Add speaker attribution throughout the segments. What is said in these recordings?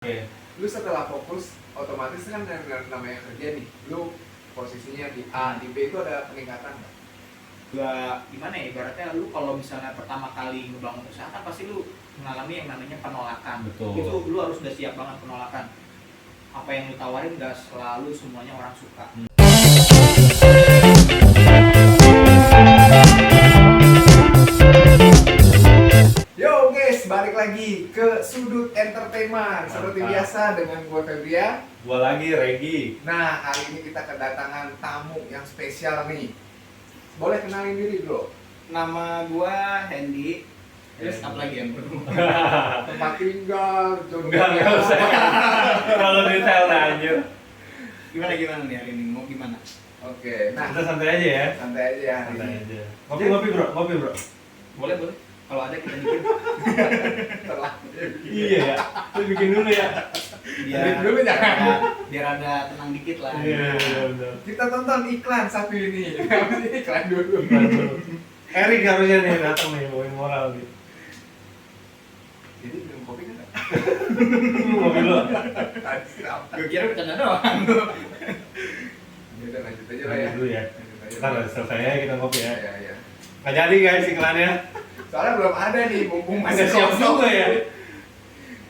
Speaker 1: Oke.
Speaker 2: Lu setelah fokus otomatis kan yang namanya kerja nih, lu posisinya di A, di B itu ada peningkatan nggak?
Speaker 3: Gimana ya, ibaratnya lu kalau misalnya pertama kali ngebangun usaha kan pasti lu mengalami yang namanya penolakan.
Speaker 1: Betul.
Speaker 3: Itu lu harus udah siap banget penolakan. Apa yang lu tawarin gak selalu semuanya orang suka.
Speaker 2: Yo guys, balik lagi ke Sudut Entertainment. Seperti
Speaker 1: Mantap.
Speaker 2: biasa dengan gua Febria.
Speaker 1: Gua lagi Regi.
Speaker 2: Nah, hari ini kita kedatangan tamu yang spesial nih. Boleh kenalin diri bro?
Speaker 3: Nama gua Hendy. Terus
Speaker 1: Hendy.
Speaker 3: apa lagi yang perlu?
Speaker 2: Tempat tinggal,
Speaker 1: Enggak usah. Terlalu detail dah anjir.
Speaker 3: Gimana nih hari ini? Mau gimana?
Speaker 2: Oke, nah
Speaker 1: Kita santai aja ya.
Speaker 2: santai aja ya hari
Speaker 1: Santai
Speaker 2: ini.
Speaker 1: aja. Ngopi bro.
Speaker 3: Boleh. Kalau ada kita bikin.
Speaker 2: Setelah
Speaker 1: Iya ya. Lu bikin dulu ya.
Speaker 2: Bikin dulu jangan.
Speaker 3: Biar ada tenang dikit lah.
Speaker 1: Iya, benar.
Speaker 2: kita tonton iklan satu ini. Iklan dulu.
Speaker 1: Erik harusnya nih datang nih bawain moral gitu.
Speaker 2: Jadi minum kopi kan?
Speaker 1: Lu ngopi dulu.
Speaker 2: Tadi siapa?
Speaker 3: Gue kira bercanda doang.
Speaker 2: Ya udah lanjut aja lah ya.
Speaker 1: Lanjut dulu ya.
Speaker 2: Lanjut aja.
Speaker 1: Ntar selesai ya kita ngopi ya.
Speaker 2: Ya.
Speaker 1: Nggak jadi guys iklannya.
Speaker 2: Soalnya belum ada nih, mumpung
Speaker 1: Ada
Speaker 2: masih
Speaker 1: siap
Speaker 2: kosong.
Speaker 1: juga ya.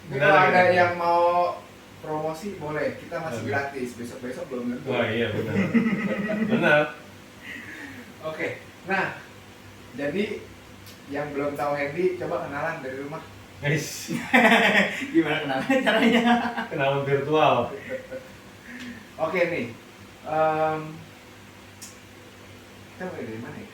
Speaker 2: Ini kalau ada yang mau promosi boleh, kita masih
Speaker 1: Oke.
Speaker 2: gratis. Besok-besok belum tentu.
Speaker 1: Wah iya benar. Benar.
Speaker 2: Oke. Nah, jadi yang belum tahu Hendy, coba kenalan dari rumah.
Speaker 1: Guys,
Speaker 3: Gimana kenalnya caranya?
Speaker 1: kenalan virtual.
Speaker 2: Oke nih. Kita mulai dari mana ya?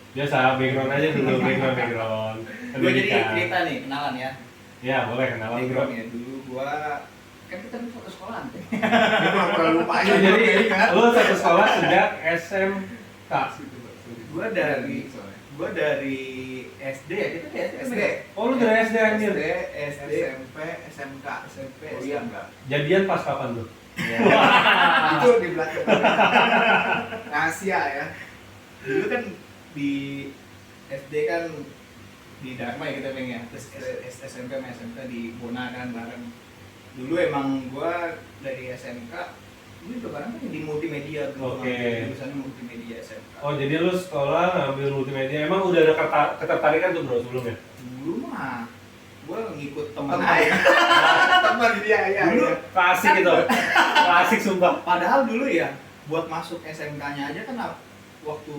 Speaker 1: Biasa background aja dulu background.
Speaker 3: Gue jadi
Speaker 1: Pendidikan.
Speaker 3: cerita nih, kenalan ya.
Speaker 1: Ya boleh kenalan bro.
Speaker 3: Background ya, dulu gua kan kita dulu satu sekolahan tuh.
Speaker 2: Ini pura-pura lupa aja.
Speaker 1: Jadi
Speaker 2: kan?
Speaker 1: lu satu sekolah sejak SMK.
Speaker 3: Gua dari SD ya, kita dari
Speaker 2: SD.
Speaker 1: Oh lu dari SD anjir.
Speaker 2: SD, SMP, SMK.
Speaker 3: SMP,
Speaker 2: Oh iya enggak?
Speaker 1: Jadian pas kapan tuh?
Speaker 2: Ya. Itu di belakang. Rahasia ya.
Speaker 3: Dulu kan di SD kan di Dharma ya kita pengen ya. Terus SMP sama SMK di Bona kan bareng. Dulu emang gua dari SMK dulu juga bareng kan di multimedia dulu.
Speaker 1: Oke.
Speaker 3: Jurusannya multimedia SMK.
Speaker 1: Oh jadi lu sekolah ngambil multimedia. Emang udah ada ketertarikan tuh bro sebelumnya?
Speaker 3: Dulu mah gua ngikut temen
Speaker 2: Teman.
Speaker 3: aja.
Speaker 2: Teman dia ya.
Speaker 3: Dulu
Speaker 2: ya.
Speaker 1: Klasik gitu. Klasik sumpah.
Speaker 3: Padahal dulu ya buat masuk SMK-nya aja kan waktu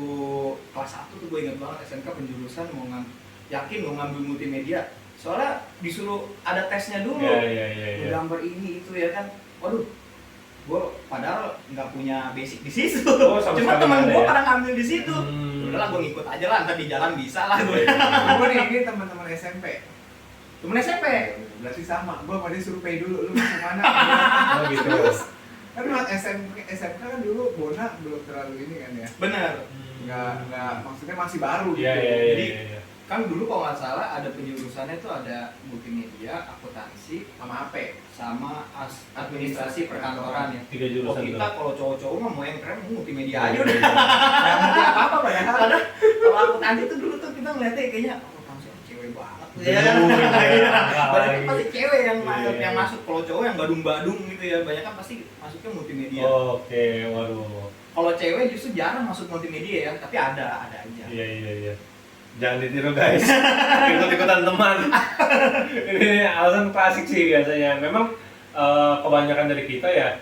Speaker 3: kelas 1 tuh gue ingat banget SMK penjurusan yakin mau ngambil multimedia. Soalnya disuruh ada tesnya dulu.
Speaker 1: Iya.
Speaker 3: Gambar ini itu ya kan. Waduh. Gue padahal nggak punya basic di situ.
Speaker 1: Oh, sama
Speaker 3: Cuma
Speaker 1: sekali
Speaker 3: teman
Speaker 1: nggak ada
Speaker 3: gue
Speaker 1: ya?
Speaker 3: pada ngambil di situ.
Speaker 1: Hmm.
Speaker 3: Udahlah gue ngikut aja lah, ntar di jalan bisa lah gue.
Speaker 2: Gue nih ini teman-teman SMP.
Speaker 3: Temen SMP.
Speaker 2: Berarti sama. Gue pada survei dulu lu masuk mana.
Speaker 1: Oh gitu.
Speaker 2: Terus kan SMK kan dulu Bona belum terlalu ini kan ya.
Speaker 3: Bener.
Speaker 2: Nggak maksudnya masih baru gitu.
Speaker 1: Iya.
Speaker 3: Jadi, kan dulu kalau nggak salah ada penjurusannya itu ada multimedia, akuntansi,
Speaker 2: Sama AP.
Speaker 3: sama administrasi perkantoran ya.
Speaker 1: 3 jurusan
Speaker 3: Oh, kita
Speaker 1: tuh.
Speaker 3: kalau cowok-cowok mah mau yang keren mau multimedia
Speaker 1: Iya,
Speaker 3: aja
Speaker 1: iya,
Speaker 3: udah.
Speaker 1: iya.
Speaker 2: Nggak ngerti apa-apa padahal.
Speaker 3: Karena kalau akuntansi itu dulu tuh kita ngeliatnya kayaknya akuntansi cewek banget. Ya.
Speaker 1: Iya.
Speaker 3: Banyak kan pasti cewek yang
Speaker 1: Iya.
Speaker 3: yang masuk, kalau cowok yang badung-badung gitu ya. Banyak kan pasti masuknya multimedia.
Speaker 1: Oke, waduh.
Speaker 3: Kalau cewek justru jarang masuk multimedia ya, tapi ada aja.
Speaker 1: Iya. Jangan ditiru guys. Ikut-ikutan teman. Ini alasan klasik sih biasanya. Memang kebanyakan dari kita ya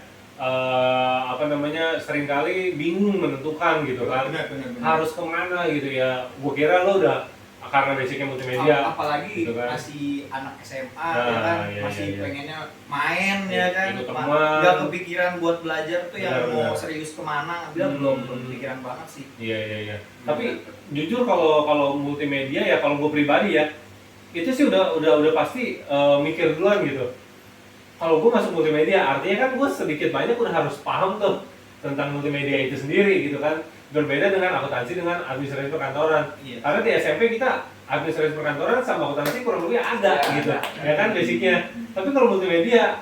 Speaker 1: seringkali bingung menentukan gitu kan.
Speaker 3: Benar.
Speaker 1: Harus kemana gitu ya. Gua kira lo udah karena basicnya multimedia.
Speaker 3: Apalagi
Speaker 1: gitu kan.
Speaker 3: masih anak SMA
Speaker 1: Nah,
Speaker 3: ya kan,
Speaker 1: iya,
Speaker 3: masih
Speaker 1: iya.
Speaker 3: pengennya main ya kan,
Speaker 1: Ikut teman.
Speaker 3: nggak kepikiran buat belajar tuh yang
Speaker 1: Benar.
Speaker 3: mau serius kemana, belum kepikiran banget sih.
Speaker 1: Iya. Tapi jujur kalau multimedia ya kalau gue pribadi ya itu sih udah pasti mikir duluan gitu. Kalau gue masuk multimedia artinya kan gue sedikit banyak udah harus paham tuh tentang multimedia itu sendiri gitu kan. Berbeda dengan akuntansi dengan administrasi perkantoran.
Speaker 3: Iya.
Speaker 1: Karena di SMP kita administrasi perkantoran sama akuntansi kurang lebih ada
Speaker 3: Ya,
Speaker 1: gitu.
Speaker 3: ada.
Speaker 1: Ya kan basicnya. Tapi kalau multimedia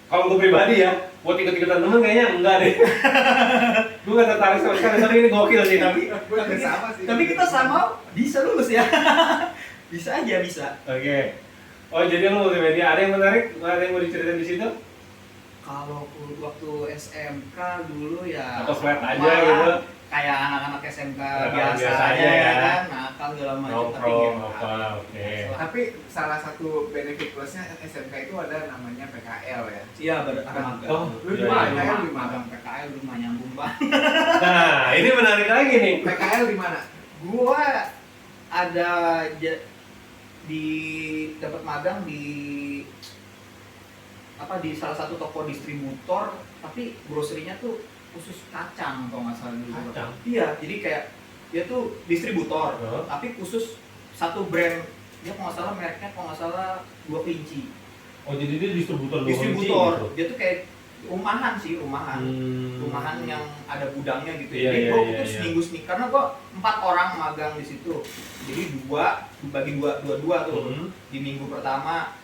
Speaker 1: kalau gue pribadi ya buat ikut-ikutan temen kayaknya enggak deh. Gue gak tertarik sama sekali, tapi ini gokil sih.
Speaker 2: Gue juga sama sih.
Speaker 3: Tapi kita sama bisa lulus ya. Bisa aja bisa.
Speaker 1: Oke. Oh jadi lu multimedia, ada yang menarik? Ada yang mau diceritain di situ?
Speaker 3: Kalau waktu SMK dulu ya
Speaker 1: Atau flat aja
Speaker 3: malah
Speaker 1: gitu?
Speaker 3: kayak anak-anak SMK
Speaker 1: Anak-anak
Speaker 3: biasa
Speaker 1: biasa
Speaker 3: aja
Speaker 1: aja
Speaker 3: ya
Speaker 1: ya.
Speaker 3: kan, nakal segala macam tapi
Speaker 1: Nongkrong
Speaker 3: game
Speaker 1: apa, oke.
Speaker 2: Tapi salah satu benefit plusnya SMK itu ada namanya PKL ya.
Speaker 3: Iya ada magang.
Speaker 1: Oh,
Speaker 2: Lu
Speaker 1: iya,
Speaker 2: di mana?
Speaker 1: iya.
Speaker 2: PKL di
Speaker 3: Magang
Speaker 2: mana?
Speaker 3: PKL rumah nyambung banget.
Speaker 1: Nah, ini menarik lagi nih.
Speaker 2: PKL di mana?
Speaker 3: Gua ada di dapat magang di di salah satu toko distributor, tapi groserinya tuh khusus kacang kalau nggak salah dulu.
Speaker 1: Kacang?
Speaker 3: Iya, jadi kayak dia tuh distributor,
Speaker 1: Huh?
Speaker 3: tapi khusus satu brand. Dia kalau nggak salah mereknya kalau nggak salah 2 kelinci.
Speaker 1: Oh jadi dia distributor dua kunci
Speaker 3: Distributor,
Speaker 1: gitu?
Speaker 3: dia tuh kayak rumahan sih, rumahan.
Speaker 1: Hmm.
Speaker 3: Rumahan yang ada gudangnya gitu.
Speaker 1: Iya,
Speaker 3: Jadi
Speaker 1: iya,
Speaker 3: gua
Speaker 1: iya,
Speaker 3: tuh
Speaker 1: iya.
Speaker 3: seminggu karena gua 4 orang magang di situ. Jadi bagi dua tuh.
Speaker 1: Hmm.
Speaker 3: Di minggu pertama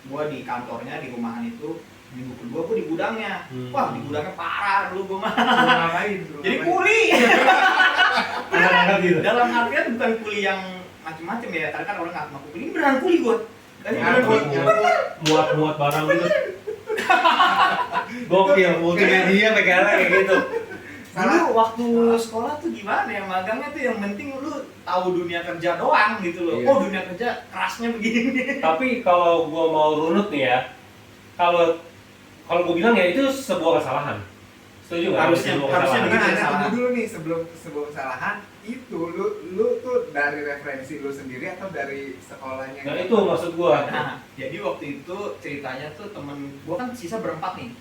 Speaker 3: gua di kantornya di rumahan itu, minggu kedua gua di gudangnya. Wah, di gudangnya parah dulu gua mah.
Speaker 2: Lu ngapain? Lu
Speaker 3: Jadi
Speaker 2: ngapain?
Speaker 3: kuli.
Speaker 1: Anak-anak gitu?
Speaker 3: Dalam artian bukan kuli yang macem-macem ya, karena kan orang ngaku kuli, ini beneran kuli gua. Kan beneran
Speaker 2: Ngangkut,
Speaker 3: kuli.
Speaker 2: ngangkut.
Speaker 1: Muat-muat barang gitu. Gokil, multimedia PKL kayak gitu.
Speaker 3: Dulu waktu sekolah tuh gimana ya, magangnya tuh yang penting lu tahu dunia kerja doang gitu loh.
Speaker 2: Iya.
Speaker 3: Oh, dunia kerja kerasnya begini.
Speaker 1: Tapi kalau gua mau runut nih ya, kalau gua bilang ya itu sebuah kesalahan. Setuju nggak?
Speaker 3: Harusnya
Speaker 1: Sebuah
Speaker 3: begitu
Speaker 1: kesalahan.
Speaker 2: Nah,
Speaker 3: kesalahan.
Speaker 2: tunggu dulu nih sebelum sebuah kesalahan itu lu tuh dari referensi lu sendiri atau dari sekolahnya?
Speaker 1: Nah itu maksud gua.
Speaker 3: Nah, jadi waktu itu ceritanya tuh temen gua kan sisa berempat nih.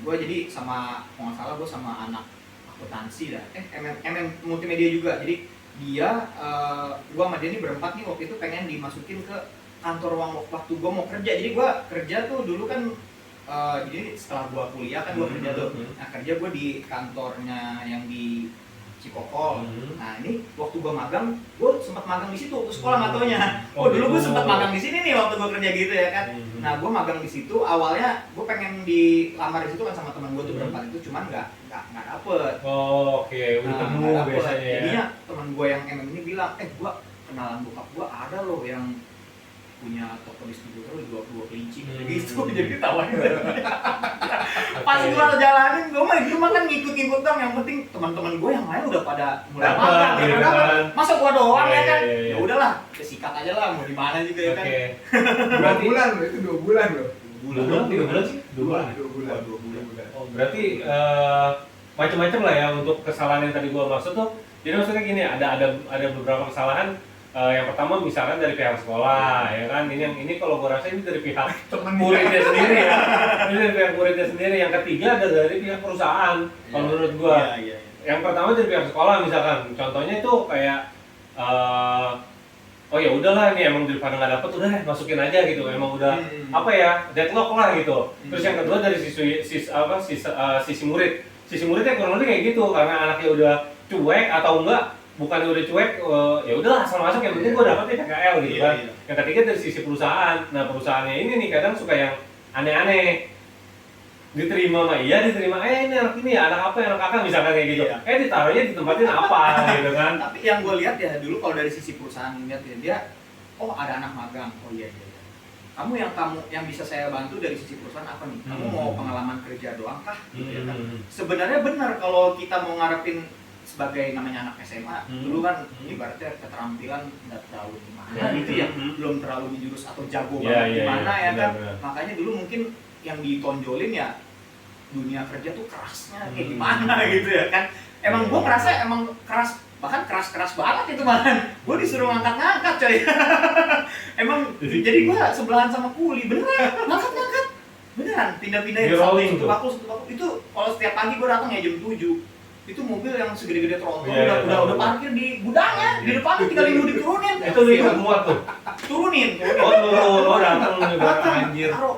Speaker 3: Gua jadi sama, kalau nggak salah gua sama anak akuntansi dah. MM multimedia juga. Jadi dia, gua sama dia nih berempat nih waktu itu pengen dimasukin ke kantor waktu gua mau kerja. Jadi gua kerja tuh dulu kan, jadi setelah gua kuliah kan gua kerja tuh. Nah kerja gua di kantornya yang di Cikokol. Nah ini waktu gua magang, gua sempat magang di situ waktu sekolah nggak taunya. Oh dulu gua sempat magang di sini nih waktu gua kerja gitu ya kan. Nah gua magang di situ, awalnya gua pengen dilamar di situ kan sama teman gua tuh berempat itu, cuman nggak dapet.
Speaker 1: Oh, oke, udah
Speaker 3: Nah,
Speaker 1: penuh
Speaker 3: nggak dapet.
Speaker 1: biasanya ya.
Speaker 3: Jadinya teman gua yang MM ini bilang, gua kenalan bokap gua ada loh yang punya toko distributor dua kelinci gitu. Jadi tawarin. Pas gua jalanin, gua kan ngikut-ngikut dong. Yang penting teman-teman gua yang lain udah pada mulai
Speaker 1: Dapat,
Speaker 3: magang,
Speaker 1: gitu
Speaker 3: udah dapat.
Speaker 1: kan.
Speaker 3: Masa gua doang
Speaker 1: Iya,
Speaker 3: ya kan?
Speaker 1: iya, iya.
Speaker 3: Ya udahlah, sikat aja lah, mau di mana juga ya kan.
Speaker 1: Oke.
Speaker 2: 2 bulan loh, itu 2 bulan loh.
Speaker 1: 2 bulan, 3 bulan sih? 2 bulan.
Speaker 2: 2 bulan.
Speaker 3: 2 bulan.
Speaker 1: Oh, berarti macam-macam lah ya untuk kesalahan yang tadi gua maksud tuh. Jadi maksudnya gini, ada beberapa kesalahan. Yang pertama misalkan dari pihak sekolah, ya kan. Ini kalau gua rasa ini dari pihak muridnya sendiri ya. Ini dari pihak muridnya sendiri. Yang ketiga ada dari pihak perusahaan. Kalau menurut gua.
Speaker 3: Iya.
Speaker 1: Yang pertama dari pihak sekolah misalkan. Contohnya itu kayak oh ya udahlah ini emang daripada nggak dapet udah masukin aja gitu. Emang udah apa ya deadlock lah gitu. Terus yang kedua dari sisi murid. Sisi muridnya kurang lebih kayak gitu karena anaknya udah cuek atau enggak, bukan udah cuek, ya udahlah asal masuk yang penting gue dapetnya PKL gitu kan.
Speaker 3: Iya.
Speaker 1: Yang ketiga dari sisi perusahaan. Nah perusahaannya ini nih kadang suka yang aneh-aneh. Diterima mah iya, diterima ini anak ini ya, anak apa, anak kakak misalkan kayak gitu.
Speaker 3: Iya.
Speaker 1: Ditaruhnya ditempatin apa gitu kan.
Speaker 3: Tapi yang gue lihat ya dulu kalau dari sisi perusahaan lihat ya dia, oh ada anak magang, oh iya. Kamu yang bisa saya bantu dari sisi perusahaan apa nih? Kamu mau pengalaman kerja doang kah? Gitu ya kan? Sebenarnya benar kalau kita mau ngarepin sebagai namanya anak SMA, dulu kan ibaratnya keterampilan nggak terlalu gimana gitu ya, belum terlalu dijurus atau jago banget gimana ya kan?
Speaker 1: benar.
Speaker 3: Makanya dulu mungkin yang ditonjolin ya dunia kerja tuh kerasnya kayak gimana gitu ya kan? Emang gue merasa emang keras, bahkan keras banget itu malah. Gue disuruh ngangkat coy. Emang jadi gue sebelahan sama kuli, beneran ngangkat beneran, pindah-pindahin
Speaker 1: Di rolling
Speaker 3: satu bakul itu. Kalau setiap pagi gue datang ya jam 7, itu mobil yang segede-gede tronton
Speaker 1: Iya,
Speaker 3: udah parkir di gudangnya, di depannya tinggal diturunin.
Speaker 1: Itu lu ikut muat tuh.
Speaker 3: Turunin.
Speaker 1: Oh datang juga anjir.
Speaker 3: Taruh.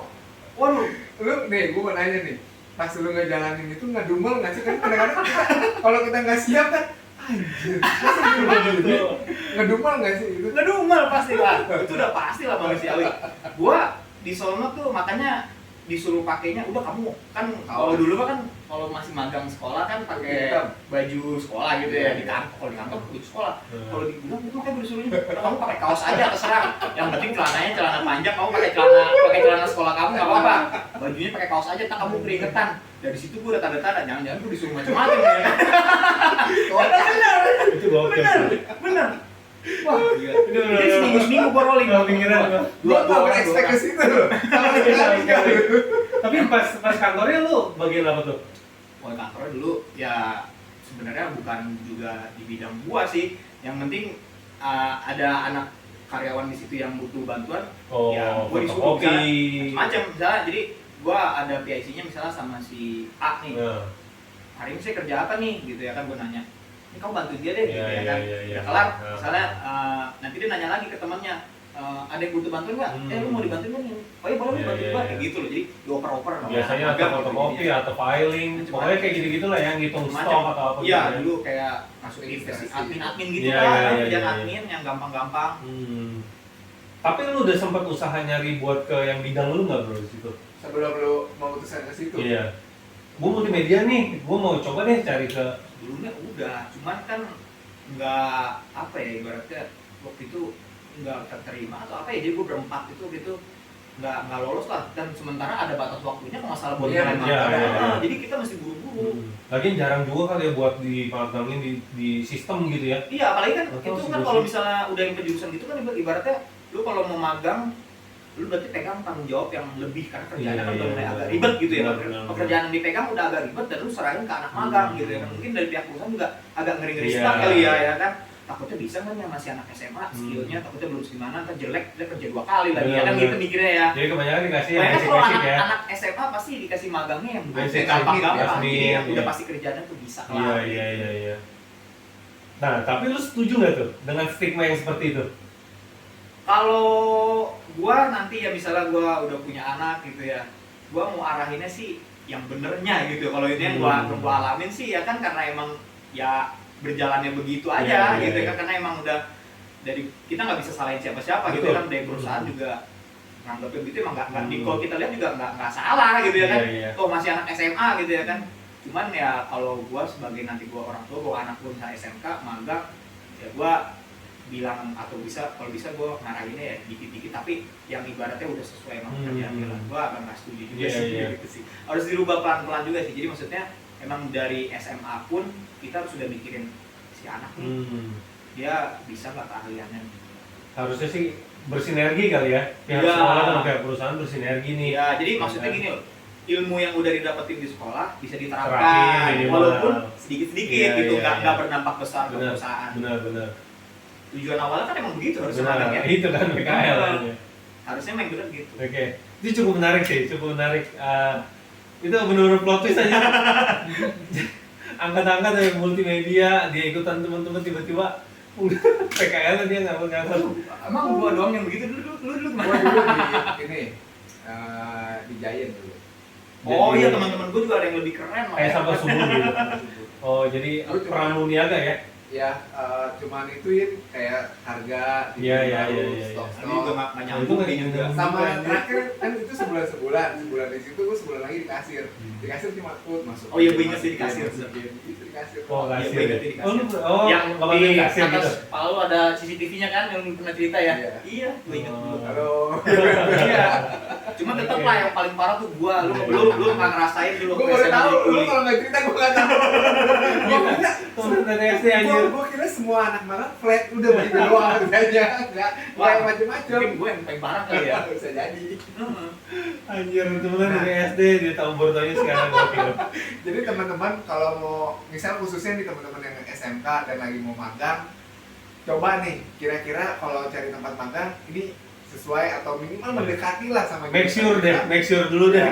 Speaker 3: Waduh,
Speaker 2: Lu nih, gue mau nanya nih, pas lu ngejalanin itu ngedumel nggak sih? Kan kadang-kadang kalau kita nggak siap kan, anjir, masa gitu? Ngedumel nggak sih itu?
Speaker 3: ngedumel pasti lah. Itu udah pasti lah manusiawi. Gua di sono tuh makanya disuruh pakainya udah kamu kan kalau dulu mah kan kalau masih magang sekolah kan pakai baju sekolah gitu ya di kantor, kalau di kantor baju sekolah. Kalau di gudang itu kayak disuruhnya udah kamu pakai kaos aja terserah, yang penting celananya celana panjang, kamu pakai celana sekolah kamu nggak apa-apa, bajunya pakai kaos aja, tak kamu keringetan. Dari situ gue udah tanda-tanda jangan-jangan gue disuruh macam-macam ya.
Speaker 1: Itu gokil.
Speaker 3: Bener. Wah, iya. Jadi seminggu gue rolling.
Speaker 1: Gak pikiran gue.
Speaker 2: Gua nggak berekspek ke situ loh. Sama sekali kan.
Speaker 1: Tapi pas kantornya lu bagian apa tuh?
Speaker 3: Wah, kantornya dulu ya sebenarnya bukan juga di bidang gua sih. Yang penting ada anak karyawan di situ yang butuh bantuan, ya gua disuruh macam misalnya. Jadi gua ada PIC-nya misalnya sama si A nih. Hari ini saya kerja apa nih gitu ya kan, gua nanya. Ini kamu bantuin dia deh gitu ya kan. Udah kelar, misalnya nanti dia nanya lagi ke temannya. Ada yang butuh bantuan nggak? Lu mau dibantuin nggak nih? Oh iya boleh bantuin gua, kayak gitu loh. Jadi dioper-oper.
Speaker 1: Biasanya atau fotokopi atau filing, pokoknya kayak gitu-gitu lah yang ngitung stok atau apa.
Speaker 3: Iya dulu kayak masuk investasi admin gitu lah, kerjaan admin yang gampang-gampang.
Speaker 1: Tapi lu udah sempat usaha nyari buat ke yang bidang lu nggak bro di situ?
Speaker 2: Sebelum lu memutuskan ke situ.
Speaker 1: Iya. Gua multimedia nih, gua mau coba deh cari ke.
Speaker 3: Dulunya udah, cuman kan nggak apa ya ibaratnya waktu itu nggak terterima atau apa ya, jadi gue berempat itu gitu nggak lolos lah, dan sementara ada batas waktunya ke masalah buat jadi kita mesti buru-buru.
Speaker 1: Lagian jarang juga kali ya buat dipantengin di sistem gitu ya.
Speaker 3: Iya, apalagi kan itu kan kalau misalnya udah yang penjurusan gitu kan ibaratnya lu kalau mau magang lu berarti pegang tanggung jawab yang lebih karena kerjaannya kan udah mulai agak ribet gitu ya. Pekerjaan yang dipegang udah agak ribet dan lu serahin ke anak magang gitu ya kan. Mungkin dari pihak perusahaan juga agak ngeri-ngeri stuck kali ya kan. Takutnya bisa kan yang masih anak SMA skillnya takutnya belum segimana, ntar jelek dia kerja 2 kali lagi ya kan gitu mikirnya ya.
Speaker 1: Jadi kebanyakan dikasih yang
Speaker 3: basic kalau
Speaker 1: ya.
Speaker 3: anak SMA pasti dikasih magangnya yang
Speaker 2: gampang-gampang,
Speaker 3: yang udah pasti kerjanya tuh bisa kelar.
Speaker 1: Iya. Nah, tapi lu setuju nggak tuh dengan stigma yang seperti itu?
Speaker 3: Kalau gua nanti ya misalnya gua udah punya anak gitu ya, gua mau arahinnya sih yang benernya gitu. Kalau ini yang gua alamin sih ya kan karena emang ya berjalannya begitu aja gitu kan, karena emang udah dari kita nggak bisa salahin siapa-siapa gitu kan, dari perusahaan juga nganggapnya gitu emang nggak kalau kita lihat juga nggak salah gitu ya kan. Tuh masih anak SMA gitu ya kan. Cuman ya kalau gua sebagai nanti gua orang tua, gua anak gua misalnya SMK magang, ya gua bilang atau kalau bisa gue ngarahinnya ya dikit-dikit tapi yang ibaratnya udah sesuai sama pekerjaan lah. Gue agak nggak setuju juga gitu sih. Harus dirubah pelan-pelan juga sih. Jadi maksudnya emang dari SMA pun kita harus sudah mikirin si anak nih, dia bisa nggak keahliannya.
Speaker 1: Harusnya sih bersinergi kali ya. Pihak sekolah dan pihak perusahaan bersinergi nih.
Speaker 3: Ya, jadi maksudnya gini loh. Ilmu yang udah didapetin di sekolah bisa diterapkan walaupun sedikit-sedikit gitu, nggak berdampak besar ke perusahaan.
Speaker 1: Benar.
Speaker 3: Tujuan awalnya kan emang begitu harusnya magang ya.
Speaker 1: Itu kan PKL.
Speaker 3: Harusnya emang bener gitu.
Speaker 1: Oke. Itu cukup menarik sih, itu benar-benar plot twist aja. Angkat-angkat dari multimedia, dia ikutan teman-teman tiba-tiba PKL dia nggak.
Speaker 3: Emang gua doang yang begitu dulu
Speaker 2: gimana? Gua dulu di ini di Giant dulu.
Speaker 3: Oh iya, teman-teman gua juga ada yang lebih keren.
Speaker 1: Kayak sampai subuh gitu. Oh jadi peran niaga ya?
Speaker 2: Ya, cuman ituin kayak harga, stok-stok.
Speaker 3: Ini juga nggak nyambung juga.
Speaker 2: Sama terakhir kan itu sebulan di situ gue sebulan lagi di kasir. Di kasir cuma masuk.
Speaker 3: Oh iya, gue ingat sih di kasir.
Speaker 2: Itu di kasir.
Speaker 1: Oh kasir.
Speaker 3: Yang di
Speaker 1: kasir
Speaker 3: atas
Speaker 1: gitu.
Speaker 3: Kalau ada CCTV-nya kan yang pernah cerita ya. Iya, gue ingat dulu.
Speaker 2: Halo.
Speaker 3: Iya. Cuma tetap lah yang paling parah tuh gua. Lu nggak ngerasain dulu.
Speaker 2: Gue baru tahu. Lu kalau nggak cerita gue nggak tahu.
Speaker 1: Dari SD aja.
Speaker 2: Gue kira semua anak malah flat udah begitu doang kerjanya, nggak macam-macam.
Speaker 3: Mungkin gue yang paling parah kali ya.
Speaker 2: Bisa jadi.
Speaker 1: Anjir, temen dari SD dia tahu bortonya sekarang gokil.
Speaker 2: Jadi teman-teman kalau mau misal khususnya nih teman-teman yang SMK dan lagi mau magang, coba nih kira-kira kalau cari tempat magang ini sesuai atau minimal mendekati lah sama
Speaker 1: make sure dulu deh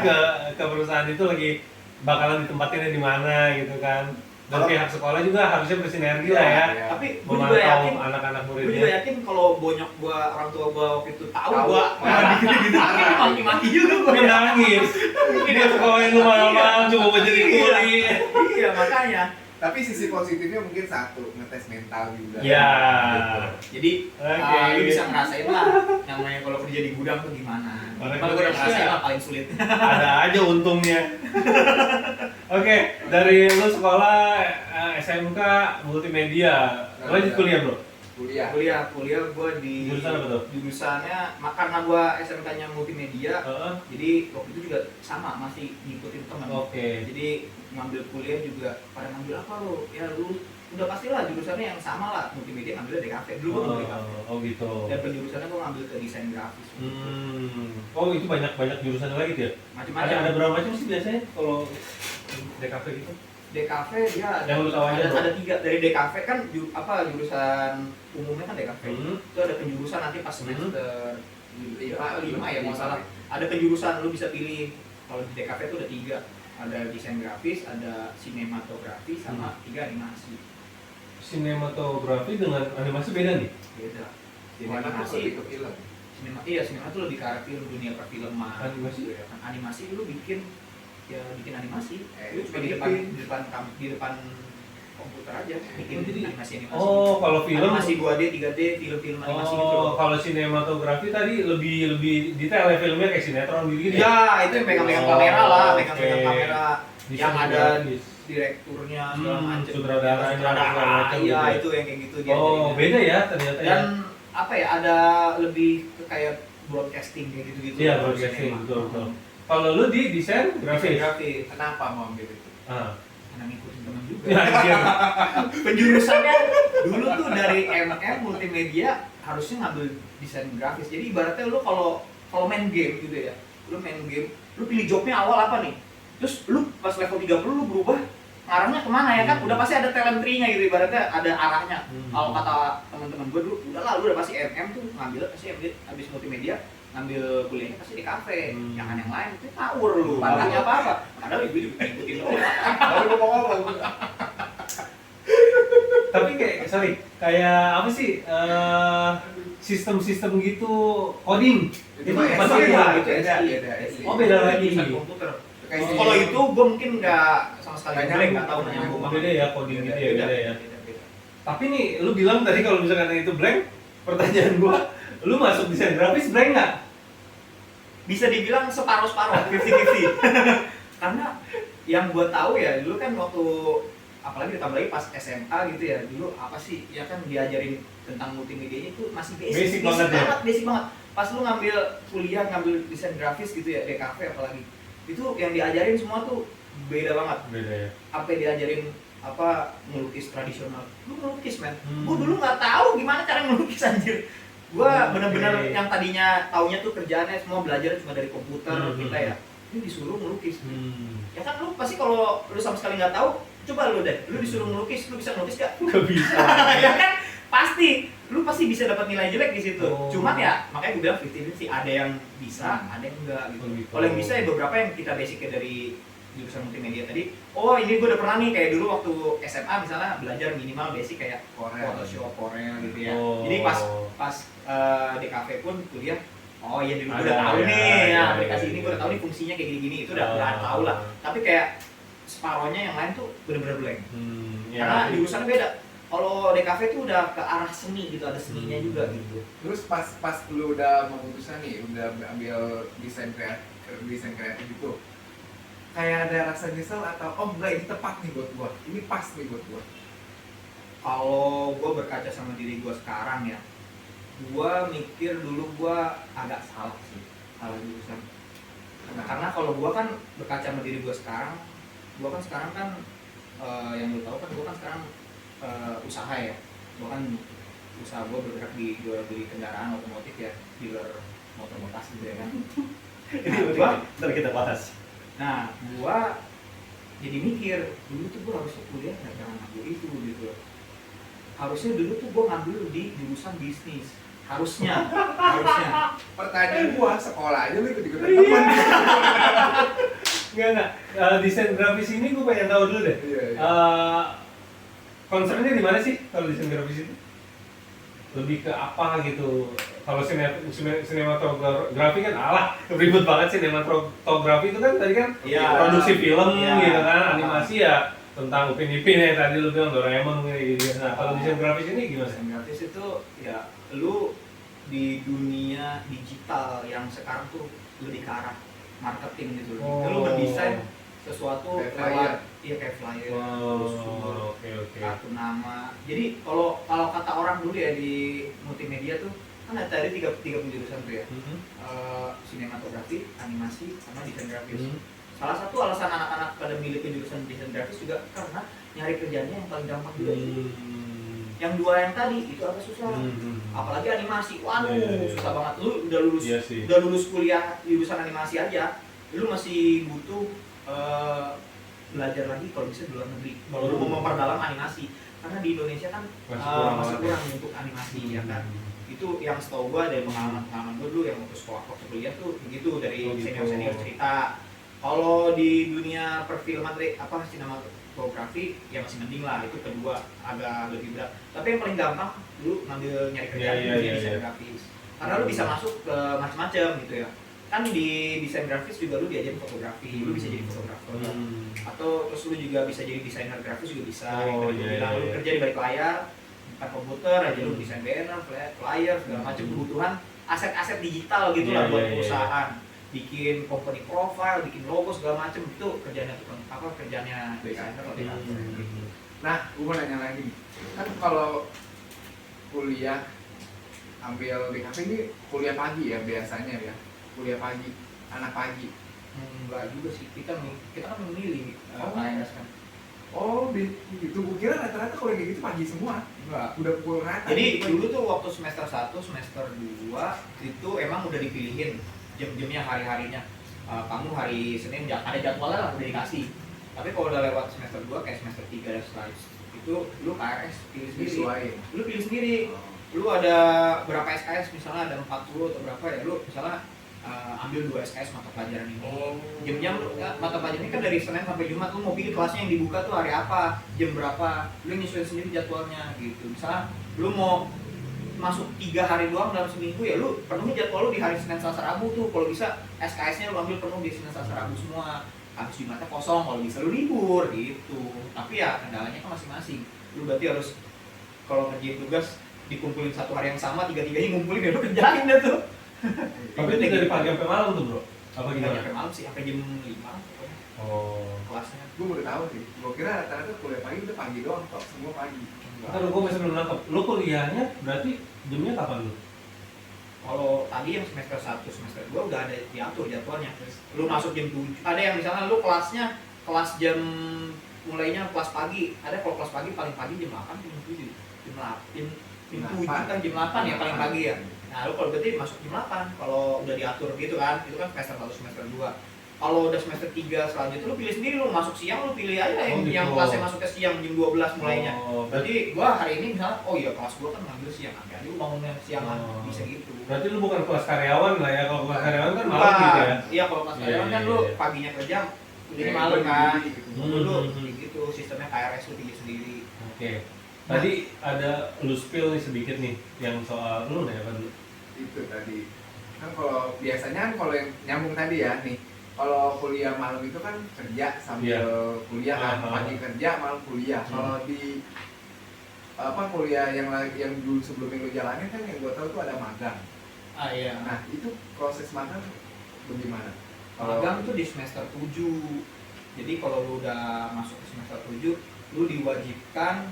Speaker 1: ke perusahaan itu lagi bakalan ditempatinnya di mana gitu kan. Dan pihak sekolah juga harusnya bersinergi lah ya.
Speaker 3: Tapi gue juga yakin
Speaker 1: anak-anak muridnya.
Speaker 3: Gue juga yakin kalau bonyok gue orang tua gue waktu itu tahu gue gitu-gitu maki-maki juga gue
Speaker 1: nangis. Dia sekolahin lu malam-malam cuma mau jadi kuli.
Speaker 3: Iya makanya
Speaker 2: Tapi sisi positifnya mungkin satu, ngetes mental juga.
Speaker 1: Ya.
Speaker 2: Gitu.
Speaker 3: Jadi
Speaker 1: Oke.
Speaker 3: lu bisa ngerasain lah namanya kalau kerja di gudang tuh gimana.
Speaker 1: Orang
Speaker 3: Cuman gue udah
Speaker 1: Indonesia.
Speaker 3: ngerasain lah paling sulit.
Speaker 1: Ada aja untungnya. Oke, dari lu sekolah SMK multimedia, lanjut kuliah bro?
Speaker 2: Kuliah.
Speaker 3: Kuliah gue di
Speaker 1: Jurusan apa tuh?
Speaker 3: jurusannya karena gue SMK-nya multimedia.
Speaker 1: Heeh.
Speaker 3: Jadi waktu itu juga sama masih ngikutin teman.
Speaker 1: Oke.
Speaker 3: Jadi ngambil kuliah juga pada ngambil apa lo? Ya lu udah pastilah jurusannya yang sama lah, multimedia ngambilnya DKV dulu gue ngambil DKV.
Speaker 1: Oh gitu.
Speaker 3: Dan penjurusannya gue ngambil ke desain grafis.
Speaker 1: Oh itu banyak jurusan lagi tuh ya?
Speaker 3: Macam-macam.
Speaker 1: Ada berapa macam sih biasanya kalau DKV gitu?
Speaker 3: DKV dia
Speaker 1: Yang lu tahu aja, bro.
Speaker 3: ada 3 dari DKV kan jurusan umumnya kan DKV.
Speaker 1: Hmm.
Speaker 3: Itu ada penjurusan nanti pas semester 5 ya nggak salah. Ada penjurusan lu bisa pilih. Kalau di DKV itu ada 3. Ada desain grafis, ada sinematografi, sama 3 animasi.
Speaker 1: Sinematografi dengan animasi beda nih?
Speaker 3: Beda.
Speaker 2: Mana tuh
Speaker 3: Animasi
Speaker 2: lebih ke film?
Speaker 3: sinema itu lebih ke arah film, dunia perfilman.
Speaker 1: Animasi?
Speaker 3: gitu ya kan. Animasi lu bikin animasi. Lu cuma
Speaker 2: editing.
Speaker 3: di depan komputer aja bikin
Speaker 1: Jadi-
Speaker 3: animasi.
Speaker 1: Oh kalau film.
Speaker 3: Animasi 2D, 3D, film-film animasi gitu
Speaker 1: Oh
Speaker 3: loh.
Speaker 1: kalau sinematografi tadi lebih detail ya filmnya kayak sinetron gitu ya?
Speaker 3: Ya, itu yang pegang-pegang kamera lah,
Speaker 1: Oh,
Speaker 3: pegang-pegang
Speaker 1: oke.
Speaker 3: kamera
Speaker 1: Desain
Speaker 3: yang ada
Speaker 1: grafis.
Speaker 3: direkturnya segala macam.
Speaker 1: sutradaranya, segala macam
Speaker 3: Iya,
Speaker 1: gitu.
Speaker 3: itu yang kayak gitu dia.
Speaker 1: Oh
Speaker 3: jadinya.
Speaker 1: beda ya ternyata ya?
Speaker 3: Dan apa ya, ada lebih ke kayak broadcasting kayak gitu-gitu.
Speaker 1: Iya broadcasting betul. Kalau lu di desain grafis?
Speaker 3: Grafis.
Speaker 2: Kenapa mau ambil itu?
Speaker 1: Ah.
Speaker 3: Karena ngikutin teman juga.
Speaker 1: Ya, anjir.
Speaker 3: Penjurusannya dulu tuh dari MM multimedia harusnya ngambil desain grafis. Jadi ibaratnya lu kalau main game gitu ya, lu main game, lu pilih jobnya awal apa nih? Terus lu pas level 30 lu berubah ngarahnya kemana ya kan? Udah pasti ada talent tree-nya gitu, ibaratnya ada arahnya. Kalau kata teman-teman gue dulu, udahlah lu udah pasti MM tuh ngambil pasti habis multimedia ngambil kuliahnya pasti di kafe, jangan yang lain itu ngawur lu, pantangnya apa-apa. Padahal gue juga ngikutin doang.
Speaker 2: Baru ngomong apa?
Speaker 1: Tapi kayak apa sih sistem-sistem gitu coding
Speaker 2: Itu
Speaker 1: itu
Speaker 2: mah
Speaker 1: pasti
Speaker 2: SI,
Speaker 1: beda.
Speaker 3: itu
Speaker 2: beda,
Speaker 3: SI.
Speaker 2: beda, SI.
Speaker 1: Oh, beda lagi.
Speaker 3: Jurusan komputer.
Speaker 2: Kayak sih.
Speaker 3: Kalau itu gue mungkin nggak sama sekali
Speaker 2: Nggak
Speaker 3: nggak
Speaker 2: nyambung.
Speaker 3: tahu nggak nyambung banget.
Speaker 1: Beda ya coding gitu ya, beda ya.
Speaker 3: Beda.
Speaker 1: Tapi nih lu bilang tadi kalau misalkan itu blank, pertanyaan gua, lu masuk desain grafis blank nggak?
Speaker 3: Bisa dibilang separuh-separuh, 50-50. Karena yang gue tahu ya dulu kan waktu apalagi ditambah lagi pas SMA gitu ya, dulu apa sih ya kan diajarin tentang multimedia itu masih
Speaker 1: Basic banget ya?
Speaker 3: basic banget. Pas lu ngambil kuliah ngambil desain grafis gitu ya, DKV apalagi, itu yang diajarin semua tuh beda banget.
Speaker 1: Beda ya.
Speaker 3: Apa yang diajarin apa melukis tradisional, lu melukis men.
Speaker 1: Hmm.
Speaker 3: Gue dulu nggak tahu gimana cara melukis anjir. Gue bener-bener
Speaker 1: Oke.
Speaker 3: yang tadinya taunya tuh kerjaannya semua belajar cuma dari komputer kita ya, ini disuruh melukis. Ya kan lu pasti kalau lu sama sekali nggak tahu, coba lu deh, lu disuruh melukis, lu bisa melukis gak?
Speaker 1: Gak bisa.
Speaker 3: Ya kan pasti, lu pasti bisa dapat nilai jelek di situ.
Speaker 1: Oh.
Speaker 3: Cuman ya makanya gue bilang 50-50, ada yang bisa, ada yang enggak gitu.
Speaker 1: Oh, gitu.
Speaker 3: Kalau yang bisa ya beberapa yang kita basicnya dari jurusan multimedia tadi. Oh ini gue udah pernah nih, kayak dulu waktu SMA misalnya belajar minimal basic kayak Photoshop, Corel gitu ya.
Speaker 1: Oh.
Speaker 3: Jadi pas DKV pun kuliah, oh iya dulu gue udah
Speaker 1: Ada,
Speaker 3: tahu
Speaker 1: ya,
Speaker 3: nih,
Speaker 1: ya,
Speaker 3: ya, aplikasi
Speaker 1: ya,
Speaker 3: ini
Speaker 1: ya.
Speaker 3: gue udah tahu nih fungsinya kayak gini-gini, itu udah tahu lah. Tapi kayak separohnya yang lain tuh bener-bener blank.
Speaker 1: Ya.
Speaker 3: Karena jurusannya beda. Kalau DKV tuh udah ke arah seni gitu, ada seninya juga gitu.
Speaker 2: Terus pas lu udah memutuskan nih, udah ambil desain kreatif itu, kayak ada rasa nyesel atau oh enggak ini tepat nih buat gua, ini pas nih buat gua.
Speaker 3: Kalau gue berkaca sama diri gue sekarang ya, gue mikir dulu gue agak salah sih, salah jurusan. Karena kalau gue kan berkaca sama diri gue sekarang kan yang lu tahu kan gue kan sekarang usaha ya, gue kan usaha gue bergerak di jual beli kendaraan otomotif ya, dealer motor bekas gitu ya kan.
Speaker 1: Ntar kita bahas.
Speaker 3: Nah, gua jadi mikir, dulu tuh gua harusnya kuliah jangan ngambil itu gitu. Harusnya dulu tuh gua ngambil di jurusan bisnis. Harusnya.
Speaker 2: Pertanyaan gua, sekolah aja lu ikut-ikutan teman.
Speaker 1: Enggak. Desain grafis ini gue pengen tahu dulu deh.
Speaker 2: Iya.
Speaker 1: Concernnya di mana sih kalau desain grafis itu? Lebih ke apa gitu? Kalau sinematografi kan ribet banget. Sinematografi itu kan tadi kan
Speaker 3: Iya.
Speaker 1: produksi film
Speaker 3: Iya.
Speaker 1: gitu kan, animasi ya tentang Upin Ipin ya tadi lu bilang Doraemon kayak gitu. Nah, kalau desain grafis ini gimana?
Speaker 3: Desain grafis itu ya lu di dunia digital yang sekarang tuh lebih ke arah marketing gitu. Lu berdesain sesuatu
Speaker 2: Kayak
Speaker 3: lewat iya kayak flyer, brosur,
Speaker 1: Oke.
Speaker 3: kartu nama. Jadi kalau kata orang dulu ya di multimedia tuh kan ada tadi tiga penjurusan tuh ya. Sinematografi, animasi, sama desain grafis. Salah satu alasan anak-anak pada milih penjurusan desain grafis juga karena nyari kerjanya yang paling gampang juga itu. Yang dua yang tadi itu agak susah. Apalagi animasi, waduh susah banget. Lu udah lulus kuliah jurusan animasi aja, lu masih butuh belajar lagi kalau bisa di luar negeri. Kalau lu mau memperdalam animasi, karena di Indonesia kan masih kurang untuk animasi ya kan. Itu yang setahu gua dari pengalaman gua dulu yang waktu sekolah waktu kuliah tuh begitu dari senior cerita. Kalau di dunia perfilman sinematografi ya masih mending lah, itu kedua agak lebih berat. Tapi yang paling gampang dulu ngambil nyari kerjaan di desain grafis. Karena lu bisa masuk ke macam-macam gitu ya. Kan di desain grafis juga lu diajarin fotografi, lu bisa jadi fotografer. Atau terus lu juga bisa jadi desainer grafis juga bisa. Lu kerja di balik layar, bukan komputer aja lu desain banner, flyer, segala macam kebutuhan aset-aset digital gitu lah buat perusahaan. Bikin company profile, bikin logo segala macam itu kerjanya kerjanya desainer atau developer gitu.
Speaker 2: Nah, gue mau nanya lagi nih. Kan kalau kuliah ambil di kafe ini kuliah pagi ya biasanya ya. Kuliah pagi, anak pagi.
Speaker 3: Enggak juga sih, kita kan memilih KRS kan.
Speaker 2: Oh, gitu. Gue kira rata-rata kalau kayak gitu pagi semua.
Speaker 3: Enggak.
Speaker 2: Udah pukul rata.
Speaker 3: Jadi dulu tuh waktu semester 1, semester 2 itu emang udah dipilihin jam-jamnya hari-harinya. Kamu hari Senin ada jadwalnya lah udah dikasih. Tapi kalau udah lewat semester 2 kayak semester 3 dan selanjutnya itu lu KRS pilih sendiri. Lu pilih sendiri. Lu ada berapa SKS misalnya ada 40 atau berapa ya, lu misalnya ambil 2 SKS mata pelajaran ini. Jam-jam mata pelajaran ini kan dari Senin sampai Jumat, lu mau pilih kelasnya yang dibuka tuh hari apa, jam berapa. Lu nyesuaiin sendiri jadwalnya gitu. Misalnya lu mau masuk 3 hari doang dalam seminggu ya lu penuhi jadwal lu di hari Senin, Selasa, Rabu tuh. Kalau bisa SKS-nya lu ambil penuh di Senin, Selasa, Rabu semua. Habis Jumatnya kosong, kalau bisa lu libur gitu. Tapi ya kendalanya kan masing-masing. Lu berarti harus kalau ngerjain tugas dikumpulin satu hari yang sama, tiga-tiganya ngumpulin ya lu kerjain deh tuh.
Speaker 1: Tapi itu dari pagi sampai malam tuh bro? Apa gimana?
Speaker 3: Sampai malam sih, sampai jam 5 pokoknya. Kelasnya.
Speaker 2: Gue baru tahu sih. Gue kira rata-rata kuliah pagi udah pagi doang, kok semua pagi.
Speaker 1: Kalau gue masih belum nangkep, lu kuliahnya berarti jamnya kapan lu?
Speaker 3: Kalau tadi yang semester 1, semester 2 udah ada diatur jadwalnya. Lu masuk jam 7, ada yang misalnya lu kelasnya kelas jam mulainya kelas pagi, ada kalau kelas pagi paling pagi jam 8, jam 7, jam 7 kan jam 8 ya paling pagi ya. Nah lu kalau berarti masuk jam 8 kalau udah diatur gitu kan, itu kan semester 1, semester 2. Kalau udah semester 3 selanjutnya lu pilih sendiri, lu masuk siang lu pilih aja yang kelasnya masuk ke siang jam 12 mulainya. Berarti gua hari ini misalnya, oh iya kelas gua kan ngambil siang, nanti lu bangunnya siangan, bisa gitu.
Speaker 1: Berarti lu bukan kelas karyawan lah ya, kalau kelas karyawan kan malam gitu ya?
Speaker 3: Iya kalau kelas karyawan kan lu paginya kerja, udah malam kan, dulu gitu, sistemnya KRS lu pilih sendiri.
Speaker 1: Oke. Tadi ada lu spill nih sedikit nih, yang soal lu nih apa dulu?
Speaker 2: Itu tadi. Kan kalau biasanya kan kalau yang nyambung tadi ya nih, kalau kuliah malam itu kan kerja sambil kuliah kan, pagi kerja malam kuliah. Kalau di kuliah yang dulu sebelumnya lu jalanin kan yang gue tahu tuh ada magang.
Speaker 3: Iya.
Speaker 2: Nah itu proses magang bagaimana?
Speaker 3: Magang tuh di semester 7. Jadi kalau lu udah masuk ke semester 7, lu diwajibkan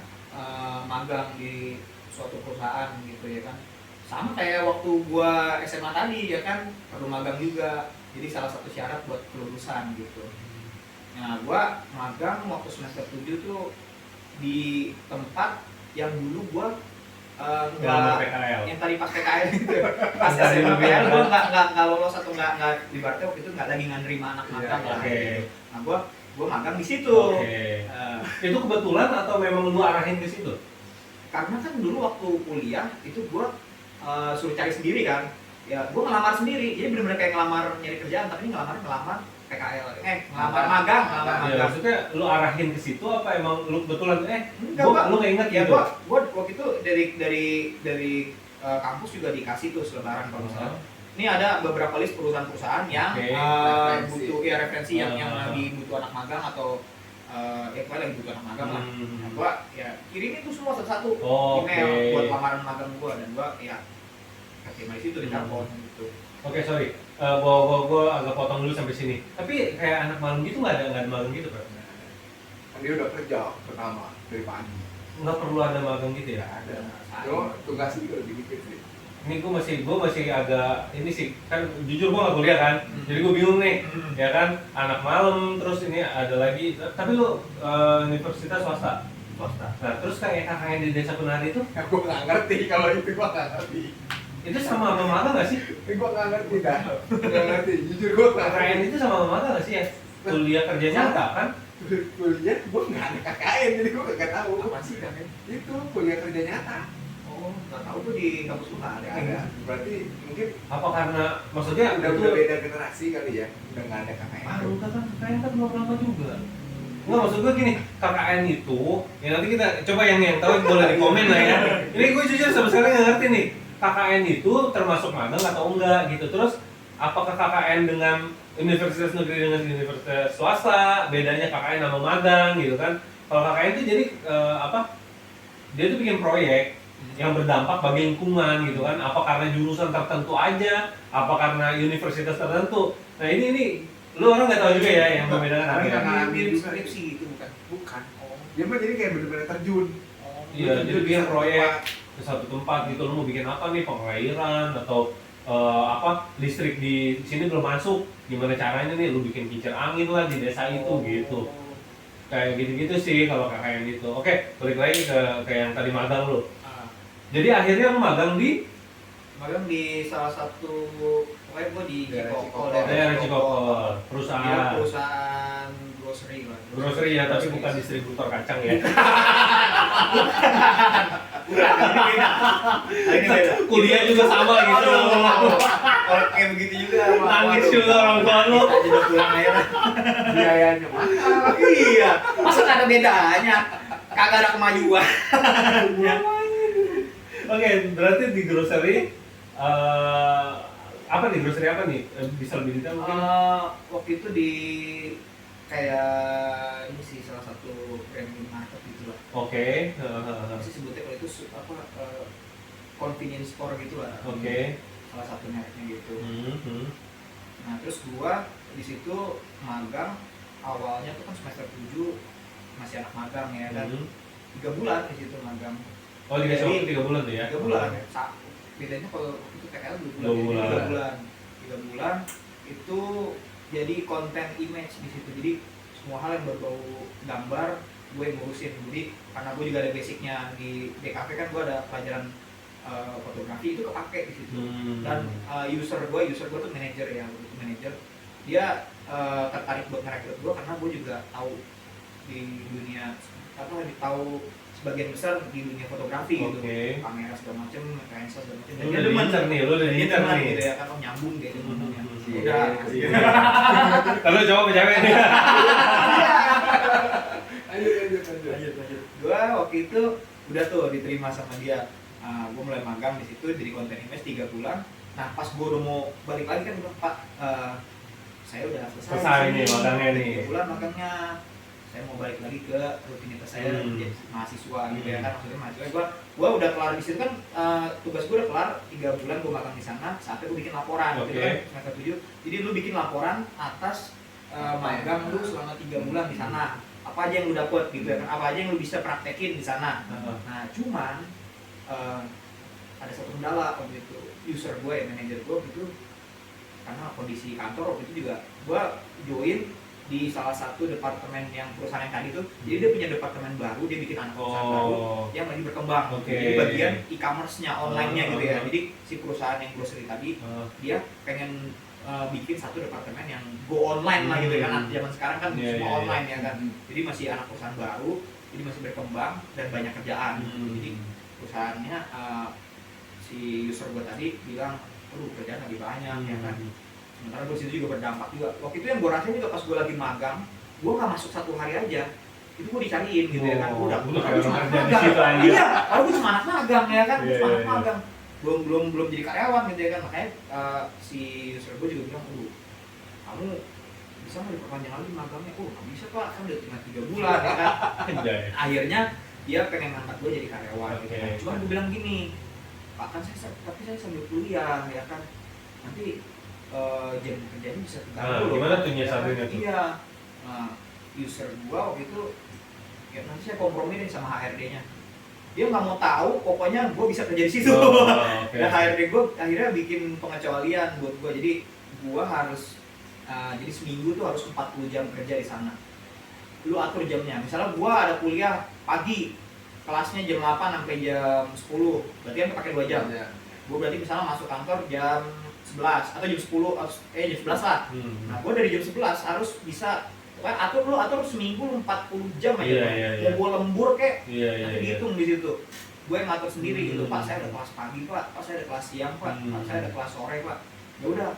Speaker 3: magang di suatu perusahaan gitu ya kan. Sama kayak waktu gua SMA tadi ya kan, perlu magang juga. Jadi salah satu syarat buat kelulusan gitu. Nah, gua magang waktu semester 7 tuh di tempat yang dulu gua yang tadi pas PKL gitu. Pas SMA PKL gua enggak lolos atau enggak di Bartel waktu itu enggak lagi nerima anak magang lah. Nah, gua magang di situ.
Speaker 1: Itu kebetulan atau memang lu arahin ke situ?
Speaker 3: Karena kan dulu waktu kuliah itu gua suruh cari sendiri kan. Ya, gue ngelamar sendiri, jadi bener-bener kayak ngelamar nyari kerjaan, tapi ini ngelamar PKL, ngelamar magang.
Speaker 1: Ya, maksudnya lu arahin ke situ apa emang lu kebetulan
Speaker 3: enggak,
Speaker 1: lu inget
Speaker 3: ya,
Speaker 1: gitu?
Speaker 3: Gue waktu itu dari kampus juga dikasih tuh selebaran kalau misalnya. Ini ada beberapa list perusahaan-perusahaan yang butuh referensi yang lagi butuh anak magang atau ya gue lagi butuh anak magang lah. Nah, gue ya kirimin tuh semua satu-satu
Speaker 1: Oke.
Speaker 3: email buat lamaran magang gue, dan gue ya terima di situ di telepon gitu.
Speaker 1: Oke, sorry. Gua agak potong dulu sampai sini. Tapi kayak anak malam gitu nggak ada magang gitu, Bro?
Speaker 2: Kan dia udah kerja pertama dari pagi.
Speaker 1: Nggak perlu ada magang gitu ya?
Speaker 2: Ada. Cuma tugasnya juga lebih dikit sih.
Speaker 1: Ini gua masih agak ini sih, kan jujur gua nggak kuliah kan, jadi gua bingung nih, ya kan, anak malam terus ini ada lagi, tapi lu universitas swasta. Nah terus kayak kakaknya di desa penari itu,
Speaker 2: Ya gue nggak ngerti kalau itu, gue nggak ngerti.
Speaker 1: itu sama magang nggak sih?
Speaker 2: Ini gue nggak ngerti dah. Nggak ngerti. Jujur gue nggak
Speaker 1: KKN
Speaker 2: ngerti.
Speaker 1: itu sama magang nggak sih ya? Kuliah kerja nyata kan?
Speaker 2: Kuliah gue nggak ada KKN, jadi gue nggak tahu.
Speaker 3: Apa sih kan?
Speaker 2: Itu kuliah kerja nyata.
Speaker 3: Oh, nggak tahu tuh di kampus lu nggak ada.
Speaker 2: Ada. Berarti mungkin
Speaker 1: Apa karena maksudnya
Speaker 2: udah
Speaker 1: itu
Speaker 2: beda generasi kali ya. Udah nggak ada KKN.
Speaker 1: baru KKN kan belum lama juga. Nggak, maksud gue gini, KKN itu, ya nanti kita coba yang tahu boleh di komen lah ya. Ini gue jujur sampai sekarang nggak ngerti nih, KKN itu termasuk magang atau enggak gitu. Terus apakah KKN dengan universitas negeri dengan universitas swasta, bedanya KKN sama magang gitu kan? Kalau KKN itu jadi apa? Dia tuh bikin proyek yang berdampak bagi lingkungan gitu kan? Apa karena jurusan tertentu aja? Apa karena universitas tertentu? Nah ini lu orang nggak tahu juga ya yang membedakan apa ya?
Speaker 2: Karena
Speaker 3: mirip skripsi gitu bukan?
Speaker 2: Bukan.
Speaker 3: Oh.
Speaker 2: Dia mah jadi kayak bener-bener terjun.
Speaker 1: Iya,
Speaker 2: Terjun
Speaker 1: jadi
Speaker 2: di
Speaker 1: bikin
Speaker 2: satu
Speaker 1: proyek
Speaker 2: tempat.
Speaker 1: ke satu tempat gitu, lu mau bikin apa nih, pengairan atau apa, listrik di sini belum masuk, gimana caranya nih, lu bikin kincir angin lah di desa itu gitu. Kayak gitu-gitu sih kalau KKN itu. Oke, balik lagi ke yang tadi magang lu.
Speaker 3: Ah.
Speaker 1: Jadi akhirnya lu magang di
Speaker 3: Magang di salah satu, pokoknya gue di
Speaker 2: Daerah
Speaker 3: Cikokol,
Speaker 2: Cikokol.
Speaker 1: daerah Cikokol,
Speaker 3: Dia
Speaker 1: perusahaan
Speaker 3: perusahaan grocery lah.
Speaker 1: grocery ya, tapi bukan distributor kacang ya.
Speaker 3: Bukan, ini beda. Ini beda.
Speaker 1: Kuliah juga sama gitu.
Speaker 3: Kalau kayak begitu juga.
Speaker 1: Nangis juga orang tua lu.
Speaker 3: Aja udah pulang aja lah.
Speaker 2: Biayanya mahal.
Speaker 3: Iya, masa nggak ada bedanya? Kagak ada kemajuan.
Speaker 1: Oke, berarti di grocery apa nih, grocery apa nih? Bisa lebih detail mungkin?
Speaker 3: Waktu itu di kayak ini sih salah satu brand minimarket gitu lah.
Speaker 1: Oke.
Speaker 3: Masih sebutnya kalau itu apa convenience store gitu lah.
Speaker 1: Oke.
Speaker 3: Salah satu mereknya gitu. Nah terus gua di situ magang, awalnya tuh kan semester 7 masih anak magang ya kan. 3 bulan di situ magang.
Speaker 1: Oh, dikasih waktu 3 bulan tuh ya?
Speaker 3: 3 bulan. Bedanya kalau itu TKL 2 bulan.
Speaker 1: 2 bulan.
Speaker 3: 3 bulan. 3 bulan itu jadi konten image di situ. Jadi semua hal yang berbau gambar gue yang ngurusin. Jadi karena gue juga ada basicnya di DKV kan, gue ada pelajaran fotografi, itu kepake di situ. Dan user gue tuh manajer ya, manajer. Dia tertarik buat ngerekrut gue karena gue juga tahu di dunia tahu sebagian besar di dunia fotografi gitu, kamera segala macem, lensa segala macem.
Speaker 1: Lu udah diincar nih, lu udah diincar nih
Speaker 3: gitu ya kan, nyambung kayak gitu ngomongnya.
Speaker 2: Udah.
Speaker 1: Kalau cowok sama cewek nih.
Speaker 2: Lanjut.
Speaker 3: Gua waktu itu udah tuh diterima sama dia. Gua mulai magang di situ jadi konten image 3 bulan. Nah pas gua udah mau balik lagi kan, Pak, saya udah
Speaker 1: Selesai nih magangnya nih.
Speaker 3: 3 bulan magangnya. Saya mau balik lagi ke rutinitas saya jadi mahasiswa gitu ya kan, maksudnya mahasiswa gua udah kelar di situ kan, tugas gua udah kelar 3 bulan gua magang di sana, saatnya gua bikin laporan gitu kan, semester 7. Jadi lu bikin laporan atas magang lu selama 3 bulan di sana, apa aja yang lu dapet gitu ya kan, apa aja yang lu bisa praktekin di sana. Nah cuman ada satu kendala waktu itu, user gue ya, manajer gue gitu, karena kondisi kantor waktu itu juga gue join di salah satu departemen yang perusahaan yang tadi tuh, jadi dia punya departemen baru, dia bikin anak perusahaan baru yang lagi berkembang. Jadi bagian e-commerce-nya, online-nya gitu ya. Jadi si perusahaan yang grocery tadi dia pengen bikin satu departemen yang go online lah gitu ya kan. Zaman sekarang kan semua online ya kan. Jadi masih anak perusahaan baru, jadi masih berkembang dan banyak kerjaan. Jadi perusahaannya si user gue tadi bilang, aduh kerjaan lagi banyak ya kan. Sementara gue situ juga berdampak juga. Waktu itu yang gue rasain juga pas gue lagi magang, gue nggak masuk 1 hari aja, itu gue dicariin gitu ya kan. Gue udah cuma anak magang. Iya, kalau gue cuma anak magang ya kan, cuma anak magang. Belum jadi karyawan gitu ya kan. Makanya si user gue juga bilang, kamu
Speaker 4: bisa nggak diperpanjang lagi magangnya? Oh nggak bisa pak, kan udah tinggal 3 bulan ya kan.
Speaker 1: Anjay.
Speaker 4: Akhirnya dia pengen ngangkat gue jadi karyawan gitu kan.
Speaker 1: Oke.
Speaker 4: Cuman gue bilang gini, pak kan tapi saya sambil kuliah ya kan, nanti jam kerjanya bisa terganggu loh.
Speaker 1: Gimana tuh
Speaker 4: Ya kan?
Speaker 1: nyiasatinnya tuh?
Speaker 4: Iya. Nah, user gua waktu itu ya nanti saya kompromi nih sama HRD-nya. Dia nggak mau tahu, pokoknya gua bisa kerja di situ.
Speaker 1: Oke.
Speaker 4: Dan HRD gua akhirnya bikin pengecualian buat gua. Jadi gua harus jadi seminggu tuh harus 40 jam kerja di sana. Lu atur jamnya. Misalnya gua ada kuliah pagi, kelasnya jam 8 sampai jam 10. Berarti kan pakai 2 jam. Gua berarti misalnya masuk kantor jam 11 atau jam 10 jam 11 lah. Nah, gua dari jam 11 harus bisa atur seminggu 40 jam aja.
Speaker 1: Iya.
Speaker 4: Mau gua lembur kek,
Speaker 1: Iya.
Speaker 4: nanti dihitung di situ. Gue yang ngatur sendiri gitu, Pak saya ada
Speaker 1: Hmm.
Speaker 4: kelas pagi Pak saya ada kelas siang Pak saya ada kelas sore Pak. Ya udah.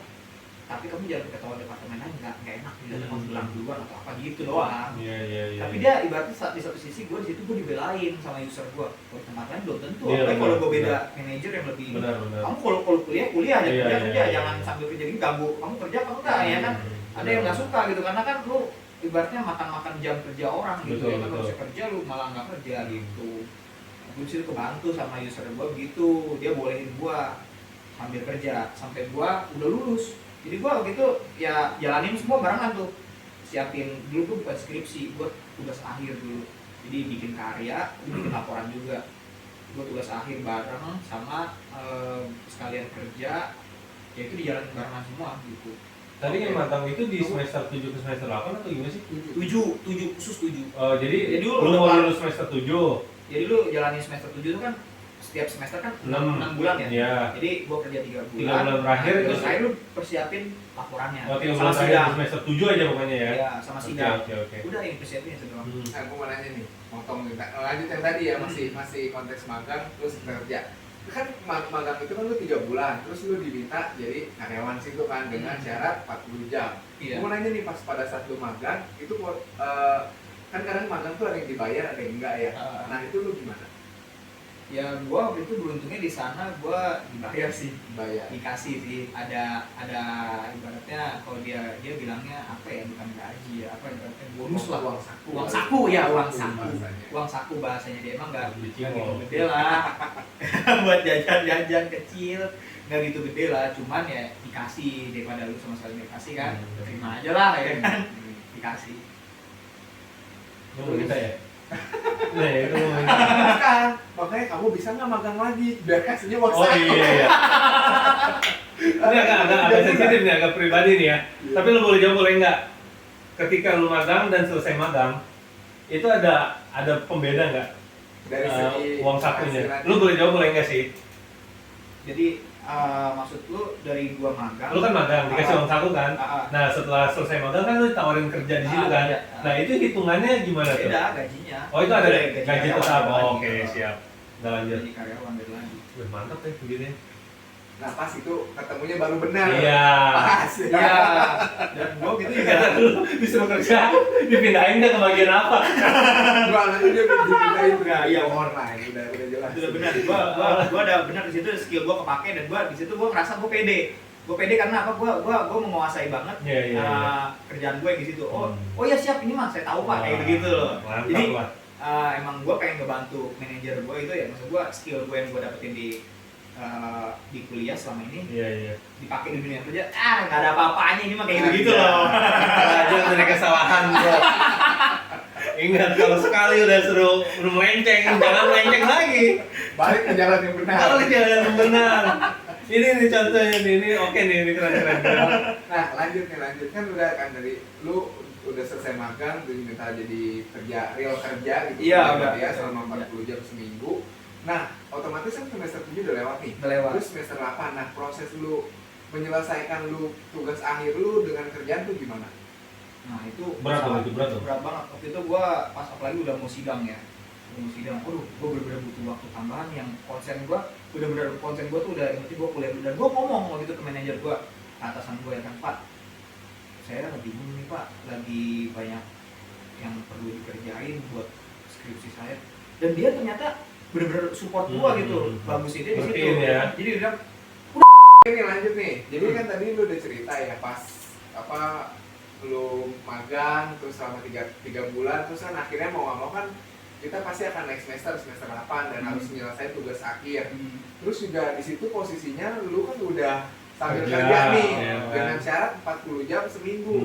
Speaker 4: Tapi kamu jangan ketawa departemen lain, nggak enak dia mau pulang duluan atau apa gitu doang.
Speaker 1: Iya.
Speaker 4: Tapi dia ibaratnya di satu sisi gue di situ gue dibelain sama user gue. Kalau tempat lain belum tentu.
Speaker 1: Iya,
Speaker 4: Apalagi kalau gue
Speaker 1: benar.
Speaker 4: beda manajer yang lebih.
Speaker 1: Benar.
Speaker 4: Kamu kalau kuliah aja,
Speaker 1: Iya,
Speaker 4: kerja
Speaker 1: iya.
Speaker 4: jangan sambil kerja gini ganggu. Kamu kerja apa enggak ya kan? Ada yang nggak suka gitu karena kan lu ibaratnya makan jam kerja orang gitu.
Speaker 1: Betul,
Speaker 4: Ya kan
Speaker 1: betul.
Speaker 4: harusnya kerja lu malah nggak kerja gitu. Gue di situ kebantu sama user gue begitu, dia bolehin gue sambil kerja sampai gue udah lulus. Jadi gue begitu ya jalanin semua barengan tuh, siapin dulu tuh buat skripsi, gue tugas akhir dulu. Jadi bikin karya, bikin laporan juga. Gue tugas akhir bareng sama sekalian kerja, ya itu dijalanin barengan semua gitu.
Speaker 1: Tadi yang magang itu di semester 7 ke semester 8 atau gimana sih?
Speaker 4: 7 khusus 7.
Speaker 1: Jadi
Speaker 4: Jadi
Speaker 1: lu
Speaker 4: lu
Speaker 1: mau
Speaker 4: udah
Speaker 1: lulus semester 7.
Speaker 4: Jadi lu jalanin semester 7 itu kan setiap semester kan 6 bulan ya.
Speaker 1: Iya.
Speaker 4: Jadi gua kerja 3 bulan.
Speaker 1: 3 bulan terakhir
Speaker 4: terus
Speaker 1: itu-
Speaker 4: akhir lu persiapin laporannya.
Speaker 1: Oh, 3
Speaker 4: sama
Speaker 1: bulan terakhir
Speaker 4: sidang.
Speaker 1: di semester 7 aja pokoknya ya.
Speaker 4: Iya, sama sidang.
Speaker 1: Oke.
Speaker 4: Udah yang persiapin itu doang.
Speaker 2: Nah, aku mau nanya nih, motong nih. Lanjut yang tadi ya, masih konteks magang terus kerja. Kan magang itu kan lu 3 bulan, terus lu diminta jadi karyawan situ kan dengan syarat 40 jam.
Speaker 4: Iya.
Speaker 2: Aku mau nanya nih, pas pada saat lu magang itu kan kadang magang tuh ada yang dibayar, ada yang enggak ya. Nah, itu lu gimana?
Speaker 4: Ya gua waktu itu beruntungnya di sana gua dibayar sih.
Speaker 2: Bayar.
Speaker 4: Dikasih sih, ada ibaratnya kalau dia bilangnya apa ya, bukan gaji ya, apa ibaratnya bonus lah.
Speaker 2: Uang saku.
Speaker 4: Uang saku ya, uang saku.
Speaker 2: bahasanya.
Speaker 4: Uang saku bahasanya dia emang nggak
Speaker 1: Beli
Speaker 4: gitu
Speaker 1: cimol.
Speaker 4: gede lah. Buat jajan kecil nggak gitu gede lah, cuman ya dikasih daripada lu sama sekali nggak dikasih kan, terima aja lah ya kan, dikasih.
Speaker 1: Lu mau minta ya? Nah, itu mau minta.
Speaker 2: Bukan. Makanya kamu bisa nggak magang lagi biar kasihnya uang
Speaker 1: Oh
Speaker 2: saku.
Speaker 1: iya. Ini agak sensitif nih, agak pribadi nih ya. Tapi lu boleh jawab boleh nggak? Ketika lu magang dan selesai magang, itu ada pembeda nggak
Speaker 2: Dari segi
Speaker 1: uang sakunya?
Speaker 2: penghasilan.
Speaker 1: Lu boleh jawab boleh nggak sih?
Speaker 4: Jadi maksud lu dari gua magang?
Speaker 1: Lu kan magang, dikasih uang saku kan?
Speaker 4: Ah,
Speaker 1: Nah setelah selesai magang kan lu ditawarin kerja di situ kan?
Speaker 4: iya.
Speaker 1: Nah itu hitungannya gimana tuh?
Speaker 4: beda gajinya.
Speaker 1: Oh itu ada
Speaker 4: Gaji
Speaker 1: gaji
Speaker 4: karyawan
Speaker 1: tetap.
Speaker 4: beda lagi.
Speaker 1: Oh, oke siap. Udah lanjut.
Speaker 4: Gaji karyawan beda lagi.
Speaker 1: Wih mantap ya begitu ya.
Speaker 2: Nah, pas itu ketemunya baru benar.
Speaker 1: Iya.
Speaker 2: Pas.
Speaker 4: Iya. Dan gua gitu juga.
Speaker 1: Kata lu disuruh kerja, dipindahin ke bagian apa?
Speaker 2: Gua nanti dia dipindahin
Speaker 4: Enggak, iya.
Speaker 2: online udah jelas.
Speaker 4: Sudah benar. Gua ada benar di situ, skill gua kepake dan gua di situ gua ngerasa gua pede. Gua pede karena apa? Gua menguasai banget
Speaker 1: Iya.
Speaker 4: kerjaan gue yang di situ. Oh
Speaker 1: Hmm.
Speaker 4: ya siap, ini mah saya tahu Pak, kayak begitu loh.
Speaker 1: Mantap
Speaker 4: Jadi
Speaker 1: lah.
Speaker 4: emang gue pengen ngebantu manajer gue itu ya, maksud gue skill gue yang gue dapetin di kuliah selama ini
Speaker 1: Iya.
Speaker 4: dipakai di dunia kerja, nggak ada apa-apanya, ini mah kayak begitu loh.
Speaker 1: Belajar dari kesalahan bro. Ingat kalau sekali udah suruh melenceng, jangan melenceng lagi.
Speaker 2: Balik ke jalan yang benar.
Speaker 1: Kalau jalan yang benar. Ini nih contohnya ini oke nih, ini keren.
Speaker 2: Nah, lanjut kan udah kan dari lu udah selesai magang diminta jadi real kerja gitu.
Speaker 4: Iya, udah.
Speaker 2: Ya selama 40 jam seminggu. Nah, otomatis kan semester 7 udah lewat nih.
Speaker 4: Udah lewat.
Speaker 2: Terus semester 8. Nah, proses lu menyelesaikan lu tugas akhir lu dengan kerjaan tuh gimana?
Speaker 4: Nah itu
Speaker 1: Berat
Speaker 4: sangat-
Speaker 1: dong, itu berat dong.
Speaker 4: berat banget. Waktu itu gue pas apalagi udah mau sidang ya, gue bener-bener butuh waktu tambahan yang konsen gue tuh udah yang penting gue kuliah dulu. Dan gue ngomong waktu itu ke manajer gue, atasan gue ya kan, Pak saya lagi bingung nih Pak, lagi banyak yang perlu dikerjain buat skripsi saya, dan dia ternyata bener-bener support gue gitu, bagus ide di situ.
Speaker 1: Ngertiin ya.
Speaker 4: Jadi dia bilang
Speaker 2: Oke nih lanjut nih. Jadi kan tadi lu udah cerita ya pas lu magang terus selama 3 bulan, terus kan akhirnya mau nggak mau kan kita pasti akan naik semester 8 dan harus menyelesaikan tugas akhir. Terus juga di situ posisinya lu kan udah sambil kerja nih dengan syarat 40 jam seminggu.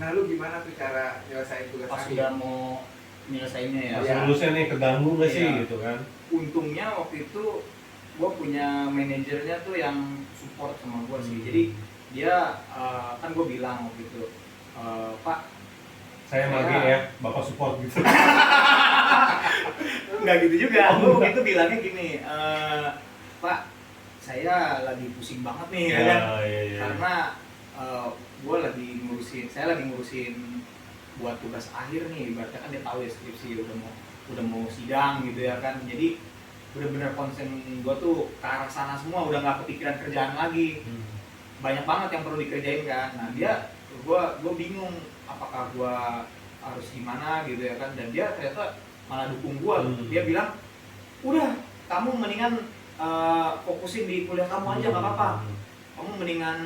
Speaker 2: Nah lu gimana tuh cara nyelesain tugas
Speaker 4: Pas
Speaker 2: akhir?
Speaker 4: sudah mau nyelesainnya ya.
Speaker 1: Pas lulusnya nih keganggu nggak sih
Speaker 4: Iya.
Speaker 1: gitu kan?
Speaker 4: Untungnya waktu itu gue punya manajernya tuh yang support sama gue sih. Jadi dia kan gue bilang waktu itu, Pak,
Speaker 1: Saya magi ya, bapak support gitu.
Speaker 4: nggak gitu juga. Gue waktu itu bilangnya gini, Pak, saya lagi pusing banget nih ya kan,
Speaker 1: Iya.
Speaker 4: karena saya lagi ngurusin buat tugas akhir nih. Ibaratnya kan dia tahu ya skripsi udah mau sidang gitu ya kan. Jadi bener-bener konsen gue tuh ke arah sana semua, udah nggak kepikiran kerjaan lagi. Banyak banget yang perlu dikerjain kan. Nah gue bingung apakah gue harus gimana gitu ya kan. Dan dia ternyata malah dukung gue. Dia bilang, udah kamu mendingan fokusin di kuliah kamu aja, nggak apa-apa. Kamu mendingan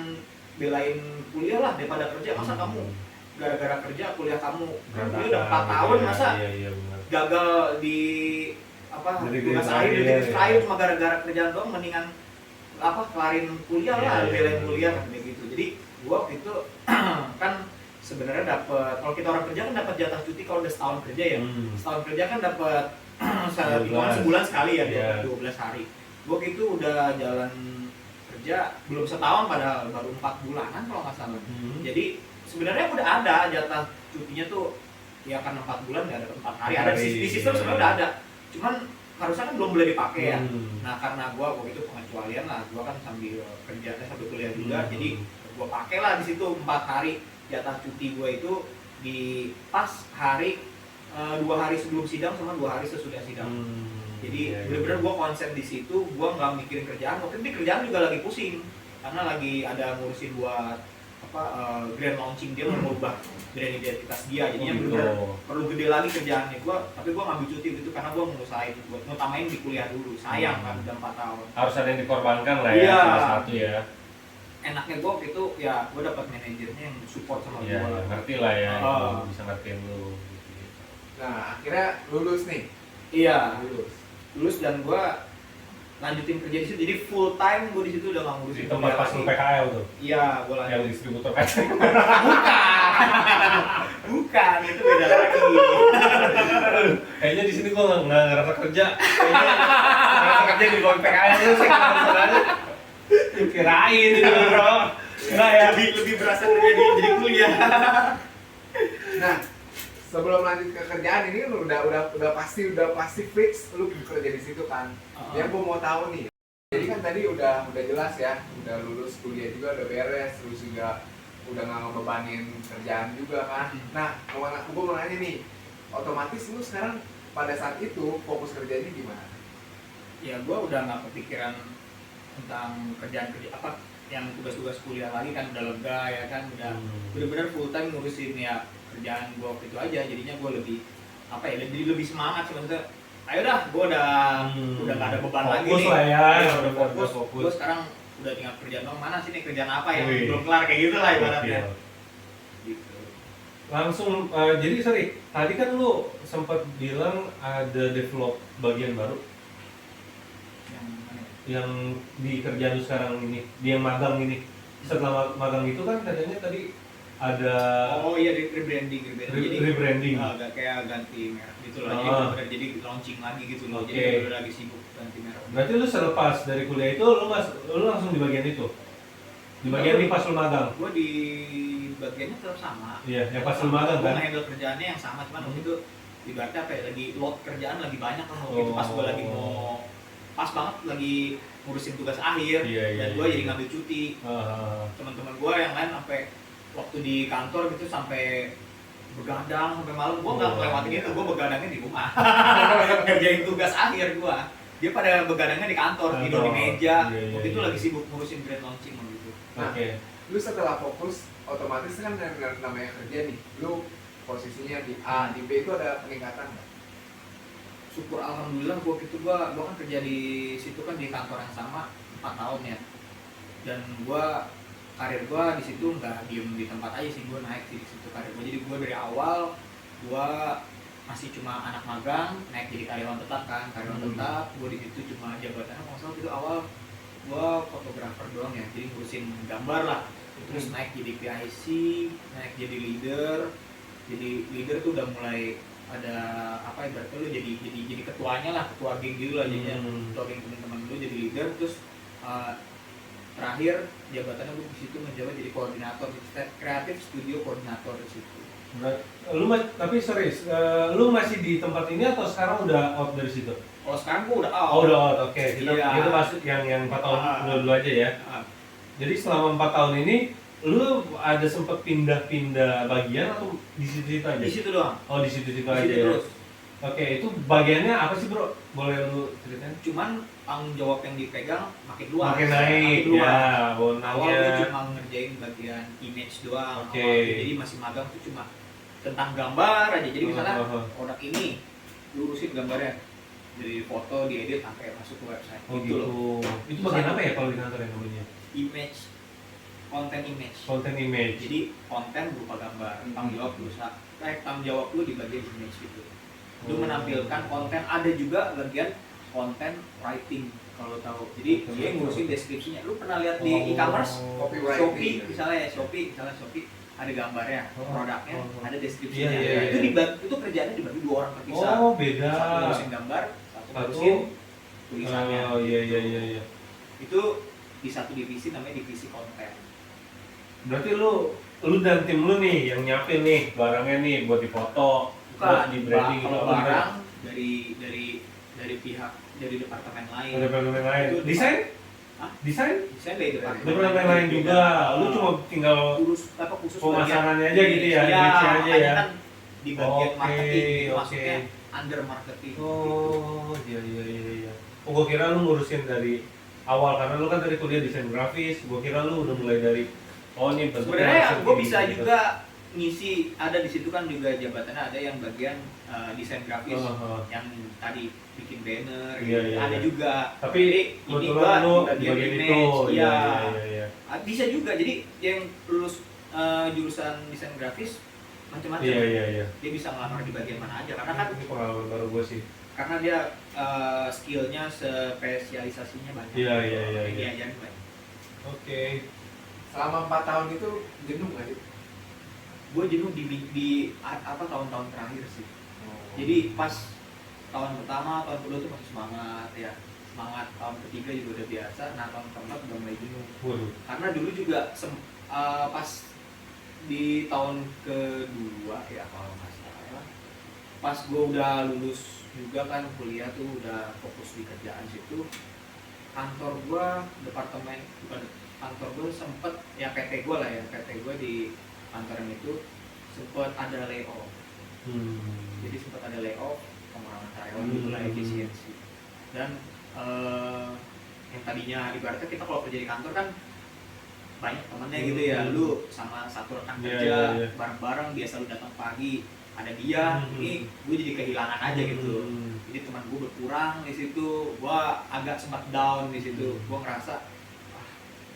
Speaker 4: belain kuliah lah daripada kerja. Masa kamu gara-gara kerja kuliah kamu udah 4 tahun, masa
Speaker 1: Iya, benar.
Speaker 4: gagal di
Speaker 1: Dari
Speaker 4: tugas
Speaker 1: kuliah
Speaker 4: akhir,
Speaker 1: terakhir,
Speaker 4: detik terakhir cuma gara-gara kerjaan doang, mendingan kelarin kuliah lah,
Speaker 1: Iya,
Speaker 4: belain
Speaker 1: iya.
Speaker 4: kuliah kayak gitu. Jadi gua waktu itu kan sebenarnya dapat, kalau kita orang kerja kan dapat jatah cuti kalau udah setahun kerja ya. Setahun kerja kan dapat sebulan sekali ya,
Speaker 1: Iya.
Speaker 4: 12 hari. Gua gitu udah jalan kerja belum setahun, padahal baru 4 bulanan kalau nggak salah. Jadi sebenarnya udah ada jatah cutinya tuh ya, karena 4 bulan nggak ada 4 hari. Ada di sistem sebenarnya udah ada, cuman harusnya kan belum boleh dipakai ya. Nah karena gua waktu itu pengecualian lah, gua kan sambil kerja sambil kuliah juga, jadi gua pakai lah di situ 4 hari jatah cuti gua itu di pas hari 2 hari sebelum sidang sama 2 hari sesudah sidang. Jadi bener-bener gua konsen di situ, gua nggak mikirin kerjaan. Waktu itu kerjaan juga lagi pusing karena lagi ada ngurusin buat grand launching, dia mau merubah brand identitas dia, jadinya bener-bener perlu gede lagi kerjaannya. Tapi gua ngambil cuti gitu karena gua ngusahain buat ngutamain di kuliah dulu. Sayang kan udah 4 tahun.
Speaker 1: Harus ada yang dikorbankan lah ya,
Speaker 4: Iya.
Speaker 1: salah satu ya.
Speaker 4: Enaknya gua waktu itu ya gua dapat manajernya yang support sama
Speaker 1: Iya,
Speaker 4: gua.
Speaker 1: ngerti lah ya,
Speaker 4: Oh.
Speaker 1: bisa ngertiin lu.
Speaker 2: Nah akhirnya lulus nih.
Speaker 4: Iya, lulus dan gua lanjutin kerja di situ. Jadi full time gua di situ udah nggak ngurusin
Speaker 1: Di tempat pas lu PKL tuh,
Speaker 4: Iya, gua
Speaker 1: yang
Speaker 4: lanjut.
Speaker 1: distributor kacang.
Speaker 4: Bukan, itu beda lagi.
Speaker 1: Kayaknya di sini gua nggak ngerasa kerja. Kayaknya ngerasa kerja di bawah PKL lu sih sebenarnya. Kirain itu bro. Enggak ya.
Speaker 4: Lebih berasa kerja jadi kuliah.
Speaker 2: Nah sebelum lanjut ke kerjaan ini lu udah pasti fix lu kerja di situ kan. Yang gua mau tahu nih, jadi kan tadi udah jelas ya, udah lulus kuliah juga udah beres, terus juga udah nggak ngebebanin kerjaan juga kan. Nah gua mau nanya nih, otomatis lu sekarang pada saat itu fokus kerjanya gimana?
Speaker 4: Ya gua udah nggak kepikiran tentang kerja apa yang tugas-tugas kuliah lagi kan, udah lega ya kan, udah bener-bener full time ngurusin ya kerjaan gua waktu itu aja. Jadinya gua lebih lebih semangat sih, maksudnya ayo dah, gua udah nggak ada beban lagi
Speaker 1: Fokus
Speaker 4: nih.
Speaker 1: lah ya,
Speaker 4: Iya,
Speaker 1: udah
Speaker 4: fokus.
Speaker 1: fokus.
Speaker 4: Gua sekarang udah tinggal kerjaan dong, mana sih nih kerjaan apa yang
Speaker 1: Wih.
Speaker 4: belum kelar kayak gitu lah ibaratnya.
Speaker 1: Oke.
Speaker 4: Gitu.
Speaker 1: Langsung jadi sorry, tadi kan lu sempat bilang ada develop bagian baru
Speaker 4: Yang mana ya?
Speaker 1: yang di kerjaan lu sekarang ini, di yang magang ini. Setelah magang itu kan katanya tadi ada
Speaker 4: Oh iya, rebranding. Jadi
Speaker 1: rebranding.
Speaker 4: agak kayak ganti merek gitu loh.
Speaker 1: Ah.
Speaker 4: Jadi bener-bener jadi launching lagi gitu loh.
Speaker 1: Oke.
Speaker 4: Jadi udah lagi sibuk ganti merek.
Speaker 1: Berarti lu selepas dari kuliah itu lu langsung di bagian itu. Di bagian di pas lu magang.
Speaker 4: Gue di bagiannya tetap sama.
Speaker 1: Iya, yang pas lu magang
Speaker 4: Gue
Speaker 1: kan.
Speaker 4: nge-handle kerjaannya yang sama, cuman waktu itu ibaratnya lagi load kerjaan lagi banyak lah waktu itu, pas gue lagi mau pas banget lagi ngurusin tugas akhir.
Speaker 1: Iya, iya,
Speaker 4: Dan gue
Speaker 1: iya.
Speaker 4: jadi ngambil cuti. Teman-teman gue yang lain sampai waktu di kantor gitu sampai begadang sampai malam. Gue nggak ngelewatin itu, gue begadangnya di rumah ngerjain tugas akhir gue. Dia pada begadangnya di kantor, tidur di meja.
Speaker 1: Iya, iya,
Speaker 4: Waktu itu
Speaker 1: iya.
Speaker 4: lagi sibuk ngurusin grand launching gitu.
Speaker 1: Oke.
Speaker 2: Lu setelah fokus, otomatis kan namanya kerja nih, lu posisinya di A, di B itu ada peningkatan nggak?
Speaker 4: Syukur alhamdulillah gue kan kerja di situ kan di kantor yang sama 4 tahun ya. Dan gue karir gue di situ nggak diem di tempat aja sih, gue naik sih di situ karir gue. Jadi gue dari awal gue masih cuma anak magang, naik jadi karyawan tetap kan, karyawan tetap. Gue di situ cuma jabatannya kalau salah itu awal gue fotografer doang ya, jadi ngurusin gambar lah. Terus naik jadi PIC, naik jadi leader. Jadi leader tuh udah mulai ada apa ibaratnya lu jadi ketuanya lah, ketua geng gitu lah jadinya. Ketua geng teman-teman lu jadi leader. Terus terakhir jabatannya gue di situ menjabat jadi koordinator, kreatif studio koordinator di situ.
Speaker 1: Tapi sorry, lu masih di tempat ini atau sekarang udah out dari situ?
Speaker 4: Kalau sekarang gue udah out.
Speaker 1: Oh udah out, oke. Kita
Speaker 4: Iya.
Speaker 1: masuk yang 4 tahun dulu aja ya. Jadi selama 4 tahun ini, lu ada sempet pindah-pindah bagian atau di situ-situ aja?
Speaker 4: Di situ doang.
Speaker 1: Oh di situ-situ
Speaker 4: Di
Speaker 1: aja
Speaker 4: situ
Speaker 1: ya?
Speaker 4: terus.
Speaker 1: Oke, itu bagiannya apa sih bro? Boleh lu ceritain?
Speaker 4: Cuman tanggung jawab yang dipegang makin luas.
Speaker 1: Makin naik,
Speaker 4: Makin luas.
Speaker 1: ya,
Speaker 4: Awal gue
Speaker 1: bonanya.
Speaker 4: cuma ngerjain bagian image doang.
Speaker 1: Oke.
Speaker 4: Awal. Jadi masih magang tuh cuma tentang gambar aja. Jadi misalnya
Speaker 1: Oh.
Speaker 4: produk ini lurusin gambarnya dari foto diedit sampai masuk ke website.
Speaker 1: Oh
Speaker 4: gitu
Speaker 1: gitu.
Speaker 4: loh.
Speaker 1: Itu bagian apa ya kalau di kantor yang namanya?
Speaker 4: Image, konten image.
Speaker 1: Content image.
Speaker 4: Jadi konten berupa gambar. Tanggung jawab tanggung jawab lu di bagian image gitu. Lu
Speaker 1: Oh.
Speaker 4: menampilkan konten, ada juga bagian konten writing kalau tahu. Jadi dia ngurusin deskripsinya. Lu pernah lihat di
Speaker 1: Oh.
Speaker 4: e-commerce
Speaker 2: Copywriting.
Speaker 4: Shopee misalnya Shopee ada gambarnya, produknya,
Speaker 1: Oh.
Speaker 4: ada deskripsinya.
Speaker 1: Iya, iya,
Speaker 4: Itu
Speaker 1: iya.
Speaker 4: itu kerjaannya dibagi 2 orang terpisah.
Speaker 1: Oh beda.
Speaker 4: Satu ngurusin gambar, satu
Speaker 1: Satu.
Speaker 4: ngurusin tulisannya.
Speaker 1: Oh iya.
Speaker 4: Itu di satu divisi namanya divisi konten.
Speaker 1: Berarti lu dan tim lu nih yang nyiapin nih barangnya nih buat difoto, buat
Speaker 4: Bukan
Speaker 1: di branding
Speaker 4: kalau
Speaker 1: gitu.
Speaker 4: barang dari pihak dari departemen lain.
Speaker 1: Ada departemen lain.
Speaker 4: Itu
Speaker 1: Desain?
Speaker 4: Hah?
Speaker 1: Desain?
Speaker 4: Saya dari departemen
Speaker 1: Departemen lain juga. Lu cuma tinggal
Speaker 4: khusus
Speaker 1: pemasarannya
Speaker 4: bagian
Speaker 1: aja gitu ya,
Speaker 4: Iya,
Speaker 1: image-nya aja
Speaker 4: makanya
Speaker 1: ya.
Speaker 4: kan di bagian
Speaker 1: Oke,
Speaker 4: marketing itu
Speaker 1: oke.
Speaker 4: masuknya under marketing.
Speaker 1: Oh iya. Oh gua kira lu ngurusin dari awal karena lu kan tadi kuliah desain grafis. Gua kira lu udah mulai dari ini bentuknya
Speaker 4: Sebenarnya
Speaker 1: langsung
Speaker 4: gue
Speaker 1: gini,
Speaker 4: bisa
Speaker 1: gitu.
Speaker 4: juga ngisi, ada di situ kan juga jabatannya ada yang bagian desain grafis yang tadi bikin banner,
Speaker 1: Iya,
Speaker 4: gitu.
Speaker 1: iya,
Speaker 4: ada
Speaker 1: iya.
Speaker 4: juga.
Speaker 1: Tapi
Speaker 4: Jadi ini
Speaker 1: kebetulan lu
Speaker 4: gua
Speaker 1: di
Speaker 4: bagian
Speaker 1: bagian
Speaker 4: image,
Speaker 1: itu.
Speaker 4: iya.
Speaker 1: Iya.
Speaker 4: Bisa juga. Jadi yang lulus jurusan desain grafis macam-macam.
Speaker 1: Iya.
Speaker 4: Dia bisa ngelamar di bagian mana aja karena kan
Speaker 1: Ini pengalaman baru gua sih.
Speaker 4: karena dia skillnya spesialisasinya banyak.
Speaker 1: Iya.
Speaker 4: Yang diajarin banyak.
Speaker 1: Oke.
Speaker 2: Selama 4 tahun itu jenuh nggak sih?
Speaker 4: Gue jenuh di tahun-tahun terakhir sih. Jadi pas tahun pertama, tahun kedua tuh masih semangat ya, tahun ketiga juga udah biasa. Nah tahun keempat udah mulai jenuh.
Speaker 1: Waduh.
Speaker 4: Karena dulu juga pas di tahun kedua ya kalau nggak salah, pas gue udah lulus juga kan kuliah tuh udah fokus di kerjaan situ. Kantor gue kantor gue sempet ya PT gue lah ya, PT gue di kantor yang itu sempet ada layoff. Jadi sempat ada layoff, pengurangan karyawan itulah efisiensi. Dan yang tadinya ibaratnya kita kalau kerja di kantor kan banyak temennya gitu ya, lu sama satu rekan kerja bareng-bareng, biasa lu datang pagi ada dia, ini gue jadi kehilangan aja gitu. Jadi teman gue berkurang di situ, gue agak sempat down di situ. Gue ngerasa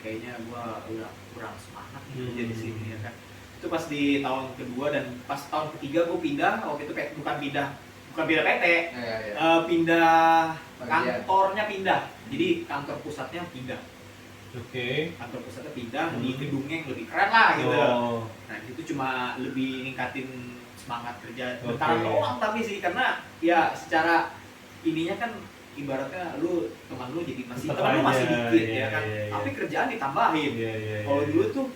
Speaker 4: kayaknya gue udah kurang semangat nih kerja di sini ya kan. Itu pas di tahun kedua dan pas tahun ketiga gue pindah. Waktu itu bukan pindah PT, pindah kantornya pindah. Jadi kantor pusatnya pindah.
Speaker 1: Oke.
Speaker 4: Kantor pusatnya pindah di gedungnya yang lebih keren lah gitu. Nah itu cuma lebih ningkatin semangat kerja bentaran doang tapi sih, karena ya secara ininya kan ibaratnya teman lu jadi teman lu masih dikit ya kan, tapi kerjaan ditambahin. Kalau dulu tuh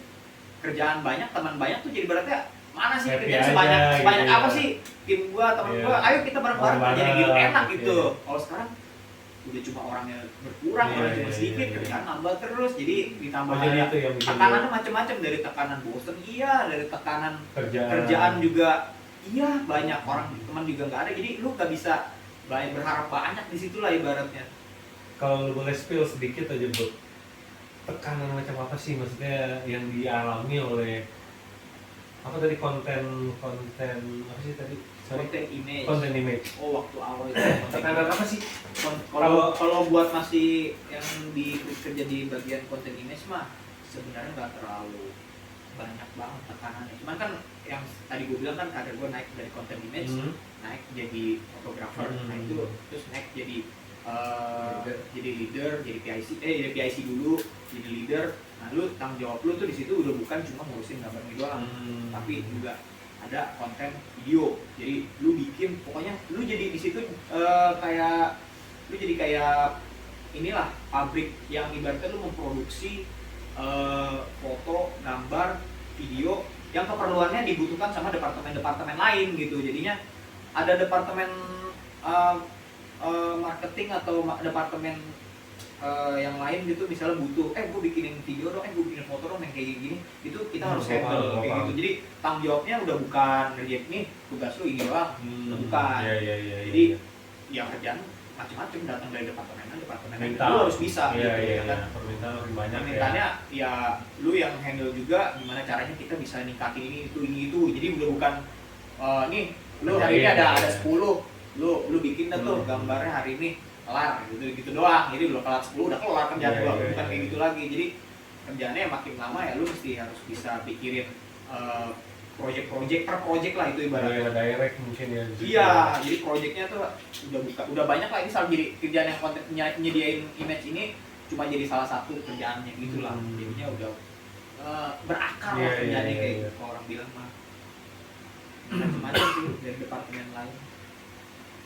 Speaker 4: kerjaan banyak, teman banyak tuh jadi ibaratnya mana sih
Speaker 1: happy
Speaker 4: kerjaan
Speaker 1: aja,
Speaker 4: sebanyak
Speaker 1: gitu
Speaker 4: apa
Speaker 1: ya.
Speaker 4: sih tim gua, teman gua, ayo kita bareng-bareng jadi gitu enak gitu.
Speaker 1: Iya.
Speaker 4: Kalau sekarang udah cuma orangnya berkurang, orang cuma sedikit, kerjaan nambah terus, jadi ditambah
Speaker 1: Jadi itu yang bikin
Speaker 4: tekanannya macam-macam, dari tekanan bosen iya, dari tekanan
Speaker 1: kerjaan
Speaker 4: kerjaan juga iya, banyak orang teman juga nggak ada, jadi lu nggak bisa berharap banyak di situ lah ibaratnya.
Speaker 1: Kalau lu boleh spill sedikit aja bro, tekanan macam apa sih maksudnya yang dialami oleh apa tadi konten apa sih tadi? Konten image.
Speaker 4: Oh waktu awal itu
Speaker 1: Tekanan apa sih?
Speaker 4: kalau buat masih yang kerja di bagian konten image mah sebenarnya nggak terlalu banyak banget tekanannya. Cuman kan yang tadi gue bilang kan karir gue naik dari content image, naik jadi fotografer, nah itu terus naik jadi jadi leader, jadi PIC dulu, jadi leader. Nah lu tanggung jawab lu tuh di situ udah bukan cuma ngurusin gambar doang, tapi juga ada konten video. Jadi lu bikin, pokoknya lu jadi di situ kayak lu jadi kayak inilah pabrik yang ibaratnya lu memproduksi foto, gambar, video yang keperluannya dibutuhkan sama departemen-departemen lain gitu. Jadinya ada departemen marketing atau departemen yang lain gitu, misalnya butuh gue bikinin video dong, gue bikinin foto dong yang kayak gini, itu kita harus handle kayak gitu. Jadi tanggung jawabnya udah bukan ngerjain nih tugas lu ini doang, bukan. Jadi ya kerjaan macam-macam datang dari departemen lu harus bisa gitu ya kan.
Speaker 1: Permintaan lebih banyak.
Speaker 4: Permintaannya ya lu yang handle juga gimana caranya kita bisa ningkatin ini itu. Jadi udah bukan nih lu hari ini ada 10, lu bikin dah tuh gambarnya hari ini kelar gitu doang. Jadi udah kelar 10 udah kelar kerjaan gua, bukan kayak gitu lagi. Jadi kerjaannya makin lama ya lu mesti harus bisa pikirin project per project lah itu ibaratnya.
Speaker 1: Direct mungkin ya.
Speaker 4: Iya, jadi projectnya tuh udah banyak lah. Ini salah jadi kerjaan yang konten nyediain image ini cuma jadi salah satu kerjaannya gitulah. Jadinya udah berakar lah kerjaannya kayak orang bilang mah. Macam-macam sih dari departemen lain.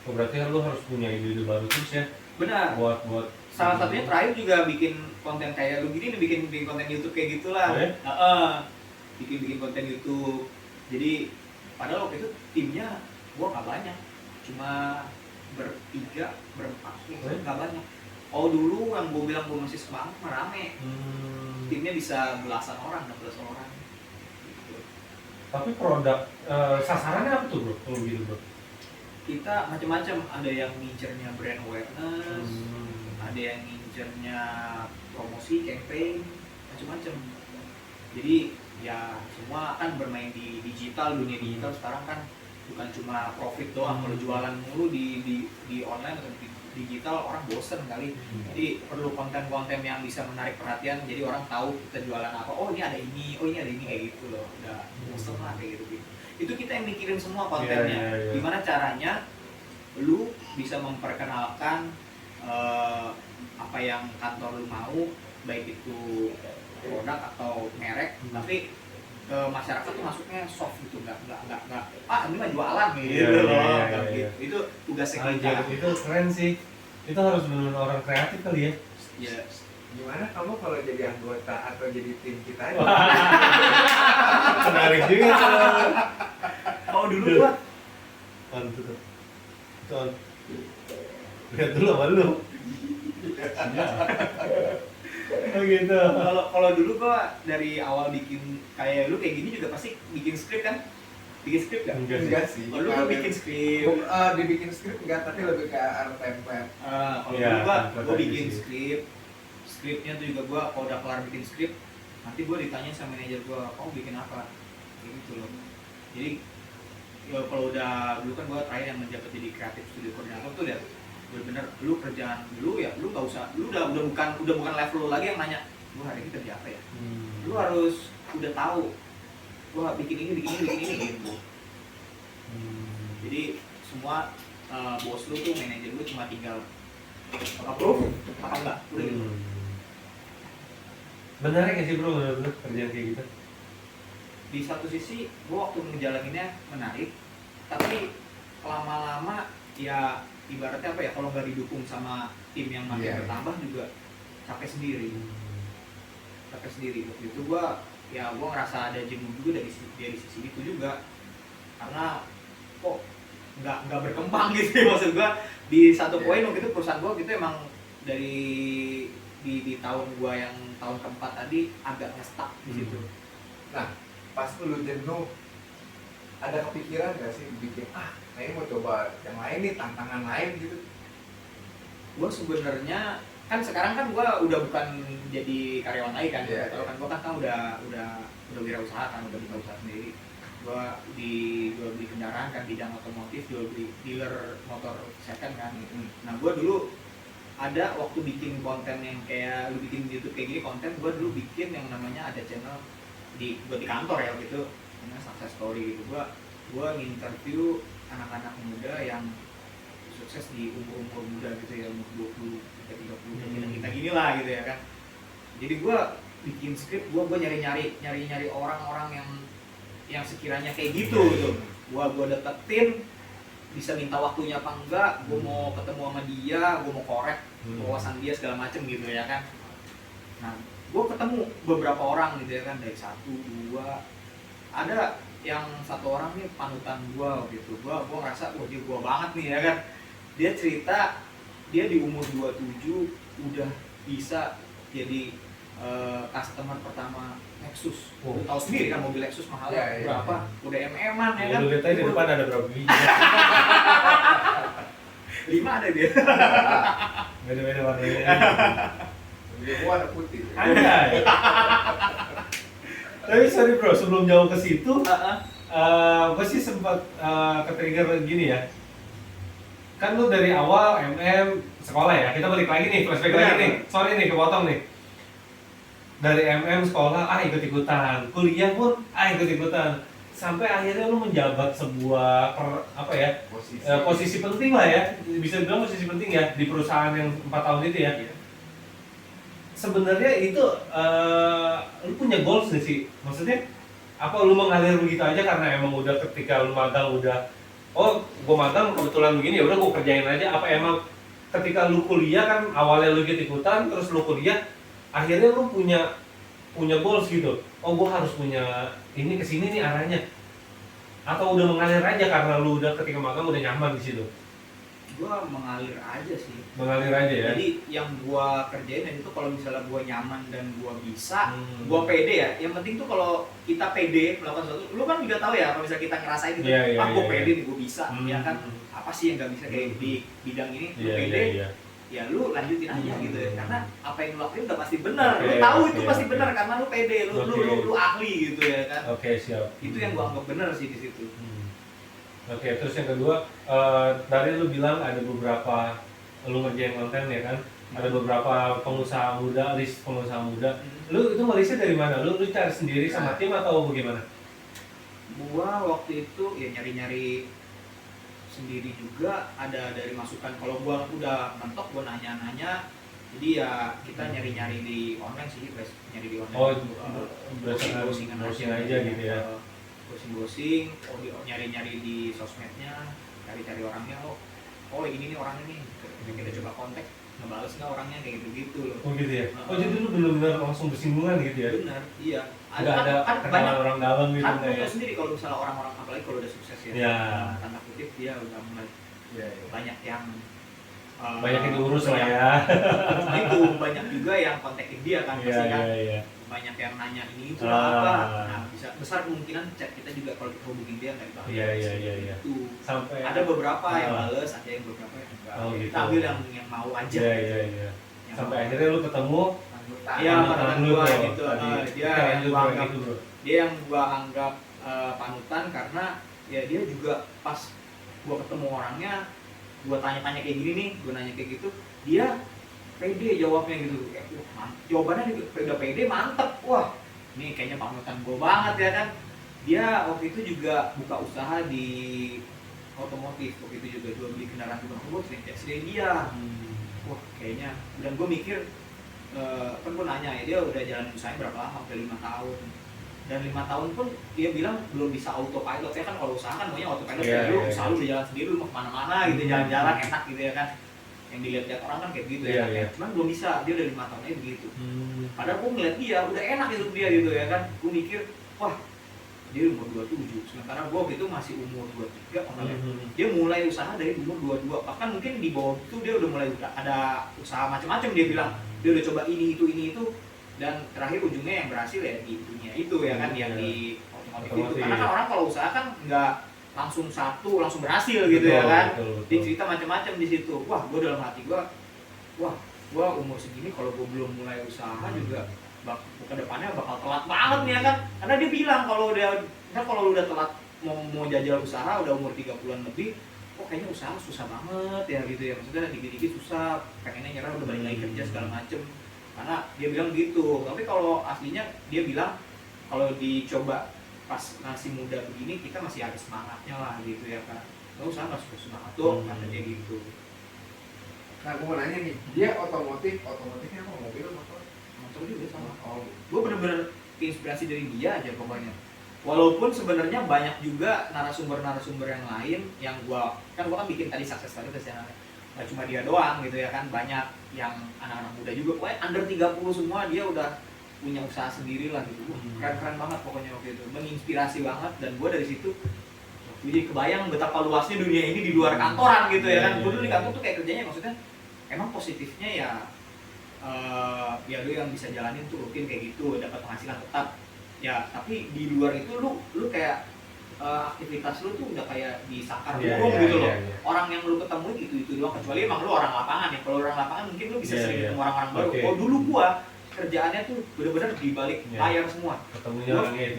Speaker 1: Oh, berarti lu harus punya ide-ide baru terus ya.
Speaker 4: Benar.
Speaker 1: Buat
Speaker 4: salah satunya terakhir juga bikin konten kayak lu gini nih, bikin konten YouTube kayak gitulah. Bikin konten YouTube. Jadi padahal waktu itu timnya gua nggak banyak, cuma bertiga, berempat, nggak banyak. Oh dulu yang gua bilang gua masih semangat, rame. Timnya bisa belasan orang, 16 orang. Gitu.
Speaker 1: Tapi produk sasarannya apa tuh bro? Kalau gitu bro?
Speaker 4: Kita macam-macam, ada yang ngincernya brand awareness, ada yang ngincernya promosi, campaign, macam-macam. Jadi ya semua kan bermain di digital, dunia digital sekarang kan bukan cuma profit doang. Kalau jualan mulu di online atau di digital orang bosen kali. Jadi perlu konten-konten yang bisa menarik perhatian, jadi orang tahu kita jualan apa. Oh ini ada ini kayak gitu loh. Udah bosen lah kayak gitu. Itu kita yang mikirin semua kontennya. Gimana caranya lu bisa memperkenalkan apa yang kantor lu mau, baik itu produk atau merek, tapi ke masyarakat tuh masuknya soft gitu, nggak ini mah jualan gitu loh. Itu tugasnya kita.
Speaker 1: Itu keren sih. Itu harus benar orang kreatif kali ya.
Speaker 4: Ya.
Speaker 2: Gimana kamu kalau jadi anggota atau jadi tim kita aja?
Speaker 1: Menarik juga.
Speaker 4: Kalau dulu gua
Speaker 1: tuh. Lihat dulu sama lu. Oh gitu.
Speaker 4: Kalau dulu gua dari awal bikin kayak lu kayak gini juga pasti bikin skrip kan? Bikin skrip kan?
Speaker 2: Enggak sih.
Speaker 4: Kalau lu bikin skrip.
Speaker 2: Dibikin skrip enggak, tapi lebih kayak art template.
Speaker 4: Kalau dulu gua bikin skrip. Skripnya tuh juga gua kalau udah kelar bikin skrip, nanti gua ditanya sama manajer gua, "Kamu bikin apa?" Kayak gitu loh. Jadi ya kalau udah dulu kan gua terakhir yang menjabat jadi kreatif studio koordinator tuh udah bener-bener lu kerjaan dulu ya, lu nggak usah, lu udah bukan level lu lagi yang nanya gua hari ini kerja apa ya. Lu harus udah tahu gua bikin ini gitu. Jadi semua bos lu tuh, manajer lu cuma tinggal approve apa enggak, udah gitu.
Speaker 1: Menarik ya sih bro, bener-bener kerjaan kayak gitu.
Speaker 4: Di satu sisi gua waktu ngejalaninnya menarik, tapi lama-lama ya ibaratnya apa ya, kalau nggak didukung sama tim yang makin bertambah juga capek sendiri. Waktu itu gua ngerasa ada jenuh juga dari sisi itu juga, karena kok nggak berkembang gitu. Maksud gua di satu poin waktu itu perusahaan gua gitu emang dari di tahun gua yang tahun keempat tadi agak nge-stuck di situ.
Speaker 2: Nah, pas lu jenuh, ada kepikiran gak sih bikin kayaknya mau coba yang lain nih, tantangan lain gitu?
Speaker 4: Gue sebenarnya kan sekarang kan gue udah bukan jadi karyawan lagi kan, kalau kan gue kan udah wirausaha kan, udah buka usaha sendiri. Gue beli kendaraan kan, bidang otomotif, jual beli dealer motor second kan. Nah gue dulu ada waktu bikin konten yang kayak lu bikin YouTube kayak gini konten, gue dulu bikin yang namanya ada channel di kantor ya gitu, namanya Success Story gitu. Gue nginterview anak-anak muda yang sukses di umur muda gitu ya, umur 20 sampai 30 kita gini lah gitu ya kan. Jadi gue bikin skrip, gue nyari orang-orang yang sekiranya kayak gitu gitu. Gue deketin, bisa minta waktunya apa enggak, gue mau ketemu sama dia, gue mau korek wawasan dia segala macem gitu ya kan. Nah, gue ketemu beberapa orang gitu ya kan, dari 1, 2, ada yang 1 orang nih panutan gue gitu. Gue ngerasa wah dia gue banget nih ya kan. Dia cerita dia di umur 27 udah bisa jadi customer pertama Lexus. Lu tahu sendiri kan mobil Lexus mahalnya berapa? Udah MM-an ya kan.
Speaker 1: Lu lihat aja di depan ada berapa biji.
Speaker 4: 5 ada dia.
Speaker 1: Beda-beda warnanya.
Speaker 2: Dia warna putih.
Speaker 1: Ada. Tapi sorry bro, sebelum jauh ke situ, gue sih sempat ke-trigger gini ya. Kan lu dari awal sekolah ya, kita balik lagi nih, flashback lagi nih. Sorry nih, kepotong nih. Dari sekolah, ikut-ikutan. Kuliah pun, ikut-ikutan. Sampai akhirnya lu menjabat sebuah posisi penting lah ya. Bisa bilang posisi penting ya di perusahaan yang 4 tahun itu ya. Sebenarnya itu lu punya goals nggak sih? Maksudnya apa lu mengalir begitu aja karena emang udah ketika lu magang udah gue magang kebetulan begini ya udah gue kerjain aja, apa emang ketika lu kuliah kan awalnya lu ikut-ikutan terus lu kuliah akhirnya lu punya goals gitu, gue harus punya ini kesini nih arahnya, atau udah mengalir aja karena lu udah ketika magang udah nyaman di situ?
Speaker 4: Gua mengalir aja sih.
Speaker 1: Mengalir aja ya.
Speaker 4: Jadi yang gua kerjain dan itu kalau misalnya gua nyaman dan gua bisa, gua pede ya. Yang penting tuh kalau kita pede melakukan sesuatu, lu kan juga tahu ya kalau misalnya kita ngerasain gitu, gua pede nih, gua bisa, ya kan. Apa sih yang nggak bisa kayak di bidang ini, lu pede, ya lu lanjutin aja gitu ya. Karena apa yang lu lakuin udah pasti benar. Lu tahu itu pasti benar karena lu pede, lu ahli gitu ya kan.
Speaker 1: Oke, siap.
Speaker 4: Itu yang gua anggap benar sih di situ.
Speaker 1: Oke, terus yang kedua, tadi lu bilang ada beberapa lu ngerjain konten ya kan, ada beberapa pengusaha muda, list pengusaha muda. Lu itu ngelistnya dari mana? Lu cari sendiri sama tim atau bagaimana?
Speaker 4: Gua waktu itu ya nyari-nyari sendiri juga, ada dari masukan. Kalau gua udah mentok, gua nanya-nanya. Jadi ya kita nyari-nyari di online sih, nyari di online.
Speaker 1: Browsing aja gitu ya.
Speaker 4: Browsing, nyari-nyari di sosmednya, cari-cari orangnya, ini nih orang ini, kita coba kontak, ngebales nggak orangnya kayak gitu loh.
Speaker 1: Oh gitu ya? Jadi lu benar-benar langsung bersinggungan gitu ya?
Speaker 4: Benar, iya.
Speaker 1: Nggak ada kenalan orang dalam gitu
Speaker 4: kan
Speaker 1: ya?
Speaker 4: sendiri kalau misalnya orang-orang, apalagi kalau udah sukses ya, tanda kutip dia udah mulai banyak yang
Speaker 1: banyak yang diurus lah ya.
Speaker 4: Itu banyak juga yang kontakin dia kan pasti kan. Banyak yang nanya ini itu apa. Nah, bisa besar kemungkinan chat kita juga kalau kita hubungin dia nggak dibalas.
Speaker 1: Iya.
Speaker 4: Itu.
Speaker 1: Sampai
Speaker 4: ada beberapa yang bales, ada yang beberapa yang enggak.
Speaker 1: Gitu.
Speaker 4: Kita ambil yang mau aja.
Speaker 1: Iya. Sampai akhirnya lu ketemu
Speaker 4: panutan gua gitu. Dia yang gua anggap panutan karena ya dia juga pas gua ketemu orangnya, gua tanya-tanya kayak gini nih, gua nanya kayak gitu, dia pede jawabnya gitu. Jawabannya udah pede, mantep. Wah, ini kayaknya panutan gua banget ya kan. Dia waktu itu juga buka usaha di otomotif, waktu itu juga jual beli kendaraan gua sering dia. Wah, kayaknya, dan gua mikir kan gue nanya ya, dia udah jalan usahanya berapa lama, udah 5 tahun, dan 5 tahun pun dia bilang belum bisa autopilot ya kan. Kalau usaha kan maunya autopilot lu usaha lu udah jalan sendiri, lu mau kemana-mana gitu, jalan-jalan enak gitu ya kan, yang dilihat-lihat orang kan kayak gitu ya. Cuman belum bisa, dia udah 5 tahun aja begitu. Padahal gue ngeliat dia udah enak hidup dia gitu ya kan. Gue mikir wah dia umur 27, sementara gue gitu masih umur 23. Dia mulai usaha dari umur 22, bahkan mungkin di bawah itu dia udah mulai ada usaha macam-macam. Dia bilang dia udah coba ini itu, dan terakhir ujungnya yang berhasil ya di dunia itu ya kan, yang di otomotif itu. Karena kan orang kalau usaha kan nggak langsung langsung berhasil gitu ya kan. Dia cerita macam-macam di situ. Wah, gue dalam hati gue umur segini kalau gue belum mulai usaha juga ke depannya bakal telat banget nih ya kan. Karena dia bilang kalau udah telat mau jajal usaha udah umur 30-an lebih, kok kayaknya usaha susah banget ya gitu ya, maksudnya dikit-dikit susah, pengennya nyerah udah balik lagi kerja segala macem, karena dia bilang gitu. Tapi kalau aslinya dia bilang kalau dicoba pas masih muda begini kita masih ada semangatnya lah gitu ya kan, nggak usah nggak susah banget tuh kata dia gitu.
Speaker 2: Nah, gue mau nanya nih, dia otomotifnya apa, mobil atau motor?
Speaker 4: Motor juga sama.
Speaker 2: Oh,
Speaker 4: Gue bener-bener inspirasi dari dia aja pokoknya. Walaupun sebenarnya banyak juga narasumber-narasumber yang lain yang gua kan bikin tadi sukses story ke channelnya. Gak cuma dia doang gitu ya kan, banyak yang anak-anak muda juga, pokoknya under 30 semua dia udah punya usaha sendiri lah gitu. Keren-keren banget pokoknya waktu itu, menginspirasi banget. Dan gua dari situ jadi kebayang betapa luasnya dunia ini di luar kantoran gitu ya kan. Gua dulu di kantor tuh kayak kerjanya maksudnya emang positifnya ya ya lu yang bisa jalanin tuh rutin kayak gitu, dapat penghasilan tetap ya, tapi di luar itu lu kayak aktivitas lu tuh udah kayak disakar hukum gitu loh. Orang yang lu ketemu itu doang, kecuali emang lu orang lapangan ya. Kalau orang lapangan mungkin lu bisa sering ketemu orang-orang baru. Oh dulu gua kerjaannya tuh bener-bener di balik layar semua.
Speaker 1: Ketemunya orangnya itu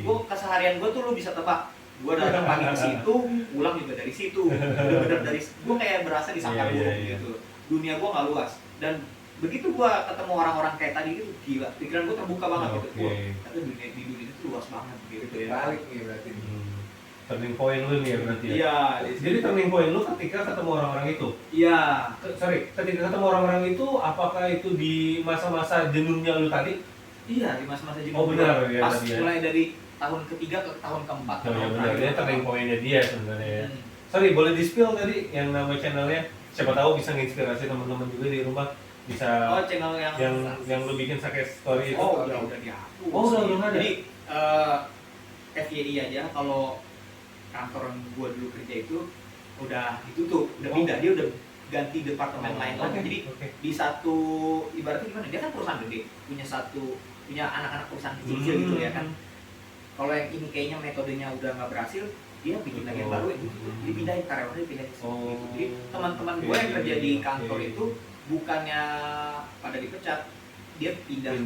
Speaker 4: gua keseharian gua tuh lu bisa tebak, gua datang pagi ke situ, pulang juga dari situ. Bener-bener dari gua kayak berasa disangkar burung gitu. Dunia gua nggak luas, dan begitu gua ketemu orang-orang kayak tadi itu gila, pikiran gua terbuka banget gitu. Wah, tapi di dunia itu luas banget gitu ya.
Speaker 2: balik nih berarti.
Speaker 1: Turning point lu nih ya berarti ya?
Speaker 4: Iya.
Speaker 1: Jadi turning point lu ketika ketemu orang-orang itu?
Speaker 4: Iya.
Speaker 1: Ketika ketemu orang-orang itu, apakah itu di masa-masa jenuhnya lu tadi?
Speaker 4: Iya, di masa-masa jenuh.
Speaker 1: Oh benar ya
Speaker 4: pas
Speaker 1: tadi ya?
Speaker 4: mulai dari tahun ketiga ke tahun keempat.
Speaker 1: Oh ya benar, dia turning point-nya dia sebenarnya ya. Sorry, boleh di-spill tadi yang nama channelnya? Siapa tahu bisa nginspirasi teman-teman juga di rumah. Bisa
Speaker 4: Oh, channel
Speaker 1: yang lu bikin success story itu?
Speaker 4: Oh, udah dihapus.
Speaker 1: Oh, udah ada.
Speaker 4: Jadi FYI aja, kalau kantor gua dulu kerja itu udah ditutup, udah pindah, dia udah ganti departemen lain lagi. Jadi di satu, ibaratnya gimana? Dia kan perusahaan gede, punya anak-anak perusahaan kecil gitu ya kan. Kalau yang ini kayaknya metodenya udah nggak berhasil, dia bikin lagi yang baru itu, dipindahin karyawannya, dipindahin ke sini. Gitu. Jadi teman-teman gue yang kerja di kantor itu bukannya pada dipecat, dia pindahin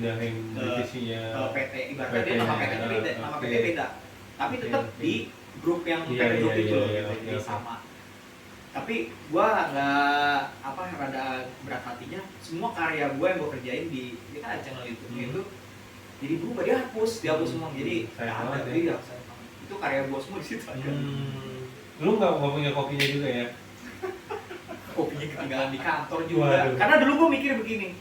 Speaker 1: divisinya
Speaker 4: ke PT, ibaratnya dia nama PT-nya beda, nama PT beda, tapi tetap di grup yang PT grup itu loh, jadi sama. Tapi gua nggak rada berat hatinya, semua karya gua yang gua kerjain di kan ada channel YouTube itu jadi berubah, dihapus semua, jadi nggak ada dia. Itu karya gua semua di situ aja.
Speaker 1: Lu nggak punya kopinya juga ya?
Speaker 4: Kopinya ketinggalan di kantor juga. Karena dulu gue mikir begini,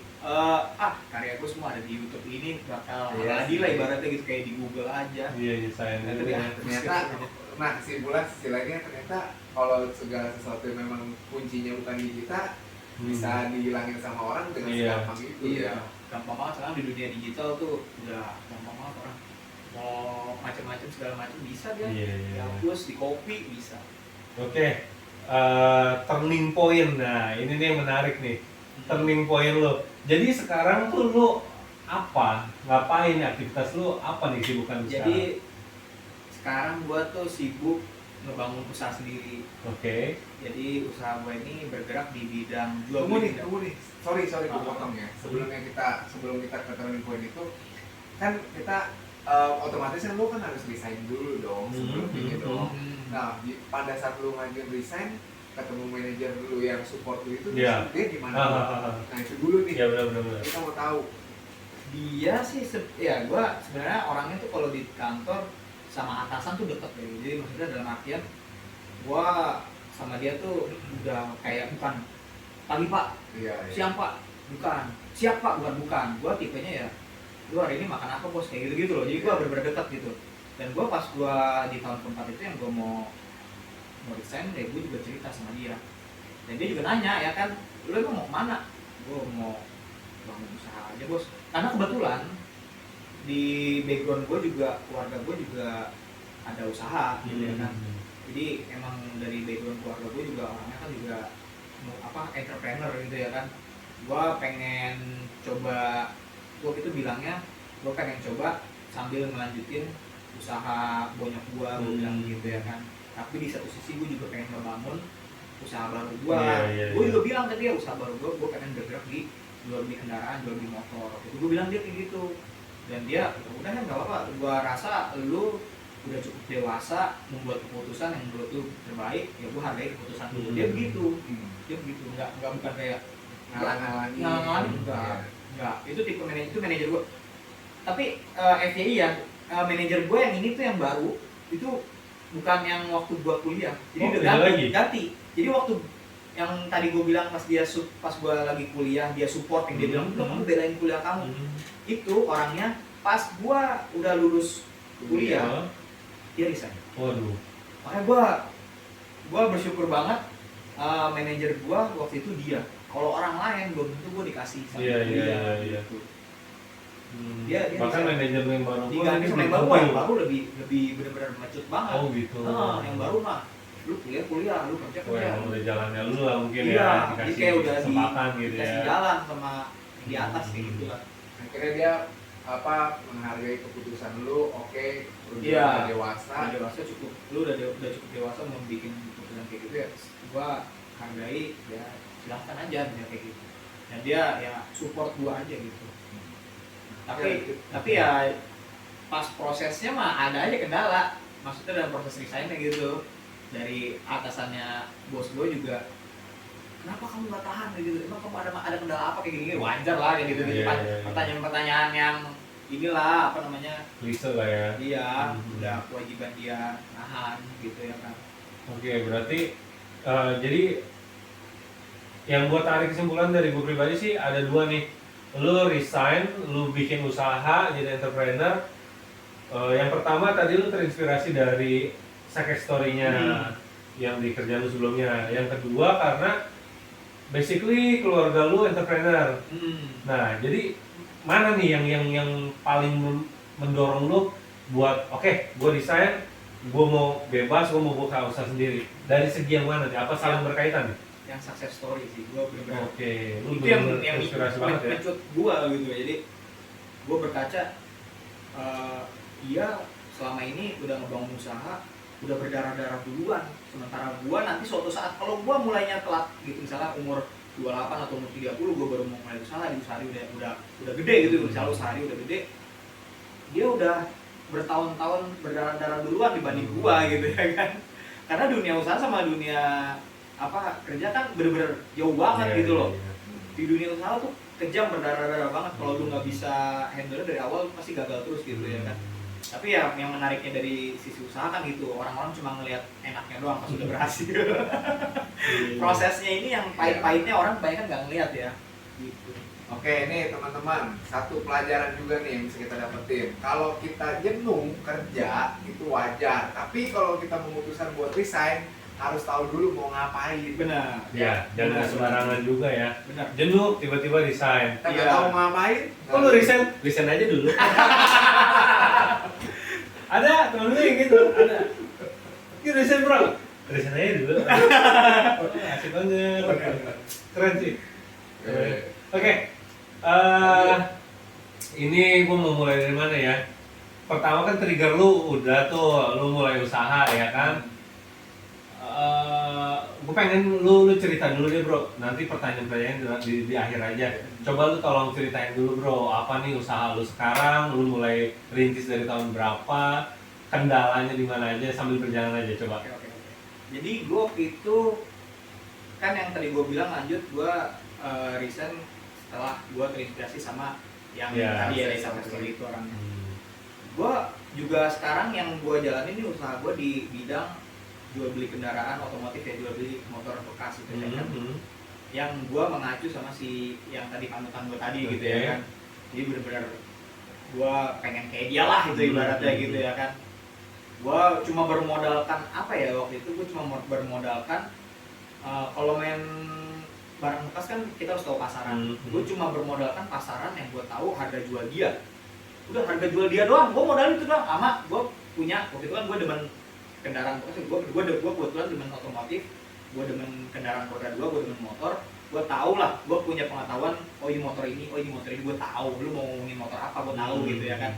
Speaker 4: karya gue semua ada di YouTube ini, bakal adil lah ibaratnya gitu, kayak di Google aja.
Speaker 1: Iya, sayang.
Speaker 2: Ternyata, nah kesimpulan sisi lainnya ternyata kalau segala sesuatu yang memang kuncinya bukan di kita, bisa dihilangin sama orang dengan segampang itu.
Speaker 4: Iya, gampang banget sekarang di dunia digital tuh udah gampang banget orang mau macam-macam segala macam bisa dia. Dihapus, di copy bisa.
Speaker 1: Oke. Turning point, nah ini nih yang menarik nih, turning point lo. Jadi sekarang tuh lo apa, ngapain, aktivitas lo apa nih sibukan sekarang?
Speaker 4: Jadi sekarang gua tuh sibuk ngebangun usaha sendiri.
Speaker 1: Oke.
Speaker 4: Jadi usaha gua ini bergerak di bidang jual
Speaker 2: Tunggu
Speaker 4: beli.
Speaker 2: nih, sorry gue potong ya. Sebelum kita ke turning point itu, kan kita otomatis kan lo kan harus resign dulu dong sebelum ini dong. Nah, pada saat lu ngajuin resign, ketemu manajer dulu yang support lu itu, dia gimana? Nah itu dulu nih.
Speaker 1: Iya benar.
Speaker 2: Kita mau tahu.
Speaker 4: Dia sih, ya gua sebenarnya orangnya tuh kalau di kantor sama atasan tuh deket ya. Jadi maksudnya dalam artian, gua sama dia tuh udah kayak bukan pagi pak, siang pak, bukan, siap pak, bukan. Gua tipenya ya, lu hari ini makan apa bos, kayak gitu loh. Jadi gua bener-bener deket gitu. Dan gue pas gue di tahun keempat itu yang gue mau resign, gue juga cerita sama dia. Dan dia juga nanya, ya kan, lu emang mau kemana? Gue mau bangun usaha aja bos. Karena kebetulan di background gue juga, keluarga gue juga ada usaha gitu ya kan. Jadi emang dari background keluarga gue juga orangnya kan juga entrepreneur gitu ya kan. Gue pengen coba, gue itu bilangnya, gue pengen coba sambil melanjutin usaha banyak gua bilang gitu ya kan. Tapi di satu sisi gua juga pengen membangun usaha baru gua. Gua juga bilang ke dia usaha baru gua pengen bergerak di jual beli kendaraan, jual beli motor. Itu gua bilang dia kayak gitu. Dan dia udah kan nggak apa-apa. Gua rasa lu udah cukup dewasa membuat keputusan yang menurut lu terbaik, ya gue hargai keputusan lu. Dia begitu, dia begitu, nggak bukan kayak
Speaker 2: ngalang-ngalangin.
Speaker 4: Enggak, itu tipe manajer, itu manajer gue. Tapi FYI ya, manajer gue yang ini tuh yang baru, itu bukan yang waktu gue kuliah. Jadi
Speaker 1: Oh,
Speaker 4: udah
Speaker 1: beda lagi?
Speaker 4: ganti. Jadi waktu yang tadi gue bilang pas pas gue lagi kuliah, dia support yang dia bilang, "Lu kamu belain kuliah kamu." Itu orangnya pas gue udah lulus kuliah, dia resign.
Speaker 1: Waduh.
Speaker 4: Makanya gue bersyukur banget manajer gue waktu itu dia. Kalau orang lain belum tentu gue dikasih sama
Speaker 1: Iya.
Speaker 4: gitu. Dia
Speaker 1: Bahkan
Speaker 4: bisa
Speaker 1: manajer yang baru gua
Speaker 4: diganti
Speaker 1: ini
Speaker 4: sama yang
Speaker 1: belum
Speaker 4: baru,
Speaker 1: tentu.
Speaker 4: yang baru lebih benar-benar mecut banget.
Speaker 1: Oh gitu.
Speaker 4: Yang baru mah lu kuliah, lu kerja.
Speaker 1: Oh, yang udah jalannya lu lah mungkin
Speaker 4: Iya,
Speaker 1: ya,
Speaker 4: jadi
Speaker 1: dikasih
Speaker 4: kayak udah
Speaker 1: kesempatan gitu ya.
Speaker 4: dikasih jalan sama yang di atas kayak gitu lah.
Speaker 2: Akhirnya dia menghargai keputusan lu, oke, lu
Speaker 4: Iya.
Speaker 2: udah dewasa.
Speaker 4: Udah dewasa cukup, lu udah cukup dewasa mau bikin keputusan kayak gitu ya, gua hargai ya, silahkan aja dia kayak gitu. Dan dia ya support gua aja gitu. Tapi ya pas prosesnya mah ada aja kendala. Maksudnya dalam proses resign-nya gitu, dari atasannya bos gue juga, kenapa kamu nggak tahan gitu? Emang kamu ada kendala apa kayak gini? Wajar lah kayak gitu.
Speaker 1: Iya, iya.
Speaker 4: Pertanyaan-pertanyaan yang inilah apa namanya?
Speaker 1: Klise lah ya.
Speaker 4: Iya, udah kewajiban dia nahan gitu ya kan.
Speaker 1: Oke, berarti jadi yang gua tarik kesimpulan dari gue pribadi sih ada dua nih. Lu resign, lu bikin usaha jadi entrepreneur. Yang pertama tadi lu terinspirasi dari success story-nya yang di kerjaan lu sebelumnya. Yang kedua karena basically keluarga lu entrepreneur. Nah, jadi mana nih yang paling mendorong lu buat oke, gue resign, gue mau bebas, gue mau buka usaha sendiri. Dari segi yang mana nih? Apa saling berkaitan nih?
Speaker 4: Yang success story sih, gue bener-bener
Speaker 1: Oke, lu
Speaker 4: itu yang
Speaker 1: bener-bener inspirasi banget ya.
Speaker 4: mencut gue gitu ya. Jadi gue berkaca, dia selama ini udah ngebangun usaha, udah berdarah-darah duluan. Sementara gue nanti suatu saat kalau gue mulainya telat gitu, misalnya umur 28 atau umur 30 gue baru mau mulai usaha, di usaha udah gede gitu, misalnya usaha udah gede, dia udah bertahun-tahun berdarah-darah duluan dibanding gue gitu ya kan. Karena dunia usaha sama dunia kerja kan bener-bener jauh banget gitu loh. Di dunia usaha tuh kejam, berdarah-darah banget. Kalau lu nggak bisa handle dari awal pasti gagal terus gitu ya kan. Tapi ya yang menariknya dari sisi usaha kan gitu, orang-orang cuma ngelihat enaknya doang pas udah berhasil. Prosesnya ini yang pahit-pahitnya orang banyak kan nggak ngelihat ya gitu.
Speaker 2: Oke, nih teman-teman, satu pelajaran juga nih yang bisa kita dapetin. Kalau kita jenuh kerja itu wajar, tapi kalau kita memutuskan buat resign harus tahu dulu mau ngapain.
Speaker 4: Benar.
Speaker 1: Ya, jangan
Speaker 4: Benar.
Speaker 1: sembarangan juga ya.
Speaker 4: Benar.
Speaker 1: Jenuh tiba-tiba resign.
Speaker 2: Kita nggak
Speaker 4: Iya.
Speaker 2: tahu mau ngapain.
Speaker 1: Kok lu resign? Resign aja dulu. Ada temen lu yang gitu, ada. Ini resign bro. Resign aja dulu. Asik banget. Keren sih. Oke. Ini gue mau mulai dari mana ya? Pertama kan trigger lu udah tuh, lu mulai usaha ya kan? Gue pengen lu cerita dulu deh bro. Nanti pertanyaan-pertanyaan di akhir aja. Coba lu tolong ceritain dulu bro, apa nih usaha lu sekarang? Lu mulai rintis dari tahun berapa? Kendalanya di mana aja sambil berjalan aja coba.
Speaker 4: Oke. Jadi gue waktu itu kan yang tadi gue bilang lanjut gue resign setelah gue terinspirasi sama yang
Speaker 1: Ya,
Speaker 4: tadi ya dari success story itu orangnya. Gue juga sekarang yang gue jalanin ini usaha gue di bidang jual beli kendaraan otomotif ya, jual beli motor bekas gitu ya kan. Yang gue mengacu sama si yang tadi panutan gue tadi gitu ya kan. Jadi benar-benar gue pengen kayak dia lah gitu ibaratnya gitu ya kan. Gue cuma bermodalkan apa ya waktu itu, gue cuma bermodalkan kalau main barang bekas kan kita harus tahu pasaran. Gue cuma bermodalkan pasaran yang gue tahu harga jual dia. Udah harga jual dia doang, gue modal itu doang. Sama gue punya waktu itu kan gue demen kendaraan bekas, gue kebetulan demen otomotif, gue demen kendaraan roda 2, gue demen motor. Gue tahu lah, gue punya pengetahuan. Oh ini motor ini gue tahu. Lu mau ngomongin motor apa, gue tahu gitu ya kan.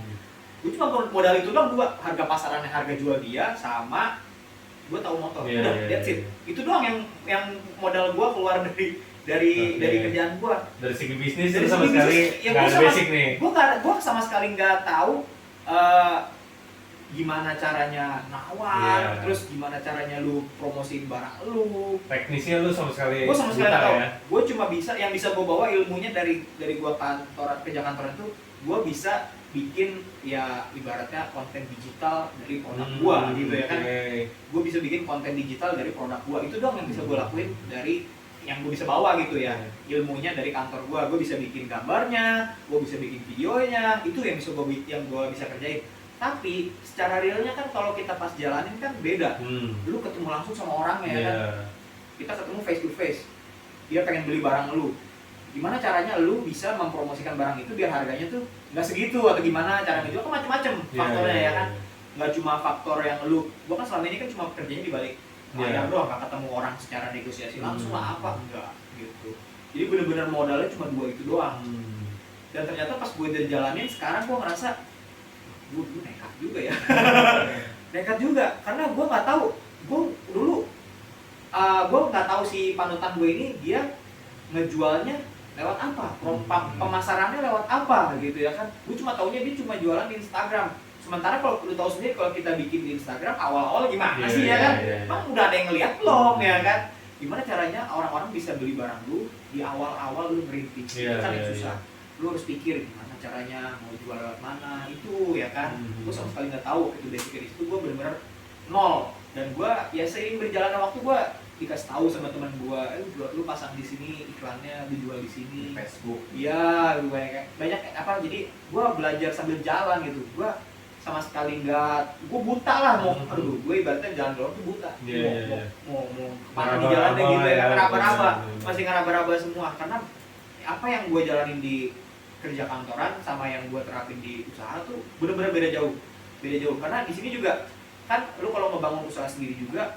Speaker 4: Gue cuma modal itu doang, gue harga pasarannya, harga jual dia sama gue tahu motor. Udah, that's it. Itu doang yang modal gue keluar dari kerjaan gue.
Speaker 1: Dari segi bisnis
Speaker 4: Dari
Speaker 1: itu sama
Speaker 4: segi
Speaker 1: sekali
Speaker 4: bisnis, ya
Speaker 1: nggak
Speaker 4: gua
Speaker 1: ada
Speaker 4: sama-
Speaker 1: basic nih.
Speaker 4: Gue sama sekali nggak tahu gimana caranya nawar,
Speaker 1: Iya.
Speaker 4: terus gimana caranya lu promosiin barang lu.
Speaker 1: Teknisnya lu sama sekali
Speaker 4: Gue sama sekali
Speaker 1: buta
Speaker 4: nggak tahu.
Speaker 1: ya.
Speaker 4: Gue cuma bisa, yang bisa gue bawa ilmunya dari gue kerja kantoran itu, gue bisa bikin ya ibaratnya konten digital dari produk gue gitu ya kan.
Speaker 1: Oke.
Speaker 4: Gue bisa bikin konten digital dari produk gue, itu doang yang bisa gue lakuin dari yang gue bisa bawa gitu ya, ilmunya dari kantor gue bisa bikin gambarnya, gue bisa bikin videonya, itu yang gue bisa kerjain. Tapi secara realnya kan kalau kita pas jalanin kan beda, lu ketemu langsung sama orangnya ya kan, kita ketemu face to face, dia pengen beli barang lu, gimana caranya lu bisa mempromosikan barang itu biar harganya tuh nggak segitu, atau gimana cara ngejual kan macem-macem faktornya ya kan, nggak cuma faktor yang gua kan selama ini kan cuma kerjanya di balik layar doang, nggak ketemu orang secara negosiasi langsung lah apa enggak gitu. Jadi bener-bener modalnya cuma 2 itu doang. Dan ternyata pas gue jalanin sekarang gue ngerasa gue nekat juga ya. Nekat juga karena gue nggak tahu, gue dulu gue nggak tahu si panutan gue ini dia ngejualnya lewat apa, pemasarannya lewat apa gitu ya kan. Gue cuma taunya dia cuma jualan di Instagram. Sementara kalau lu tahu sendiri kalau kita bikin di Instagram awal-awal gimana sih ya kan? Emang udah ada yang ngeliat belum ya kan? Gimana caranya orang-orang bisa beli barang lu di awal-awal lu merintis, itu kan yang susah. Lu harus pikir gimana caranya mau jual lewat mana itu ya kan. Gue sama sekali nggak tahu itu basicnya di situ, gue benar-benar nol. Dan gue ya seiring berjalannya waktu gue dikasih tahu sama teman gue, lu pasang di sini iklannya, lu jual di sini
Speaker 3: Facebook.
Speaker 4: Iya, banyak apa, jadi gue belajar sambil jalan gitu. Gue sama sekali gue buta lah gue ibaratnya jalan doang tuh buta. Mau kemana di jalannya gitu ya, ngeraba-raba, masih ngeraba-raba semua. Karena apa yang gue jalanin di kerja kantoran sama yang gue terapin di usaha tuh bener-bener beda jauh. Karena di sini juga kan lu kalau ngebangun usaha sendiri juga,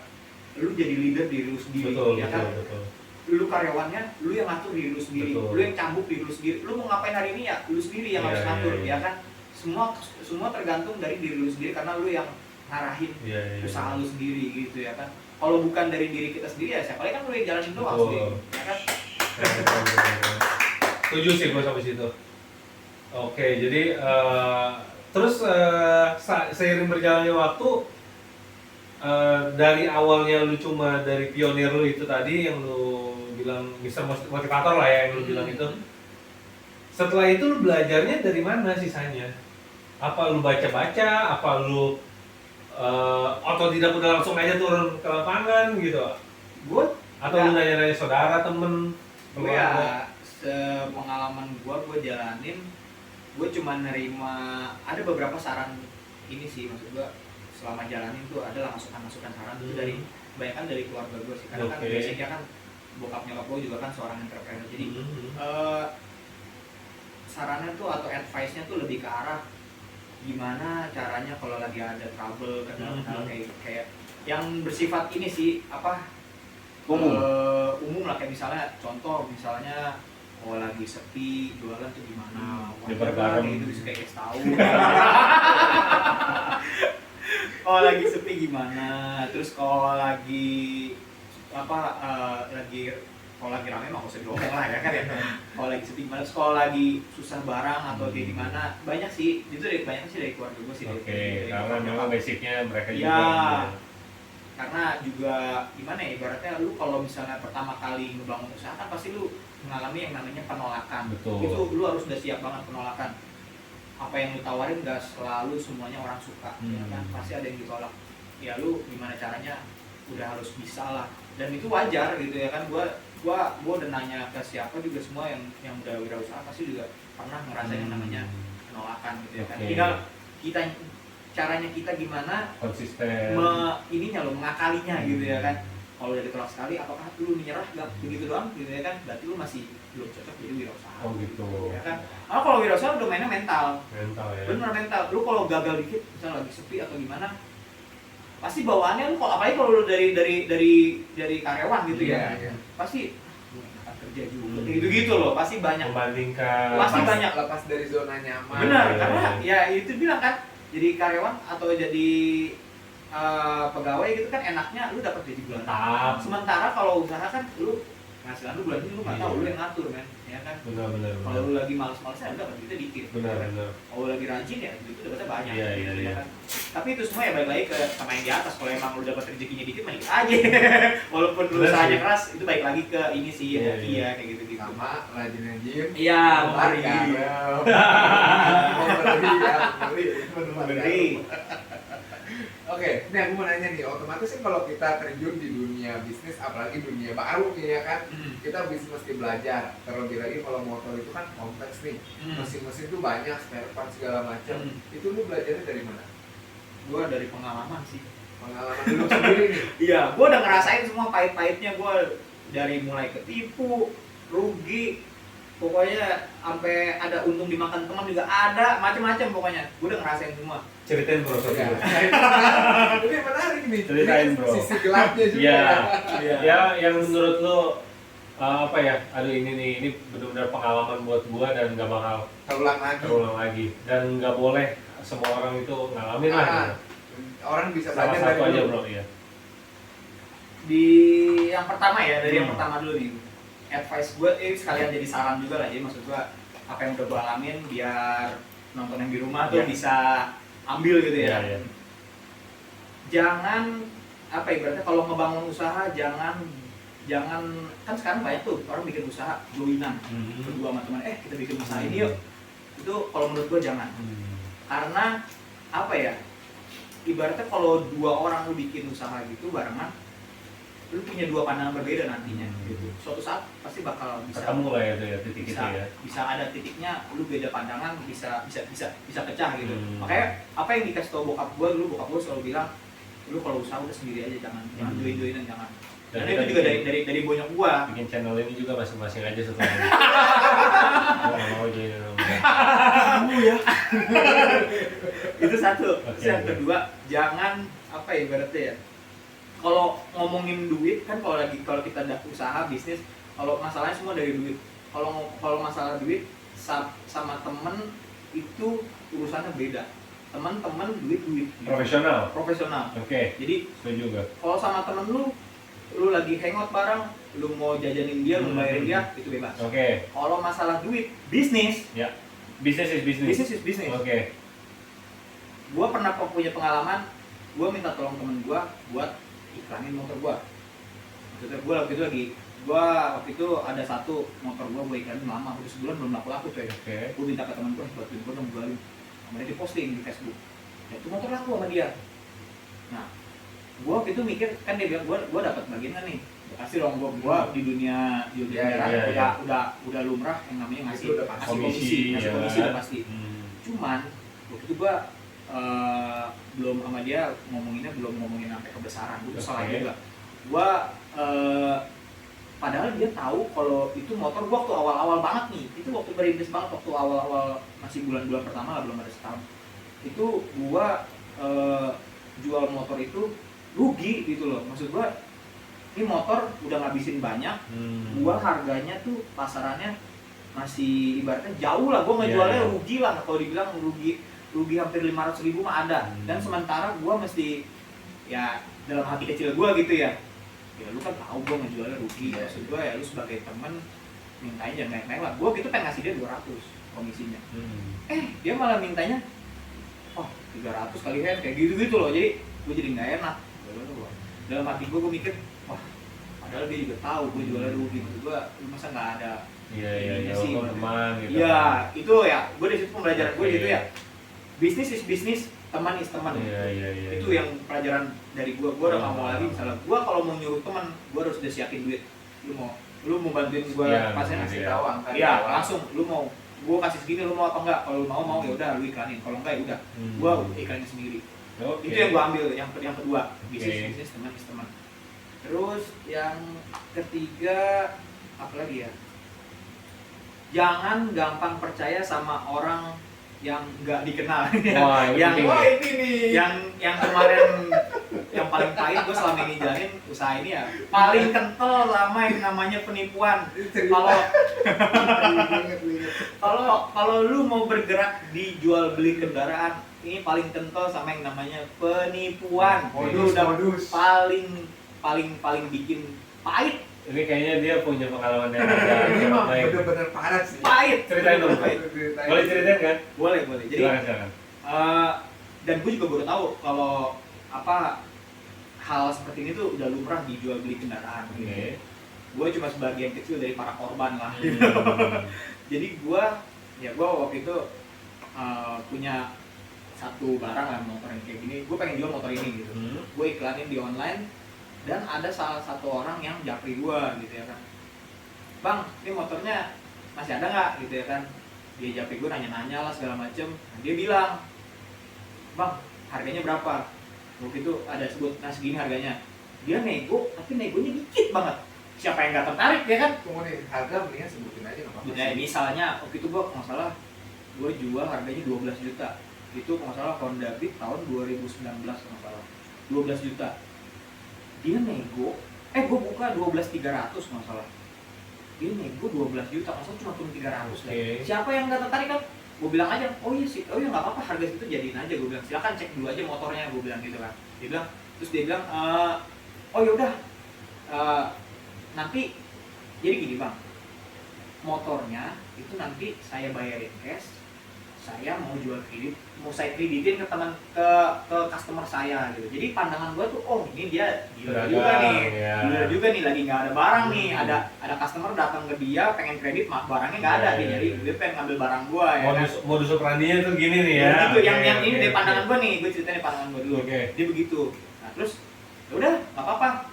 Speaker 4: lu jadi leader diri lu sendiri, ya kan? Lu karyawannya, lu yang ngatur diri lu sendiri, lu yang cambuk diri lu sendiri. Lu mau ngapain hari ini ya, lu sendiri yang harus ngatur, ya kan? Semua tergantung dari diri lu sendiri karena lu yang ngarahin usaha lu sendiri gitu ya kan. Kalau bukan dari diri kita sendiri ya siapa lagi kan lu yang jalanin doang sendiri, ya kan?
Speaker 1: Setuju sih gue sampai situ. Oke, jadi terus seiring berjalannya waktu, dari awalnya lu cuma dari pionir lu itu tadi yang lu bilang Mister Motivator lah ya yang lu bilang itu. Setelah itu lu belajarnya dari mana sisanya? Apa lu baca-baca? Apa lu otodidak udah langsung aja turun ke lapangan gitu? Atau lu nanya-nanya saudara, temen,
Speaker 4: keluarga? Pengalaman gue jalanin, gue cuma nerima ada beberapa saran ini sih, maksud gue selama jalanin tuh adalah masukan-masukan saran itu dari kebanyakan dari keluarga gue sih, karena kan basicnya kan bokap nyokap gue juga kan seorang entrepreneur, jadi sarannya tuh atau advice-nya tuh lebih ke arah gimana caranya kalau lagi ada trouble, kendala kayak yang bersifat ini sih apa umum lah, kayak misalnya contoh misalnya kalau lagi sepi jualan tuh gimana,
Speaker 1: bareng
Speaker 4: itu bisa kayak tahu. Kalau lagi sepi gimana, terus kalau lagi apa kalau lagi rame mah nggak usah diomong lah ya kan ya. Kalau lagi sepi gimana, kalau lagi susah barang atau kayak gimana, banyak sih itu banyak sih dari keluarga gue sih.
Speaker 1: Karena memang basicnya mereka juga.
Speaker 4: Ya, karena juga gimana ya, ibaratnya lu kalau misalnya pertama kali ngebangun usaha kan pasti lu mengalami yang namanya penolakan.
Speaker 1: Betul.
Speaker 4: Itu lu harus udah siap banget penolakan. Apa yang lu tawarin gak selalu semuanya orang suka, ya kan? Pasti ada yang ditolak. Ya lu gimana caranya udah harus bisa lah. Dan itu wajar gitu ya kan. Gua udah nanya ke siapa juga, semua yang udah wirausaha pasti juga pernah ngerasain yang namanya penolakan gitu ya kan. Tinggal caranya kita gimana
Speaker 1: konsisten
Speaker 4: ininya lo mengakalinya gitu ya kan. Kalau udah ditolak sekali, apakah lu menyerah gak begitu doang gitu ya kan, berarti lu masih belum cocok jadi wirausaha.
Speaker 1: Oh gitu
Speaker 4: Ya kan. Karena kalau wirausaha udah mainnya mental
Speaker 1: ya.
Speaker 4: Bener mental. Lu kalau gagal dikit misalnya lagi sepi atau gimana, pasti bawaannya lu kalau apalagi kalau lu dari karyawan gitu ya. Pasti akan kerja juga gitu loh, pasti banyak
Speaker 1: membandingkan,
Speaker 4: pasti banyak
Speaker 2: lepas dari zona nyaman.
Speaker 4: benar karena ya itu bilang kan, jadi karyawan atau jadi pegawai gitu kan enaknya lu dapat gaji bulanan. Sementara kalau usaha kan lu penghasilan lu bulan ini lu nggak tahu, lu yang ngatur men, ya kan.
Speaker 1: Benar.
Speaker 4: Kalau lu lagi males-malesan udah duitnya dikit.
Speaker 1: Benar.
Speaker 4: Kalau lu lagi rajin ya itu dapatnya banyak.
Speaker 1: Iya,
Speaker 4: gitu,
Speaker 1: iya.
Speaker 4: ya kan. Tapi itu semua ya balik lagi ke sama yang di atas. Kalau emang lu dapat rezekinya dikit mah dikit aja. Walaupun lu
Speaker 1: Benar
Speaker 4: usahanya
Speaker 1: sih.
Speaker 4: keras, itu balik lagi ke ini sih,
Speaker 1: Iya,
Speaker 4: hoki
Speaker 1: iya.
Speaker 4: ya kayak gitu-gitu.
Speaker 2: Sama rajin gym.
Speaker 4: Iya, memberi. Memberi.
Speaker 2: Oke, ini aku mau nanya nih, otomatis kan kalau kita terjun di dunia bisnis, apalagi dunia baru nih ya kan, kita mesti belajar. Terlebih lagi kalau motor itu kan kompleks nih, mesin-mesin itu banyak, spare part segala macam. Itu lu belajarnya dari mana?
Speaker 4: Gua dari pengalaman sih.
Speaker 2: Pengalaman lu sendiri nih.
Speaker 4: Iya, gua udah ngerasain semua pahit-pahitnya. Gua dari mulai ketipu, rugi, pokoknya sampai ada untung dimakan teman juga ada, macam-macam pokoknya. Gua udah ngerasain semua.
Speaker 1: Ceritain bro,
Speaker 2: Ya. Ini menarik nih.
Speaker 1: Ceritain,
Speaker 2: Ini
Speaker 1: bro.
Speaker 2: Sisi gelapnya juga.
Speaker 1: Iya.
Speaker 4: Iya.
Speaker 1: Ya, yang menurut lo apa ya? Aduh ini benar-benar pengalaman buat gua dan nggak bakal terulang lagi. Dan nggak boleh semua orang itu ngalamin lah. Gitu.
Speaker 2: Orang bisa
Speaker 1: Salah
Speaker 2: belajar
Speaker 1: satu
Speaker 2: dari
Speaker 1: aja
Speaker 2: dulu.
Speaker 1: bro, iya.
Speaker 4: Di yang pertama ya, dari yang pertama dulu nih. Advice gue sekalian jadi saran juga lah. Jadi maksud gue apa yang udah gue alamin biar nonton yang di rumah tuh
Speaker 1: Iya.
Speaker 4: bisa ambil gitu ya.
Speaker 1: Iya.
Speaker 4: Jangan apa ibaratnya kalau ngebangun usaha jangan kan sekarang banyak tuh orang bikin usaha joinan berdua sama teman, kita bikin usaha ini yuk. Itu kalau menurut gue jangan. Karena apa ya, ibaratnya kalau dua orang lu bikin usaha gitu barengan, lu punya dua pandangan berbeda nantinya gitu. Suatu saat pasti bakal bisa
Speaker 1: Ketemu lah ya tuh ya titik itu ya.
Speaker 4: bisa ada titiknya lu beda pandangan, bisa pecah gitu.
Speaker 1: Hmm.
Speaker 4: Makanya apa yang dikasih tau bokap gue selalu bilang, lu kalau usaha udah sendiri aja, jangan join-joinan, jangan.
Speaker 1: Dan
Speaker 4: Karena
Speaker 1: kita
Speaker 4: itu juga
Speaker 1: bikin-
Speaker 4: dari bonyok gua.
Speaker 1: bikin channel ini juga masing-masing aja setelah ini. Gua nggak mau join sama dia.
Speaker 4: Kamu ya. Itu satu.
Speaker 1: Oke,
Speaker 4: Terus yang
Speaker 1: oke.
Speaker 4: kedua, jangan apa ya ibaratnya ya. Kalau ngomongin duit kan kalau kita ada usaha bisnis, kalau masalahnya semua dari duit. Kalau masalah duit sama temen itu urusannya beda. Teman-teman duit. Profesional.
Speaker 1: Oke,
Speaker 4: Jadi
Speaker 1: setuju juga.
Speaker 4: kalau sama temen lu lagi hangout bareng, lu mau jajanin dia, lu bayarin dia, itu bebas.
Speaker 1: Oke,
Speaker 4: Kalau masalah duit, bisnis
Speaker 1: business is business.
Speaker 4: is business.
Speaker 1: Oke.
Speaker 4: Gua pernah punya pengalaman, gua minta tolong temen gua buat iklanin motor gua. Maksudnya gua waktu itu ada satu motor gua iklanin lama, udah sebulan belum laku-laku coy.
Speaker 1: Oke.
Speaker 4: Gua minta ke temen gua, bantuin gua dong jualin. Kemudian diposting di Facebook. Ya itu motor laku sama dia. Nah, gua waktu itu mikir, kan dia bilang gua dapat bagian kan nih. Pasti dong gua di dunia
Speaker 1: Iya.
Speaker 4: udah lumrah yang namanya ngasih
Speaker 2: Itu udah pasti.
Speaker 4: komisi
Speaker 1: Iya.
Speaker 4: udah pasti. Cuman waktu itu gua belum sama dia ngomongin sampai kebesaran, gua salah
Speaker 1: Oke.
Speaker 4: juga. Gua padahal dia tahu kalau itu motor gua waktu awal-awal banget nih, itu waktu berintis banget, waktu awal-awal masih bulan-bulan pertama lah, belum ada setahun. Itu gua jual motor itu rugi gitu loh. Maksud gua ini motor udah ngabisin banyak, gua harganya tuh pasarannya masih ibaratnya jauh lah, gua ngejualnya
Speaker 1: Iya.
Speaker 4: rugi lah, kalau dibilang rugi hampir 500.000 mah ada. Dan sementara gua mesti ya dalam hati kecil gua gitu ya lu kan tahu gua ngejualnya rugi. Maksud gua ya lu sebagai temen mintanya jangan naik-naik lah. Gua gitu pengen ngasih dia 200 komisinya, dia malah mintanya 300 kali hand kayak gitu loh. Jadi gua jadi nggak enak. Dalam hati gua mikir, padahal dia juga tahu gua jualnya rugi. Maksud gua lu masa nggak ada
Speaker 1: Iya,
Speaker 4: sih,
Speaker 1: lo teman gitu.
Speaker 4: iya, itu ya, gue dari situ pembelajaran gue gitu ya. Bisnis is bisnis, teman is teman.
Speaker 1: Iya.
Speaker 4: Itu yang pelajaran dari gue udah nggak mau lagi. Misalnya gue kalau mau nyuruh teman, gue harus udah siapin duit. Lu mau bantuin gue
Speaker 1: Iya,
Speaker 4: pasnya
Speaker 2: Kasih
Speaker 1: Iya.
Speaker 2: tahu angka.
Speaker 4: iya langsung. Lu mau gue kasih segini, lu mau apa enggak? Kalau lu mau ya udah lu iklanin. Kalau enggak ya udah, gue iklanin sendiri.
Speaker 1: Oke.
Speaker 4: Itu yang gue ambil. Yang kedua, bisnis
Speaker 1: Oke.
Speaker 4: bisnis, teman is teman. Terus yang ketiga apa lagi ya? Jangan gampang percaya sama orang yang nggak dikenal.
Speaker 1: Wah, ini
Speaker 4: yang
Speaker 1: penting
Speaker 2: Oh
Speaker 1: nih.
Speaker 2: ini nih.
Speaker 4: yang kemarin yang paling pahit gue selama ini jalanin usaha ini ya, paling kental sama yang namanya penipuan. Kalau lu mau bergerak di jual beli kendaraan, ini paling kental sama yang namanya penipuan. Itu udah paling bikin pahit
Speaker 1: Ini kayaknya dia punya pengalaman yang agak
Speaker 2: Ini
Speaker 1: kurang
Speaker 2: mah
Speaker 1: baik.
Speaker 2: bener-bener parah sih.
Speaker 3: Pahit.
Speaker 1: Ceritain dong.
Speaker 3: Pahit.
Speaker 1: Boleh ceritain kan?
Speaker 3: Boleh. Jadi
Speaker 1: Silakan.
Speaker 3: dan gue juga baru tahu kalau apa hal seperti ini tuh udah lumrah dijual beli kendaraan.
Speaker 1: Oke.
Speaker 3: Gitu. Gue cuma sebagian kecil dari para korban lah.
Speaker 1: Hmm.
Speaker 3: Jadi gue waktu itu punya satu barang lah, motor yang kayak gini. Gue pengen jual motor ini gitu. Gue iklanin di online dan ada salah satu orang yang japri gue gitu ya kan. Bang, ini motornya masih ada nggak gitu ya kan? Dia japri gue nanya-nanya lah segala macem. Nah, dia bilang, bang harganya berapa? Waktu itu ada sebut, nah segini harganya. Dia nego, tapi negonya dikit banget. Siapa yang nggak tertarik ya kan?
Speaker 2: Tunggu nih, harga mendingan sebutin aja nggak apa-apa.
Speaker 3: Ya, misalnya waktu itu gue nggak salah, gue jual harganya 12 juta. Itu nggak salah Honda Beat tahun 2019 nggak salah, 12 juta. Dia nego, gue buka 12.300 nggak salah. Dia nego 12 juta, maksudnya cuma turun 300.
Speaker 1: Okay.
Speaker 3: Siapa yang nggak tertarik kan? Gue bilang aja, oh iya nggak apa-apa, harga segitu jadiin aja. Gue bilang silakan cek dulu aja motornya, gue bilang gitu kan. Dia bilang, oh yaudah, nanti jadi gini bang, motornya itu nanti saya bayarin cash, saya mau jual kredit, mau saya kreditin ke customer saya gitu. Jadi pandangan gue tuh, oh ini dia gila juga nih,
Speaker 1: ya.
Speaker 3: gila juga nih, lagi nggak ada barang nih, ada customer datang ke dia pengen kredit, barangnya nggak ada, dia pengen ngambil barang gue ya kan.
Speaker 1: Modus operandinya tuh gini nih ya.
Speaker 3: Begitu, yang ini dari pandangan gue nih, gue ceritain dari pandangan gue dulu. Dia begitu. Nah terus, ya udah, nggak apa-apa.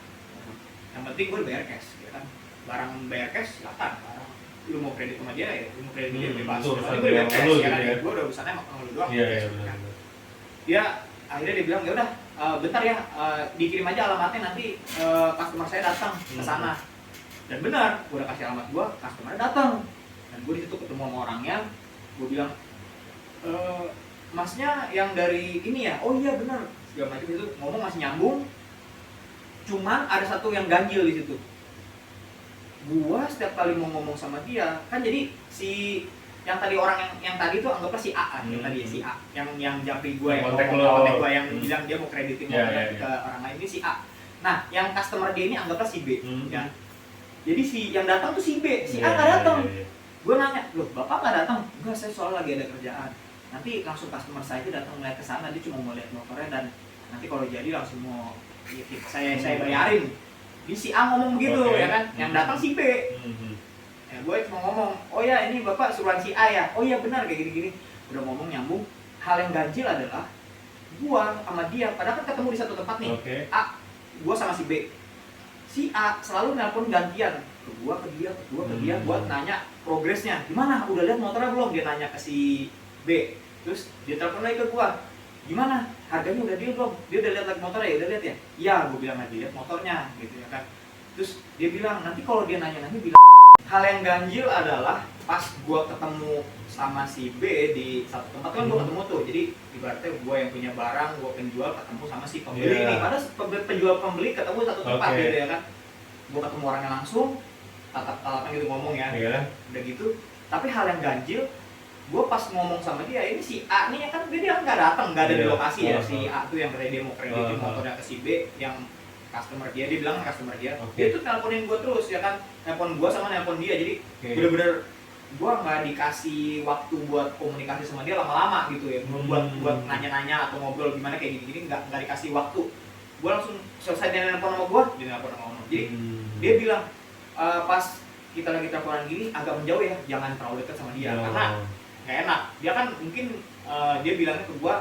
Speaker 3: Yang penting gue bayar cash, ya kan. Barang bayar cash, silakan. Lu mau kredit sama dia ya, lu mau kredit dia bebas.
Speaker 1: Betul,
Speaker 3: Tapi gue bayar cash,
Speaker 1: betul,
Speaker 3: ya kan.
Speaker 1: gitu ya.
Speaker 3: Gue udah urusannya sama lu doang.
Speaker 1: Iya,
Speaker 3: cash,
Speaker 1: benar.
Speaker 3: kan. Dia akhirnya dia bilang, ya udah, bentar ya, dikirim aja alamatnya, nanti customer saya datang ke sana. Dan benar, gue udah kasih alamat gue, customer datang. Dan gue di situ ketemu sama orangnya, gue bilang, masnya yang dari ini ya, oh iya benar, segala macam itu ngomong masih nyambung, cuman ada satu yang ganjil di situ. Gua setiap kali mau ngomong sama dia, kan jadi si yang tadi orang yang tadi itu anggaplah si A kan, yang tadi si A, yang japri gua, yang kontak gua, yang bilang dia mau kreditin motornya ke orang lain, ini si A. Nah, yang customer dia ini anggaplah si B, ya. Jadi si yang datang tuh si B, si A nggak datang. Gue nanya, loh bapak nggak datang? Enggak, saya soalnya lagi ada kerjaan. Nanti langsung customer saya itu datang melihat ke sana, dia cuma mau lihat motornya dan nanti kalau jadi langsung mau saya bayarin. Di si A ngomong begitu ya kan, yang datang si B. Ya gue cuma ngomong, oh ya ini bapak suruhan si A ya, oh iya benar kayak gini-gini. Udah ngomong nyambung. Hal yang ganjil adalah gua sama dia, padahal kan ketemu di satu tempat nih. A, gua sama si B. Si A selalu nelpon gantian ke gua, ke dia, buat nanya progresnya. Gimana? Udah lihat motornya belum? Dia nanya ke si B. Terus dia telepon lagi ke gua. Gimana? Harganya udah deal belum? Dia udah lihat lagi motornya, udah lihat ya? Iya, gua bilang aja lihat motornya gitu ya kan. Terus dia bilang nanti kalau dia nanya bilang. Hal yang ganjil adalah pas gua ketemu sama si B di satu tempat kan gua ketemu tuh. Jadi ibaratnya gua yang punya barang, gua penjual ketemu sama si pembeli nih. Padahal penjual pembeli ketemu satu tempat gitu ya kan. Gua ketemu orangnya langsung, tatap-tatapan gitu ngomong ya. Udah gitu. Tapi hal yang ganjil, gua pas ngomong sama dia, ini si A nih kan dia nggak datang, nggak ada di lokasi ya. Si A tuh yang katanya dia mau kreditin motornya ke si B yang customer dia bilang customer dia tuh teleponin gue terus ya kan, telepon gue sama telepon dia, jadi bener-bener gue nggak dikasih waktu buat komunikasi sama dia lama-lama gitu ya, buat nanya-nanya atau ngobrol gimana kayak gini-gini, nggak dikasih waktu. Gue langsung selesai dia telepon sama gue, dia telepon sama gue, jadi dia bilang pas kita lagi teleponan gini agak menjauh ya, jangan terlalu dekat sama dia karena nggak enak. Dia kan mungkin dia bilangnya ke gue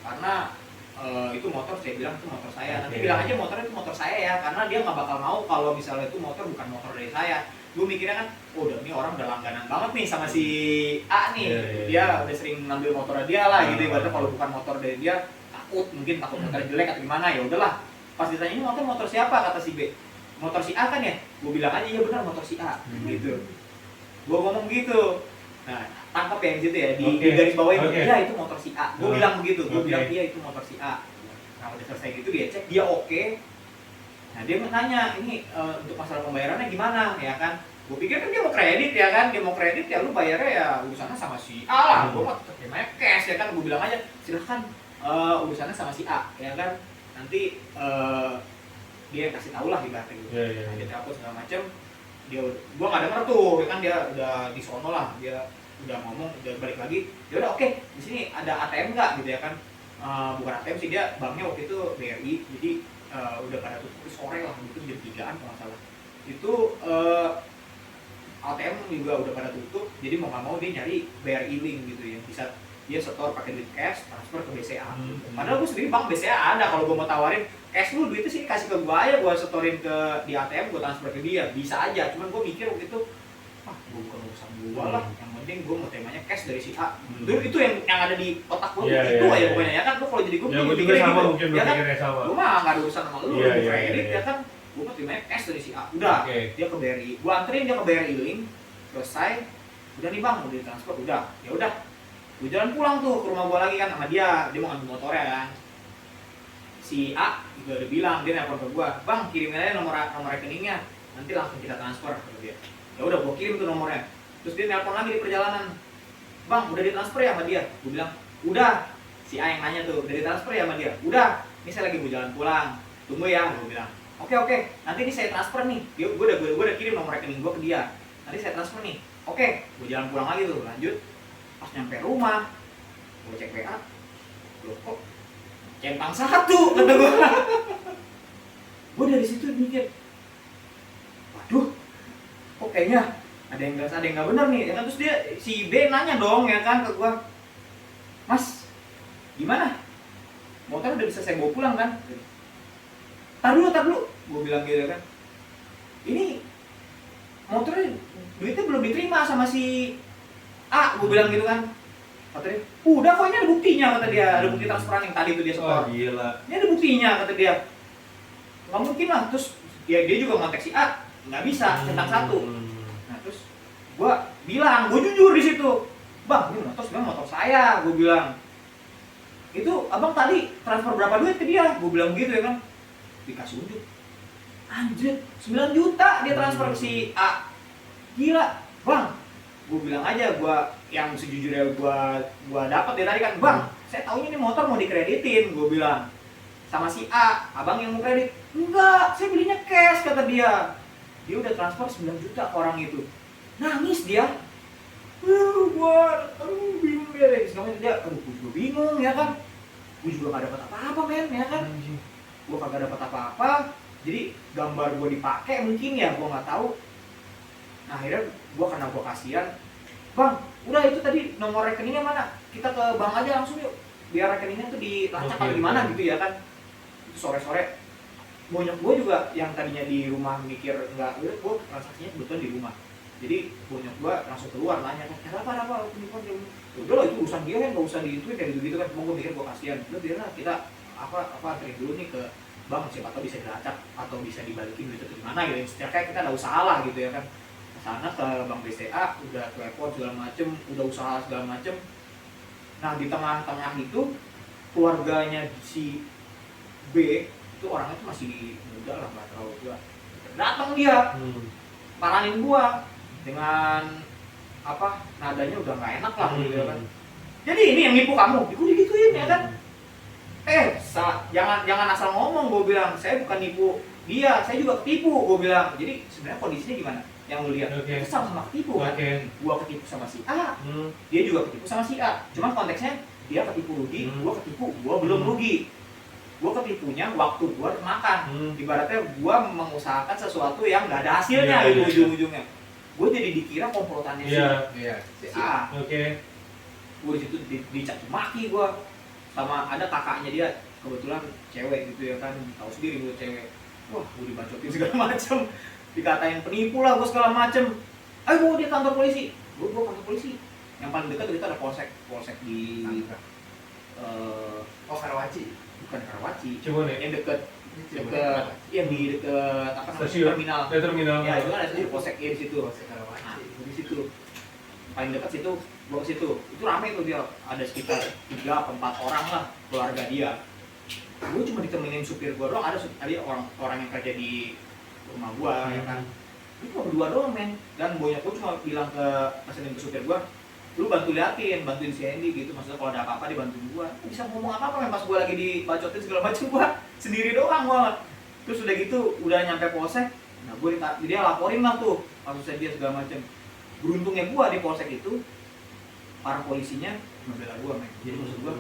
Speaker 3: karena itu motor, saya bilang itu motor saya. Nanti bilang aja motornya itu motor saya ya, karena dia nggak bakal mau kalau misalnya itu motor bukan motor dari saya. Gue mikirnya kan, oh udah ini orang udah langganan banget nih sama si A nih, dia udah sering ngambil motornya dia lah gitu. Ibaratnya kalau bukan motor dari dia takut motor jelek atau gimana, ya udahlah. Pas ditanya ini motor siapa, kata si B, motor si A kan ya. Gue bilang aja iya benar motor si A gitu. Gue ngomong gitu. Nah, tangkap ya di situ ya, di garis bawah itu, ya itu motor si A. Gue bilang begitu, gue bilang iya itu motor si A. Nah udah selesai gitu dia cek, dia oke. Nah dia nanya, ini untuk masalah pembayarannya gimana ya kan? Gue pikir kan dia mau kredit ya kan, dia mau kredit ya lu bayarnya ya urusannya sama si A lah. Gue mau terima cash ya kan, gue bilang aja silahkan urusannya sama si A ya kan. Nanti
Speaker 4: dia yang kasih tahu lah ibaratnya gitu.
Speaker 1: Iya, iya,
Speaker 4: Nah, dia
Speaker 1: iya.
Speaker 4: telepon segala macem, gua nggak denger tuh, ya kan dia udah di sono lah, dia udah ngomong, udah balik lagi, ya udah oke, di sini ada ATM nggak gitu ya kan. Bukan ATM sih, dia banknya waktu itu BRI, jadi udah pada tutup sore lah, itu jam 3-an kalau nggak salah. Itu ATM juga udah pada tutup, jadi mau nggak mau dia nyari BRI Link gitu ya, bisa dia setor pakai duit cash, transfer ke BCA. Gitu. Padahal gue sendiri bank BCA ada, kalau gue mau tawarin cash lu duitnya sih kasih ke gue aja, gue setorin ke di ATM, gue transfer ke dia, bisa aja. Cuman gue mikir waktu itu, gue bukan urusan gue lah, yang penting gue mau temanya cash dari si A. Itu yang ada di otak gue, itu aja pokoknya ya kan. Lu kalau jadi gue
Speaker 1: Ya gue juga sama
Speaker 4: gitu,
Speaker 1: mungkin
Speaker 4: ya kan?
Speaker 1: berpikirnya sama.
Speaker 4: Gue mah nggak ada urusan sama lu,
Speaker 1: Iya,
Speaker 4: lu
Speaker 1: iya,
Speaker 4: kredit
Speaker 1: iya.
Speaker 4: ya kan. Gue mau temanya cash dari si A. Udah, dia ke BRI, gue anterin dia ke BRI Link, selesai. Udah nih bang, udah ditransfer, udah, ya udah. Gue jalan pulang tuh ke rumah gue lagi kan sama dia mau ngambil motornya kan. Si A juga udah bilang, dia nelfon ke gue, bang kirimin aja nomor rekeningnya, nanti langsung kita transfer ke dia. Ya udah, gue kirim tuh nomornya. Terus dia nelfon lagi di perjalanan, bang udah ditransfer ya sama dia? Gue bilang, udah. Si A yang nanya tuh, udah ditransfer ya sama dia? Udah, ini saya lagi mau jalan pulang, tunggu ya. Gue bilang, oke, nanti ini saya transfer nih. Gue udah kirim nomor rekening gue ke dia, nanti saya transfer nih. Oke, gue jalan pulang lagi tuh, lanjut. Pas nyampe rumah, gue cek WA, loh kok centang satu, kata gue. Gue dari situ mikir, waduh, kok kayaknya ada yang nggak benar nih, ya kan. Terus dia si B nanya dong ya kan ke gue, mas, gimana? Motor udah bisa saya bawa pulang kan? Tar dulu, gue bilang gitu kan. Ini motornya duitnya belum diterima sama si A, gue bilang gitu kan. Katanya, udah kok ini ada buktinya, kata dia, ada bukti transferan yang tadi itu dia setor.
Speaker 1: Oh gila.
Speaker 4: Ini ada buktinya, kata dia. Nggak mungkin lah. Terus ya dia juga ngontek si A, nggak bisa, centang satu. Nah terus gue bilang, gue jujur di situ, bang ini motor sebenarnya motor saya, gue bilang. Itu abang tadi transfer berapa duit ke dia? Gue bilang gitu ya kan. Dikasih unjuk, anjir 9 juta dia transfer ke si A. Gila bang, gue bilang aja, gue yang sejujurnya gue dapat dari tadi kan, bang saya taunya ini motor mau dikreditin, gue bilang sama si A, abang yang mau kredit. Enggak, saya belinya cash, kata dia. Dia udah transfer 9 juta ke orang itu. Nangis dia. Bingung dia. Sekarang dia, gue juga bingung ya kan. Gue juga gak dapat apa-apa men ya kan. Gue kagak dapat apa-apa. Jadi gambar gue dipakai mungkin ya, gue nggak tahu. Nah akhirnya karena gue kasihan, bang udah itu tadi nomor rekeningnya mana, kita ke bank aja langsung yuk, biar rekeningnya tuh dilacak atau gimana gitu ya kan. Itu sore-sore bonyok gue juga yang tadinya di rumah mikir nggak, gue transaksinya kebetulan di rumah, jadi bonyok gue langsung keluar nanya kan, apa udah lah itu urusan dia kan, nggak usah diituin kayak gitu kan. Mau gue mikir gue kasihan, udah biarlah kita anterin dulu nih ke bank, siapa tahu bisa dilacak atau bisa dibalikin gitu gimana gitu. Secara kita nggak usah lah gitu ya kan. Sana ke bank BCA, udah telepon segala macem, udah usaha segala macem. Nah di tengah-tengah itu keluarganya si B itu orangnya tuh masih muda lah, nggak terlalu tua. Datang dia, paranin gua dengan apa, nadanya udah nggak enak lah gitu kan. Jadi ini yang nipu kamu, digituin ya kan. Jangan asal ngomong, gue bilang. Saya bukan nipu dia, saya juga ketipu, gue bilang. Jadi sebenarnya kondisinya gimana? Yang lu lihat, itu sama ketipu kan. Gua ketipu sama si A, dia juga ketipu sama si A. Cuman konteksnya dia ketipu rugi, gua ketipu, gua belum rugi. Gua ketipunya waktu gua makan. Ibaratnya gua mengusahakan sesuatu yang nggak ada hasilnya gitu ujung-ujungnya. Gua jadi dikira komplotannya si A. Gua di situ dicaci maki gua. Sama ada kakaknya dia, kebetulan cewek gitu ya kan, tahu sendiri gue cewek. Wah, gue dibacotin segala macem, dikatain penipu lah gue segala macem. Ayo bawa dia kantor polisi. Gue kantor polisi. Yang paling dekat itu ada polsek di
Speaker 2: Karawaci.
Speaker 4: Bukan Karawaci.
Speaker 1: Cirebon ya?
Speaker 4: Yang dekat yang di dekat apa namanya, terminal. Ya itu kan ada polsek di situ. Nah, di situ. Paling dekat situ, gua ke situ. Itu ramai tuh dia, ada sekitar 3-4 orang lah keluarga dia. Gue cuma ditemenin supir gua doang, ada orang yang kerja di rumah gua ya kan. Itu cuma berdua doang men. Dan bonyok gua cuma bilang ke supir gua, lu bantuin si Andy gitu. Maksudnya kalau ada apa-apa dibantuin gua. Bisa ngomong apa-apa men, pas gua lagi dibacotin segala macam, gua sendiri doang gua. Terus udah gitu udah nyampe polsek, nah dia laporin lah tuh kasusnya dia segala macam. Beruntungnya gua di polsek itu para polisinya ngebela gua, men. Jadi maksud gua,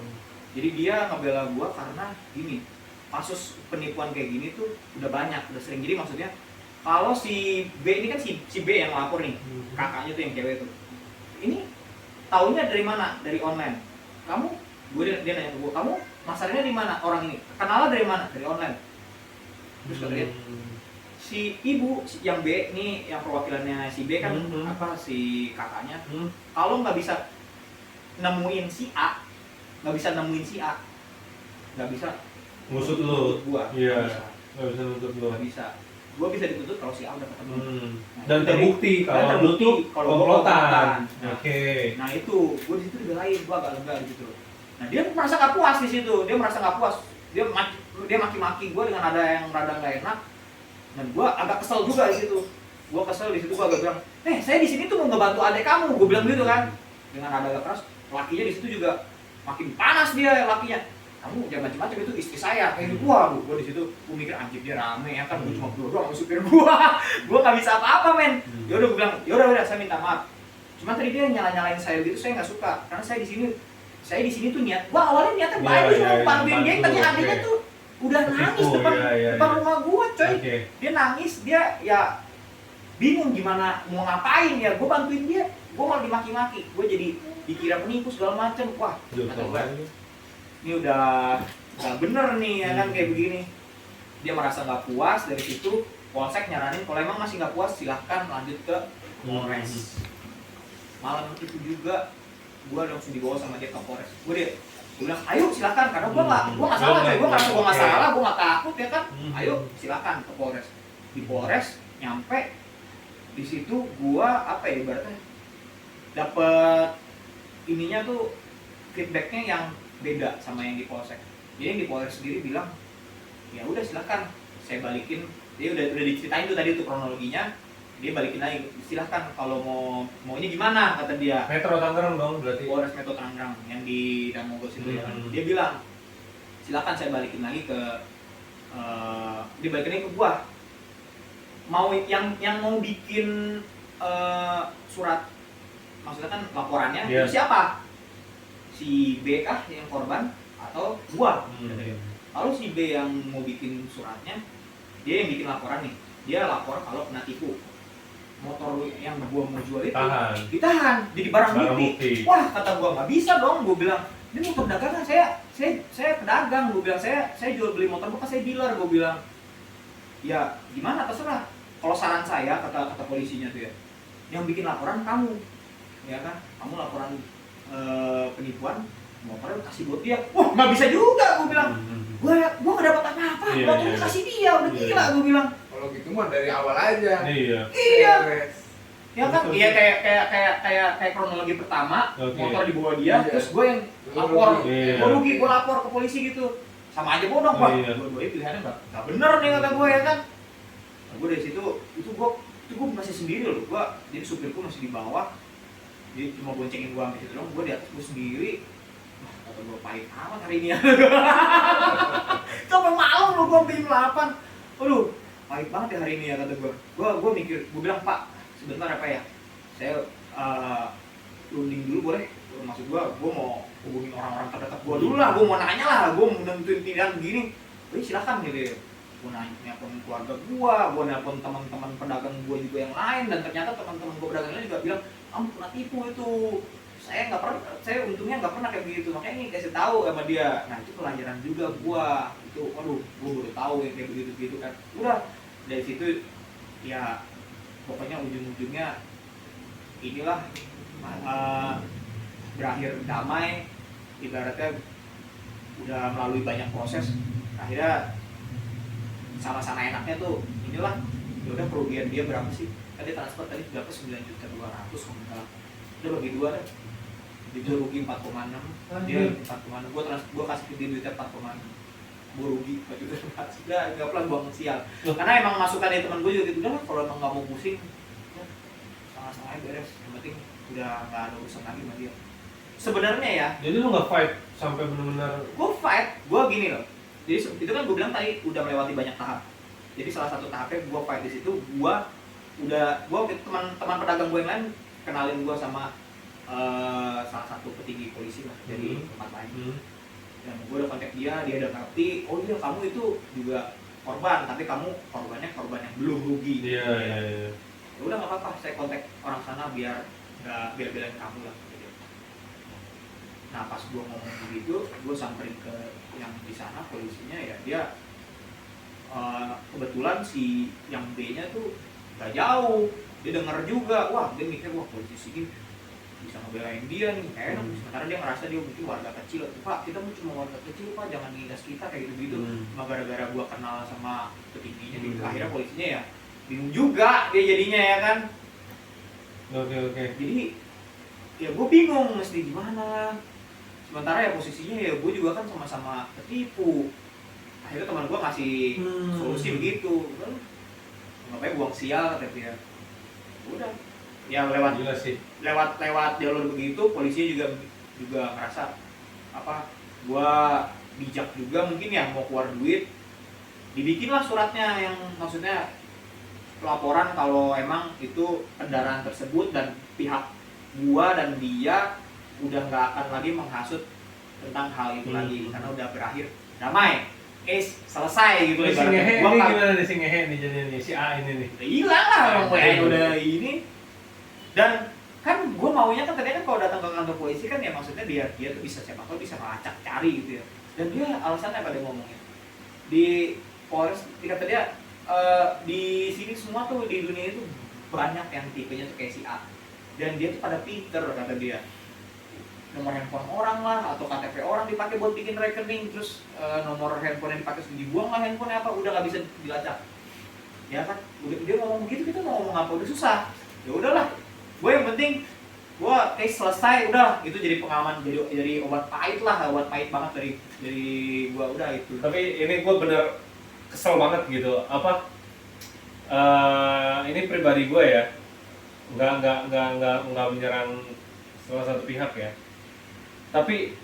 Speaker 4: jadi dia ngebela gua karena gini, kasus penipuan kayak gini tuh udah banyak, udah sering. Jadi maksudnya kalau si B ini kan si B yang lapor nih, kakaknya tuh yang cewek tuh. Ini taunya dari mana? Dari online. Kamu, dia nanya ke gua, kamu masarnya di mana orang ini? Kenalnya dari mana? Dari online. Terus kata dia, si ibu yang B nih, yang perwakilannya si B kan apa si kakaknya, kalau nggak bisa nemuin si A, nggak bisa
Speaker 1: ngusut lu.
Speaker 4: Gua
Speaker 1: Iya.
Speaker 4: nggak bisa,
Speaker 1: Nggak bisa nuntut lu.
Speaker 4: nggak bisa. Gua bisa dituntut kalau si A udah ketemu.
Speaker 1: Dan terbukti kalau lu tuh komplotan. Oke.
Speaker 4: Nah itu, gua di situ dibelain, gua agak lega gitu. Nah dia merasa nggak puas di situ, dia maki-maki gua dengan ada yang rada nggak enak. Dan gua agak kesel juga di situ. Gua agak bilang, saya di sini tuh mau ngebantu adek kamu, gua bilang gitu kan. Dengan ada agak keras, lakinya di situ juga makin panas dia lakinya. Kamu jangan macam-macam, itu istri saya. Kayak gitu gua di situ, gua mikir anjir dia rame ya kan, gua cuma berdua sama supir gua. Gua nggak bisa apa-apa, men. Ya udah gua bilang, ya udah saya minta maaf. Cuma tadi dia nyalain saya gitu, saya nggak suka karena saya di sini tuh niat. Gua awalnya niatnya baik, cuma bantuin dia, tapi adiknya tuh udah nangis depan rumah gua, coy. Dia nangis, dia ya bingung gimana mau ngapain ya. Gua bantuin dia, gua malah dimaki-maki, gua jadi dikira penipu segala macam. Wah, kata gua, ini udah nggak bener nih ya kan kayak begini. Dia merasa nggak puas, dari situ polsek nyaranin kalau emang masih nggak puas silahkan lanjut ke Polres. Malam itu juga gua langsung dibawa sama dia ke Polres. Gua bilang ayo silakan, karena gua nggak salah, gua nggak salah, gua nggak takut ya kan. Ayo silakan ke Polres. Di Polres nyampe di situ gua apa ya ibaratnya dapet ininya tuh feedbacknya yang beda sama yang di Polsek. Jadi yang di Polres sendiri bilang ya udah silakan saya balikin. Dia udah diceritain tuh tadi tuh kronologinya, dia balikin lagi, silahkan kalau maunya gimana kata dia.
Speaker 1: Metro Tangerang dong berarti.
Speaker 4: Polres Metro Tangerang yang di Damogos itu ya kan. Dia bilang silakan saya balikin lagi ke dibalikin lagi ke gua. Mau yang mau bikin surat, maksudnya kan laporannya itu siapa? Si B kah yang korban atau gua? Kalau si B yang mau bikin suratnya, dia yang bikin laporan nih. Dia lapor kalau kena tipu. Motor yang gua mau jual itu ditahan, jadi barang bukti. Wah, kata gua nggak bisa dong. Gua bilang ini motor dagangan, saya pedagang. Gua bilang saya jual beli motor bekas, saya dealer. Gua bilang ya gimana terserah. Kalau saran saya kata polisinya tuh ya, yang bikin laporan kamu, ya kan? Kamu laporan penipuan, motornya kasih buat dia. Wah nggak bisa juga, gue bilang. Gua nggak dapat apa-apa, motornya kasih dia, udah gila, gue bilang.
Speaker 2: Kalau gitu mah dari awal aja.
Speaker 4: Iya. Ya kan, iya kayak kronologi pertama, motor dibawa dia, terus gue yang lapor, gue lapor ke polisi gitu. Sama aja bodoh, Pak. Gue pilihannya nggak bener nih kata gue ya kan. Nah, gue dari situ gue masih sendiri loh. Jadi supirku masih di bawah. Dia cuma boncengin gua sampai situ dong, gua di atas gua sendiri. Wah, kata gua pahit amat hari ini ya. Sampai malam loh gua sampai jam 8. Aduh, pahit banget ya hari ini ya kata gua. Gua mikir, gua bilang, "Pak, sebentar ya Pak ya. Saya runding dulu boleh?" Maksud gua mau hubungin orang-orang terdekat gua dulu lah, gua mau nanya lah, gua mau nentuin pilihan begini. Silakan gitu ya. Gua nelpon keluarga gua nelpon teman-teman pedagang gua juga yang lain, dan ternyata teman-teman gua pedagang lain juga bilang, kamu kena tipu itu. Saya untungnya nggak pernah kayak begitu, makanya ini kasih tahu sama dia. Nah itu pelajaran juga gua. Itu, waduh, gua baru tahu yang kayak begitu kan. Udah dari situ ya pokoknya ujung-ujungnya inilah berakhir damai. Ibaratnya udah melalui banyak proses, akhirnya sama-sama enaknya tuh inilah. Ya udah kerugian dia berapa sih? Tadi transfer tadi berapa? 9.200.000 kalau nggak salah. Udah bagi dua deh. Dia rugi 4,6. Dia 4,6. Gua kasih ke dia duitnya 4,6. Gua rugi 4.200.000. Udah enggak pelan buang sial. Karena emang masukan dari teman gue juga gitu. Udah kalau emang enggak mau pusing, ya sama-sama aja beres. Yang penting udah enggak ada urusan lagi sama dia. Sebenarnya ya.
Speaker 1: Jadi lu nggak fight sampai benar-benar?
Speaker 4: Gua fight. Gua gini loh. Jadi itu kan gue bilang tadi udah melewati banyak tahap. Jadi salah satu tahapnya gue fight di situ, gue waktu itu teman pedagang gue yang lain kenalin gue sama salah satu petinggi polisi lah dari tempat lain. Dan gue udah kontak dia udah ngerti, oh iya kamu itu juga korban, tapi kamu korban yang belum rugi.
Speaker 1: Iya.
Speaker 4: Ya udah nggak apa-apa, saya kontak orang sana biar nggak bela-belain kamu lah. Gitu. Nah pas gue ngomong begitu, gue samperin ke yang di sana polisinya ya dia kebetulan si yang B-nya tuh gak jauh, dia denger juga, wah dia mikir wah polisi ini bisa ngebelain dia nih, enak. Sementara dia ngerasa dia mungkin warga kecil, Pak kita cuma warga kecil Pak, jangan ngindas kita kayak gitu-gitu. Cuma gara-gara gua kenal sama petingginya gitu, akhirnya polisinya ya bingung juga dia jadinya ya kan.
Speaker 1: Oke.
Speaker 4: Jadi ya gua bingung mesti gimana. Sementara ya posisinya ya gua juga kan sama-sama ketipu. Akhirnya teman gua ngasih solusi begitu, ngapain buang sial kata dia. Udah ya lewat jalur begitu polisinya juga ngerasa apa gua bijak juga mungkin ya, mau keluar duit dibikinlah suratnya yang maksudnya laporan kalau emang itu kendaraan tersebut dan pihak gua dan dia udah nggak akan lagi menghasut tentang hal itu lagi karena udah berakhir damai, case selesai gitu.
Speaker 1: Si ngehe ini gimana nih, si ngehe nih jadinya nih, si A ini nih
Speaker 4: udah hilang lah udah ini. Dan kan gue maunya kan tadinya kan kalau datang ke kantor polisi kan ya maksudnya dia tuh bisa siapa tahu bisa ngelacak cari gitu ya. Dan dia alasannya pada ngomongnya di Polres kata dia di sini semua tuh di dunia itu banyak yang tipenya tuh kayak si A dan dia tuh pada pinter kata dia, nomor handphone orang lah atau KTP orang dipakai buat bikin rekening, terus nomor handphone yang dipakai dibuang lah handphone apa udah nggak bisa dilacak ya kan. Udah dia ngomong begitu, kita mau ngomong apa udah susah, ya udahlah gue yang penting gue case selesai udah, itu jadi pengalaman, jadi obat pahit banget dari gue udah itu.
Speaker 1: Tapi ini gue bener kesel banget gitu apa ini pribadi gue ya, nggak menyerang salah satu pihak ya, tapi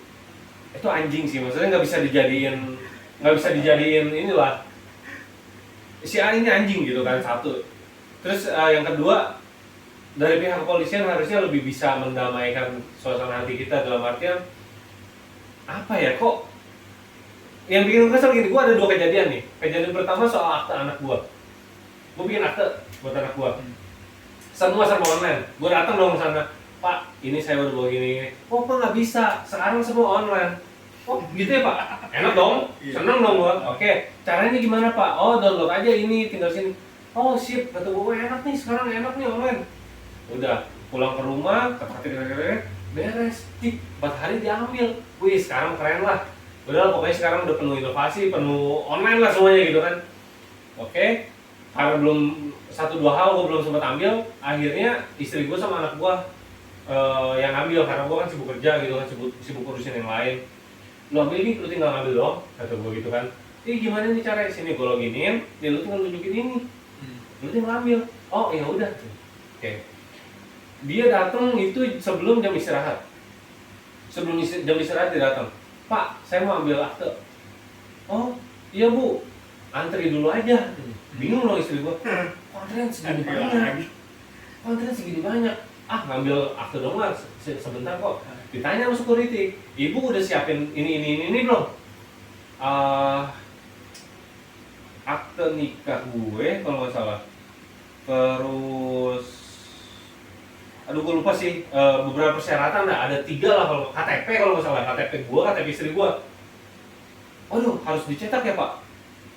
Speaker 1: itu anjing sih, maksudnya nggak bisa dijadiin inilah si A ini anjing gitu kan, satu. Terus yang kedua, dari pihak kepolisian harusnya lebih bisa mendamaikan suasana hati kita, dalam artian apa ya, kok yang bikin kesel gini, gue ada 2 kejadian nih. Kejadian pertama soal akte anak gue bikin akte buat anak gue, semua serba online. Gue datang dong ke sana, Pak ini saya udah bawa gini. Oh Pak nggak bisa, sekarang semua online. Oh gitu ya Pak, enak dong, seneng dong gue. Oke, caranya gimana Pak? Oh download aja ini, tinggal sini. Oh sip, kata gue enak nih, sekarang enak nih online. Udah pulang ke rumah, beres, 4 hari diambil. Wih sekarang keren lah. Udah pokoknya sekarang udah penuh inovasi, penuh online lah semuanya gitu kan. Oke, karena belum 1-2 hal gue belum sempat ambil, akhirnya istri gue sama anak gue yang ambil karena gue kan sibuk kerja gitu kan, sibuk urusin yang lain. Lu ambil ini, lu tinggal ngambil dong, kata gue gitu kan. Gimana nih caranya, sini gue loginin, lu tinggal tunjukin ini, lu tinggal ambil. Oh ya udah. Oke. Dia datang itu sebelum jam istirahat. Sebelum jam istirahat dia datang. Pak, saya mau ambil akte. Oh, iya Bu. Antri dulu aja. Bingung loh istri gua. Antrean segini banyak. Ah, ngambil akte dong lah. Sebentar kok. Ditanya sama security. Ibu udah siapin ini belum? Akte nikah gue kalau nggak salah. Terus aduh gue lupa sih, beberapa persyaratan ada 3 lah, kalau KTP kalau nggak salah, KTP gue, KTP istri gue. Waduh, harus dicetak ya Pak?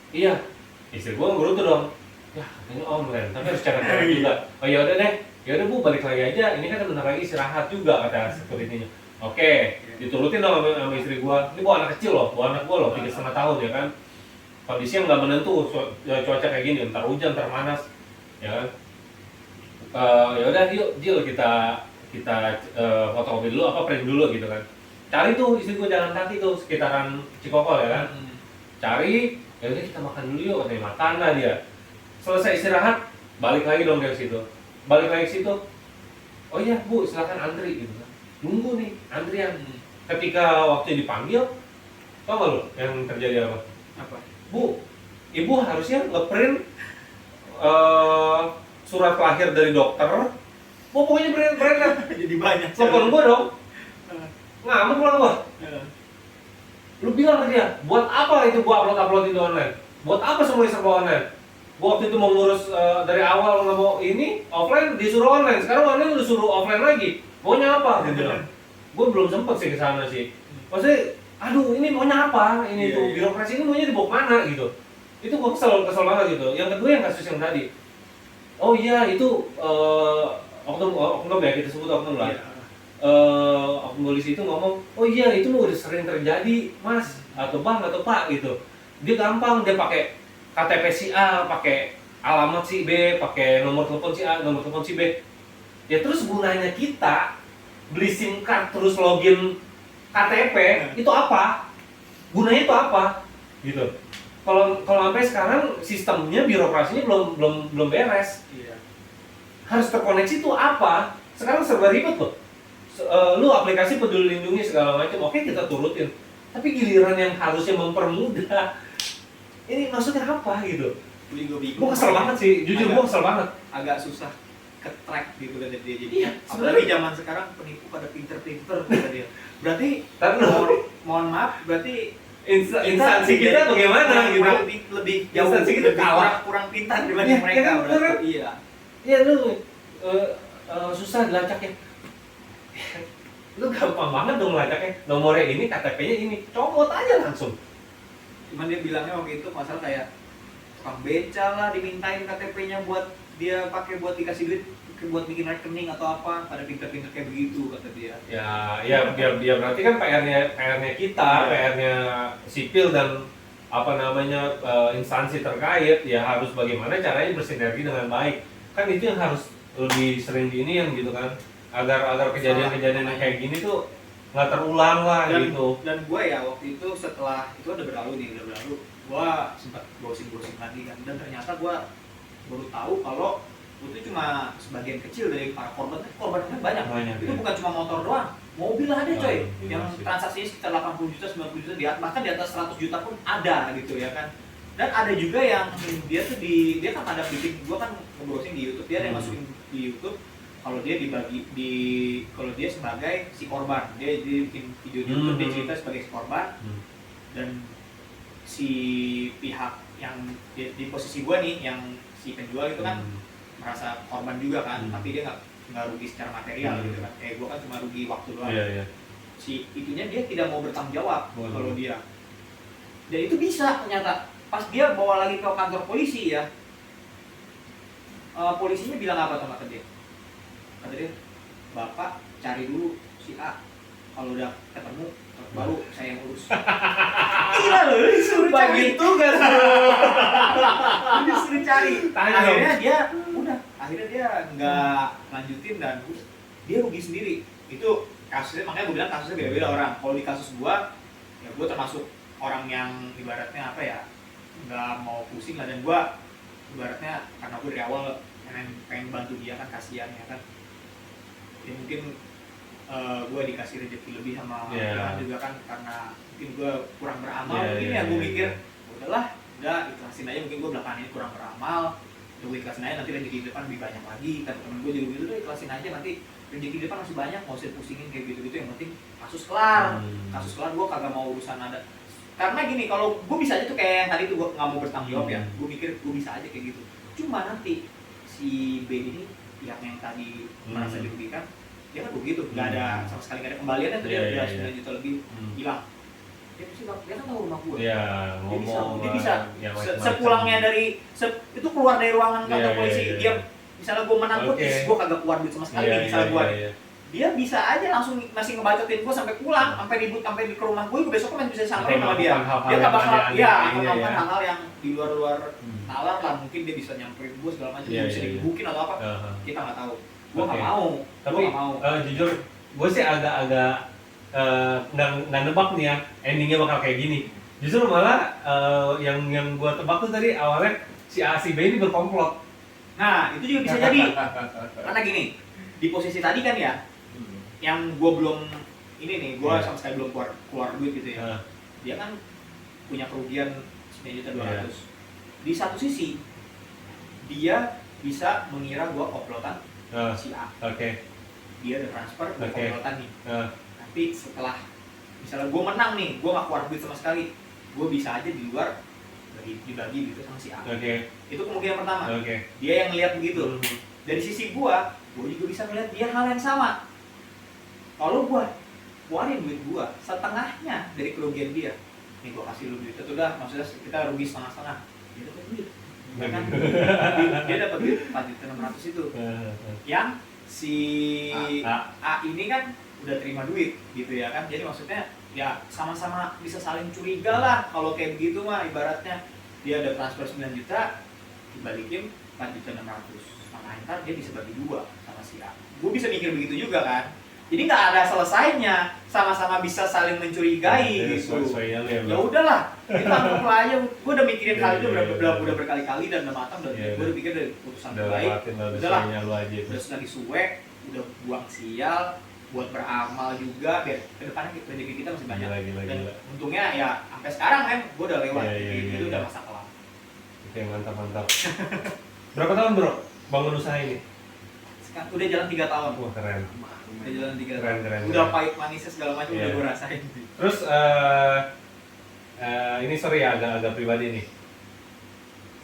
Speaker 1: Iya, istri gue ngerutu dong. Ya, ini online, tapi harus cetak juga. Oh ya udah deh, ya udah Bu balik lagi aja. Ini kan bentar lagi istirahat juga kata security-nya. Oke, diturutin dong sama istri gue. Ini bawa anak kecil loh, bawa anak gue loh, 3,5 tahun ya kan. Kondisi yang nggak menentu, cuaca kayak gini, ntar hujan, ntar panas, ya kan. Ya udah yuk Jil kita fotokopi dulu print dulu gitu kan. Cari tuh istri gue jalan kaki tuh sekitaran Cikokol ya kan. Cari, ya udah kita makan dulu yuk, katanya makan lah dia. Selesai istirahat, balik lagi dong dari situ. Balik lagi ke situ. Oh iya Bu, silakan antri gitu kan. Nunggu nih antrian. Ketika waktu dipanggil, tau gak lo yang terjadi apa?
Speaker 4: Apa?
Speaker 1: Bu, ibu harusnya ngeprint surat lahir dari dokter. Pokoknya beredar.
Speaker 4: Jadi banyak.
Speaker 1: Telepon gua dong. Ngamuk lah gua. Lu bilang ke dia, buat apa itu gua upload itu online? Buat apa semuanya serba online? Gua waktu itu mau ngurus dari awal nggak mau ini offline disuruh online. Sekarang online udah suruh offline lagi. Maunya apa? Dia bilang. Gua belum sempet sih ke sana sih. Maksudnya, aduh ini maunya apa? Ini tuh birokrasi ini maunya dibawa kemana gitu. Itu gua kesel banget gitu. Yang kedua yang kasus yang tadi. Oh iya itu oknum ya, kita sebut oknum lah. Oknum polisi itu ngomong, oh iya itu udah sering terjadi mas atau bang atau pak gitu. Dia gampang, dia pakai KTP si A, pakai alamat si B, pakai nomor telepon si A, nomor telepon si B. Ya terus gunanya kita beli SIM card terus login KTP itu apa? Gunanya itu apa? Gitu. Kalau sampai sekarang sistemnya birokrasinya belum beres.
Speaker 4: Iya.
Speaker 1: Harus terkoneksi itu apa? Sekarang serba ribet loh. Lu aplikasi Peduli Lindungi segala macam, oke kita turutin. Tapi giliran yang harusnya mempermudah, ini maksudnya apa gitu? Gue kesel banget sih, jujur gue kesel banget.
Speaker 4: Agak susah ke-track gitu kan dia jadi.
Speaker 1: Iya,
Speaker 4: Apalagi zaman sekarang penipu pada pinter-pinter kata dia. Berarti
Speaker 1: Tapi
Speaker 4: mohon maaf, berarti
Speaker 1: instansi kita bagaimana gitu?
Speaker 4: lebih jauh,
Speaker 1: Instansi kita
Speaker 4: lebih
Speaker 1: kalah.
Speaker 4: kurang pintar dibanding
Speaker 1: Iya,
Speaker 4: mereka.
Speaker 1: kan,
Speaker 4: Berarti.
Speaker 1: bener.
Speaker 4: Iya.
Speaker 1: Ya lu susah dilacaknya. Lu gampang banget dong melacaknya. Nomornya ini, KTP-nya ini, comot aja langsung.
Speaker 4: Cuman dia bilangnya waktu itu masalah kayak tukang beca lah dimintain KTP-nya buat dia pakai buat dikasih duit buat bikin rekening atau apa, pada pinter-pinter kayak begitu kata dia.
Speaker 1: Ya biar berarti kan PR-nya kita, PR-nya sipil dan apa namanya instansi terkait ya harus bagaimana caranya bersinergi dengan baik. Kan itu yang harus lebih sering diiniin gitu kan. Agar kejadian-kejadian yang kayak gini tuh nggak terulang lah gitu.
Speaker 4: Dan gue ya waktu itu setelah itu udah berlalu, gue sempat browsing lagi kan, dan ternyata gue baru tahu kalau itu cuma sebagian kecil dari para korbannya banyak. Itu
Speaker 1: Ya.
Speaker 4: bukan cuma motor doang, mobil ada coy, yang
Speaker 1: Masih.
Speaker 4: transaksinya sekitar 80 juta, 90 juta, bahkan di atas 100 juta pun ada gitu ya kan. Dan ada juga yang dia tuh dia kan ada bikin, gue kan browsing di YouTube, dia ada yang masukin di YouTube kalau dia kalau dia sebagai si korban, dia bikin video di YouTube, dia cerita sebagai si korban, dan si pihak yang di posisi gua nih, yang si penjual itu kan merasa korban juga kan, tapi dia nggak rugi secara material gitu kan, gua kan cuma rugi waktu doang.
Speaker 1: Iya.
Speaker 4: Si itunya dia tidak mau bertanggung jawab kalau dia, dan itu bisa ternyata pas dia bawa lagi ke kantor polisi ya, polisinya bilang apa sama dia? Kata dia, bapak cari dulu si A, kalau udah ketemu baru saya yang urus. Gila loh, disuruh cari tugas disuruh cari. Akhirnya dia nggak lanjutin dan dia rugi sendiri. Itu kasusnya, makanya gue bilang kasusnya beda-beda orang. Kalau di kasus gua, ya gua termasuk orang yang ibaratnya apa ya, nggak mau pusing lah, dan gua ibaratnya karena gua dari awal pengen bantu dia kan, kasihan ya kan. Ya mungkin gue dikasih rezeki lebih sama Tuhan juga kan, karena mungkin gue kurang beramal, mungkin ya gue mikir udah ikhlasin aja, mungkin gue belakangan ini kurang beramal, gue ikhlasin aja, nanti rezeki di depan lebih banyak lagi. Kata temen gue juga gitu, udah ikhlasin aja, nanti rezeki di depan masih banyak, nggak usah pusingin kayak gitu, yang penting kasus kelar. Gue kagak mau urusan ada, karena gini, kalau gue bisa aja tuh kayak yang tadi tuh, gue nggak mau bertanggung jawab ya, gue mikir gue bisa aja kayak gitu, cuma nanti si B ini pihak yang tadi merasa dirugikan, dia kan begitu, nggak ada sama sekali, nggak ada kembaliannya tuh, dia udah 9 juta lebih hilang. Dia kan tahu rumah gue. Dia bisa sepulangnya dari itu keluar dari ruangan kantor polisi, dia misalnya gue menang gue kagak keluar duit sama sekali, misalnya gue, dia bisa aja langsung masih ngebacotin gue sampai pulang, sampai ribut sampai di ke rumah gue besoknya masih bisa samperin sama dia. Dia nggak bakal melakukan hal-hal yang di luar nalar lah, mungkin dia bisa nyamperin gue segala macam, bisa digebukin atau apa, kita nggak tahu. Gue nggak mau.
Speaker 1: Tapi jujur, gue sih agak nggak nebak nih ya endingnya bakal kayak gini. Justru malah yang gue tebak tuh tadi awalnya si A si B ini berkomplot.
Speaker 4: Nah itu juga bisa jadi, karena gini, di posisi tadi kan ya, yang gue belum ini nih, gue sama sekali belum keluar duit gitu ya. Dia kan punya kerugian 9.200.000. di satu sisi dia bisa mengira gua komplotan
Speaker 1: Ah,
Speaker 4: si A.
Speaker 1: Oke.
Speaker 4: Dia ada transfer, gua
Speaker 1: Oke.
Speaker 4: komplotan nih.
Speaker 1: Ah,
Speaker 4: Tapi setelah misalnya gua menang nih, gua nggak keluar duit sama sekali, gua bisa aja di luar dibagi gitu sama si A.
Speaker 1: Oke.
Speaker 4: Itu kemungkinan pertama.
Speaker 1: Oke.
Speaker 4: Dia yang lihat begitu.
Speaker 1: Mhm.
Speaker 4: Dari sisi gua juga bisa melihat dia hal yang sama. Kalau gua keluarin duit gua setengahnya dari kerugian dia, nih gua kasih lu duit itu udah, maksudnya kita rugi setengah-setengah, dia dapat duit. Ya kan? Dia dapat duit 4.600.000 itu. Yang si A ini kan udah terima duit gitu ya kan. Jadi maksudnya ya sama-sama bisa saling curiga lah kalau kayak begitu mah. Ibaratnya dia ada transfer 9 juta dibalikin 4.600.000, setengah ntar dia bisa bagi dua sama si A. Gue bisa mikir begitu juga kan. Jadi nggak ada selesainya, sama-sama bisa saling mencurigai gitu. Ya udahlah, kita anggap aja. Gue udah mikirin hal itu udah berkali-kali dan udah matang. Gue udah pikir dari putusan terbaik. Udahlah, udah lagi suwe, udah buang sial, buat beramal juga biar kedepannya rezeki kita masih banyak. Dan untungnya ya sampai sekarang kan gue udah lewat, itu udah masa kelam.
Speaker 1: Oke, mantap. Berapa tahun bro bangun usaha ini?
Speaker 4: Sekarang udah jalan 3 tahun.
Speaker 1: Wah keren.
Speaker 4: Udah jalan 3
Speaker 1: Keren.
Speaker 4: tahun. Udah pahit manisnya segala macam udah gue rasain.
Speaker 1: Terus ini sorry ya agak pribadi nih.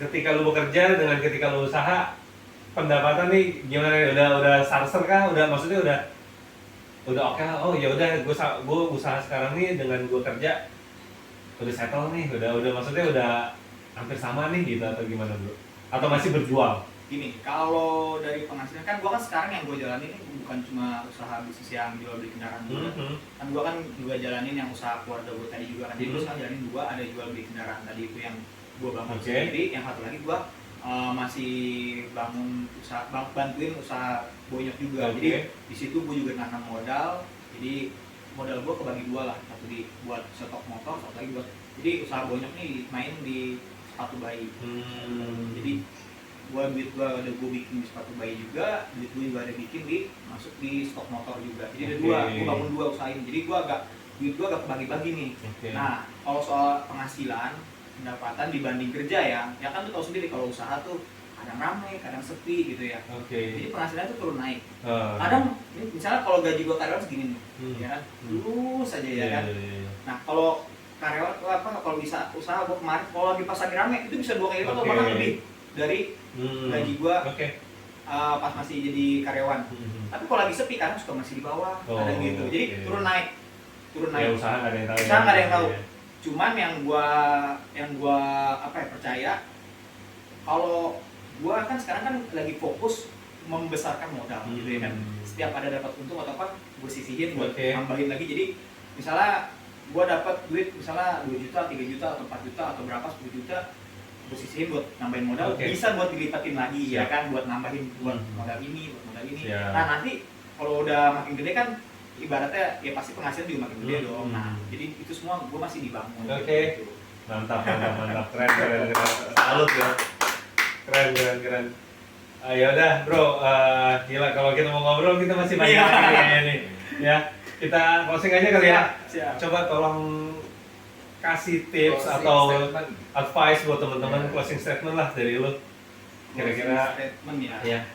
Speaker 1: Ketika lu bekerja dengan ketika lu usaha, pendapatan nih gimana? Udah sarser kah? Maksudnya udah oke lah. Oh ya udah gue usaha sekarang nih dengan gue kerja udah settle nih. Udah maksudnya udah hampir sama nih gitu atau gimana bro? Atau masih berjuang?
Speaker 4: Gini, kalau dari penghasilan kan gua kan sekarang yang gua jalanin ini bukan cuma usaha bisnis yang jual beli kendaraan juga. Kan gua kan juga jalanin yang usaha keluarga gua tadi juga kan. Jadi gua sekarang jalanin 2, ada jual beli kendaraan tadi itu yang gua bangun sendiri, yang satu lagi gua masih bantuin usaha bonyok juga. Jadi di situ gua juga nanam modal. Jadi modal gua kebagi 2 lah, satu buat stok motor, satu lagi buat jadi usaha bonyok nih main di sepatu bayi. Jadi duit gua ada gue bikin di sepatu bayi juga, duit gue juga ada bikin masuk di stok motor juga. Jadi ada 2, gue bangun 2 usaha ini. Jadi duit gua agak bagi-bagi nih. Nah, kalau soal penghasilan, pendapatan dibanding kerja ya kan lu tahu sendiri kalau usaha tuh kadang ramai, kadang sepi gitu ya. Jadi penghasilan tuh turun naik. Kadang misalnya kalau gaji gua karyawan segini nih, ya kan, lulus aja ya kan. Nah, kalau karyawan kalau bisa usaha gua kemarin kalau lagi pas lagi rame itu bisa 2 kali lipat atau bahkan lebih dari gaji gua pas masih jadi karyawan. Tapi kalau lagi sepi kan suka masih di bawah, ada gitu. Jadi turun naik. Ya,
Speaker 1: usaha nggak ada yang tahu.
Speaker 4: Usaha nggak ada yang tahu. Cuman yang gua percaya kalau gua kan sekarang kan lagi fokus membesarkan modal gitu ya kan. Setiap ada dapat untung atau apa, gua sisihin buat nambahin lagi. Jadi misalnya gua dapat duit misalnya 2 juta, 3 juta atau 4 juta atau berapa 10 juta gue sisihin buat nambahin modal, bisa buat dilipatin lagi ya kan, buat nambahin buat modal ini, buat modal ini. Nah nanti kalau udah makin gede kan ibaratnya ya pasti penghasilan juga makin gede dong. Nah jadi itu semua gue masih dibangun. Gitu.
Speaker 1: Mantap, keren. Salut ya. Keren. Ya udah bro, gila kalau kita mau ngobrol kita masih banyak lagi nih. Ya kita closing aja kali ya. Coba tolong kasih tips atau advice buat teman-teman, closing statement lah dari lu. Kira-kira
Speaker 4: statement
Speaker 1: ya.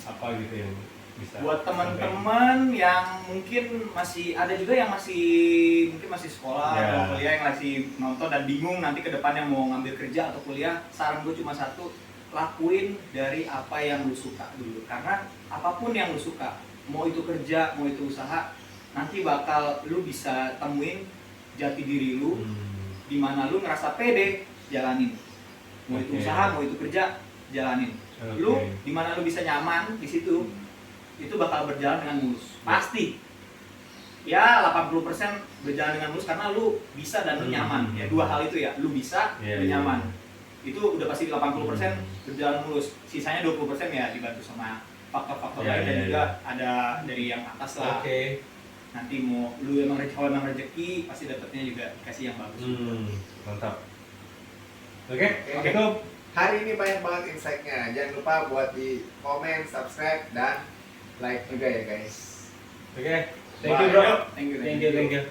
Speaker 1: Apa gitu yang bisa
Speaker 4: buat teman-teman yang mungkin masih ada juga yang mungkin masih sekolah atau kuliah yang masih nonton dan bingung nanti ke depannya mau ngambil kerja atau kuliah. Saran gue cuma satu, lakuin dari apa yang lu suka dulu. Karena apapun yang lu suka, mau itu kerja, mau itu usaha, nanti bakal lu bisa temuin jati diri lu, di mana lu ngerasa pede, jalanin. Mau itu usaha, mau itu kerja, jalanin. Lu di mana lu bisa nyaman di situ, itu bakal berjalan dengan mulus. Pasti. Ya 80% berjalan dengan mulus karena lu bisa dan lu nyaman. Ya 2 hal itu ya, lu bisa, lu nyaman. Itu udah pasti 80% berjalan mulus. Sisanya 20% ya dibantu sama faktor-faktor lain dan juga ada dari yang atas lah. Nanti mau lu emang rezeki pasti dapetnya juga dikasih yang bagus.
Speaker 1: Mantap. Itu
Speaker 2: hari ini banyak banget insight-nya. Jangan lupa buat di komen, subscribe dan like juga ya guys.
Speaker 1: Thank you bro.
Speaker 4: Thank you.
Speaker 1: Thank you.